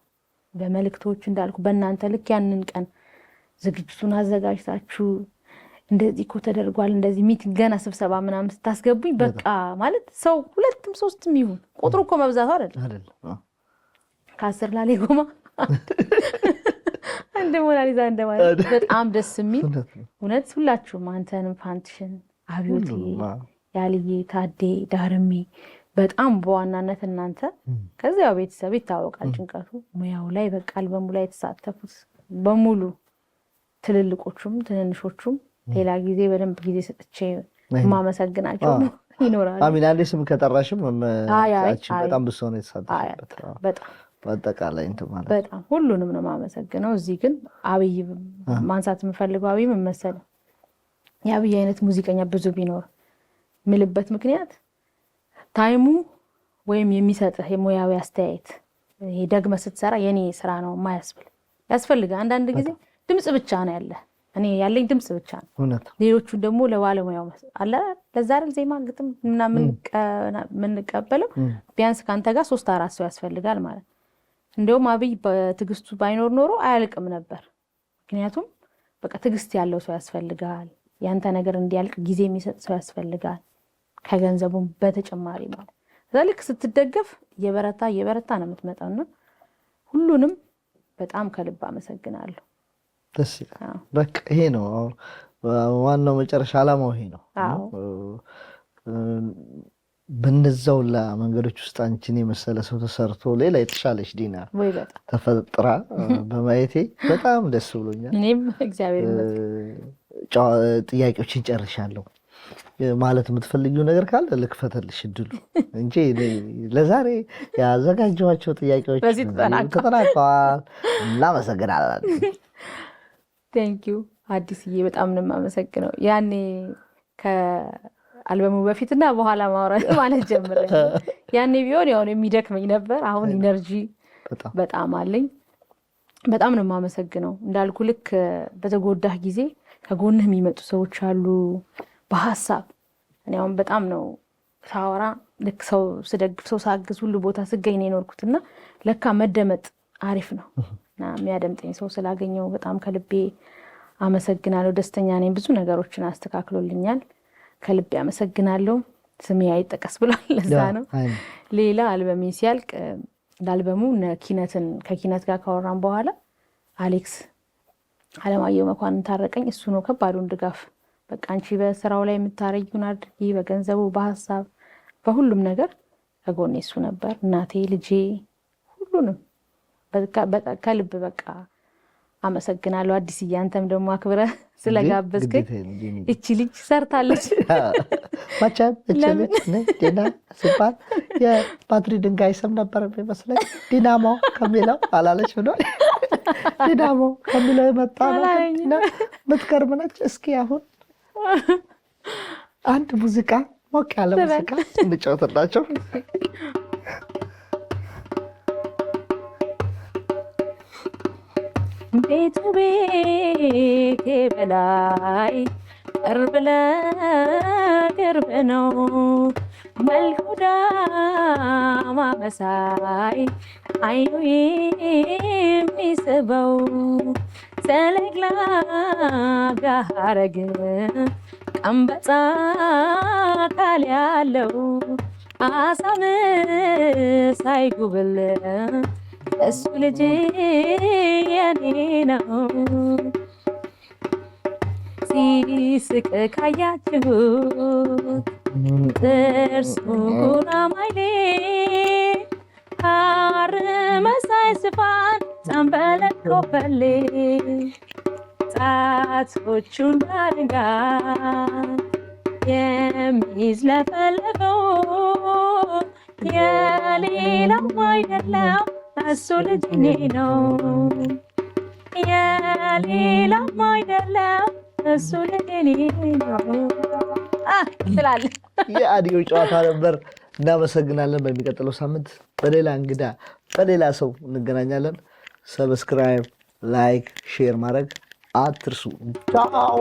S2: በመልክቶች እንዳልኩ በእናንተ ልክ ያንን ቀን ዝግጅቱን አዘጋጅታችሁ እንደዚህ እኮ ተደርጓል እንደዚህ ሚቲንግ ገና ስብሰባ ምናምን ስታስገቡኝ በቃ ማለት ሰው ሁለትም ሶስትም ይሁን ቁጥሩ እኮ መብዛቱ አይደል ከ10 ላሌ ጎማ አንድ ሞናሊዛ እንደማለት በጣም ደስ የሚል እውነት ሁላችሁም አንተንም ፋንትሽን አብዮቴ ያልዬ ታዴ ዳርሜ በጣም በዋናነት እናንተ ከዚያው ቤተሰብ ይታወቃል ጭንቀቱ ሙያው ላይ በቃ አልበሙ ላይ የተሳተፉት በሙሉ ትልልቆቹም ትንንሾቹም ሌላ ጊዜ በደንብ ጊዜ ሰጥቼ ማመሰግናቸው ይኖራል
S1: አሚን አንዴ ስም ከጠራሽም በጣም ብዙ ነው የተሳተፈበት
S2: በጣም
S1: በአጠቃላይ እንትን ማለት
S2: በጣም ሁሉንም ነው ማመሰግነው እዚህ ግን አብይ ማንሳት የምፈልገው አብይ ምን መሰለህ የአብይ አይነት ሙዚቀኛ ብዙ ቢኖር ምልበት ምክንያት ታይሙ ወይም የሚሰጥህ የሙያዊ አስተያየት ይሄ ደግመህ ስትሰራ የኔ ስራ ነው ማያስብል ያስፈልጋል አንዳንድ ጊዜ ድምጽ ብቻ ነው ያለ እኔ ያለኝ ድምጽ ብቻ ነው ሌሎቹ ደግሞ ለባለሙያው አለ ለዛ አይደል ዜማ ግጥም ምናምን የምንቀበለው ቢያንስ ካንተ ጋር 3-4 ሰው ያስፈልጋል ማለት። እንደውም አብይ በትዕግስቱ ባይኖር ኖሮ አያልቅም ነበር። ምክንያቱም በቃ ትዕግስት ያለው ሰው ያስፈልጋል። ያንተ ነገር እንዲያልቅ ጊዜ የሚሰጥ ሰው ያስፈልጋል፣ ከገንዘቡም በተጨማሪ ማለት። ከዛ ልክ ስትደገፍ እየበረታ ነው የምትመጣውና ሁሉንም በጣም ከልብ አመሰግናለሁ።
S1: ደስ ይላል። በቃ ይሄ ነው ዋናው መጨረሻ ዓላማው ይሄ ነው። በነዛው መንገዶች ውስጥ አንቺን የመሰለ ሰው ተሰርቶ ሌላ የተሻለች ዲና ተፈጥራ በማየቴ በጣም ደስ ብሎኛል።
S2: እኔም እግዚአብሔር ይመስገን።
S1: ጥያቄዎችን ጨርሻለሁ። ማለት የምትፈልጊው ነገር ካለ ልክፈተልሽ እድሉ እንጂ ለዛሬ ያዘጋጀኋቸው ጥያቄዎች ተጠናቀዋል። እናመሰግናለን።
S2: ቴንኪው አዲስዬ፣ በጣም ነው የማመሰግነው። ያኔ ከአልበሙ በፊትና በኋላ ማውራት ማለት ጀምረ ያኔ ቢሆን ያው የሚደክመኝ ነበር። አሁን ኢነርጂ በጣም አለኝ። በጣም ነው የማመሰግነው። እንዳልኩ ልክ በተጎዳህ ጊዜ ከጎንህ የሚመጡ ሰዎች አሉ በሐሳብ። እኔ አሁን በጣም ነው ሳወራ ልክ ሰው ስደግፍ ሰው ሳግዝ ሁሉ ቦታ ስገኝ ነው የኖርኩትና ለካ መደመጥ አሪፍ ነው እና የሚያደምጠኝ ሰው ስላገኘው በጣም ከልቤ አመሰግናለሁ። ደስተኛ ነኝ። ብዙ ነገሮችን አስተካክሎልኛል። ከልቤ አመሰግናለሁ። ስሜ አይጠቀስ ብሏል፣ ለዛ ነው። ሌላ አልበሜ ሲያልቅ ለአልበሙ ከኪነት ጋር ካወራን በኋላ አሌክስ አለማየሁ መኳንን ታረቀኝ። እሱ ነው ከባዱን ድጋፍ። በቃ አንቺ በስራው ላይ የምታረጊውን አድርጊ፣ በገንዘቡ፣ በሀሳብ፣ በሁሉም ነገር ከጎኔ እሱ ነበር። እናቴ፣ ልጄ፣ ሁሉንም ከልብ በቃ አመሰግናለሁ። አዲስዬ አንተም ደግሞ አክብረህ ስለጋበዝከኝ። እቺ ልጅ ሰርታለች
S1: መቼም ዲና ሲባል የባትሪ ድንጋይ ስም ነበር የሚመስለኝ። ዲናሞ ከሚለው አላለች ብሏል። ዲናሞ ከሚለው የመጣ ነው። ምትገርም ነች። እስኪ አሁን አንድ ሙዚቃ ሞቅ ያለ ሙዚቃ እንጫወትላቸው።
S2: ቤቱ ቤቴ በላይ ቅርብ ለቅርብ ነው፣ መልኩ ዳማ መሳይ አይኑ የሚስበው ሰለግላጋ ሐረግ ቀንበጣ አካል ያለው አሳም ሳይጉብል እሱ ልጅ የኔ ነው። ሲስቅ ካያችሁት ጥርሱን አማይሌ ሐር መሳይ ስፋን ጸንበለት ኮፈሌ ጣቶቹን ባድንጋይ የሚዝለፈለፈው የሌላው አይደለም እሱ ልጅ እኔ ነው። የሌላው አይደለም እሱ ልጅ እኔ ነው ትላለህ።
S1: የአዲዮ ጨዋታ ነበር። እናመሰግናለን። በሚቀጥለው ሳምንት በሌላ እንግዳ በሌላ ሰው እንገናኛለን። ሰብስክራይብ፣ ላይክ፣ ሼር ማድረግ አትርሱ። ቻው።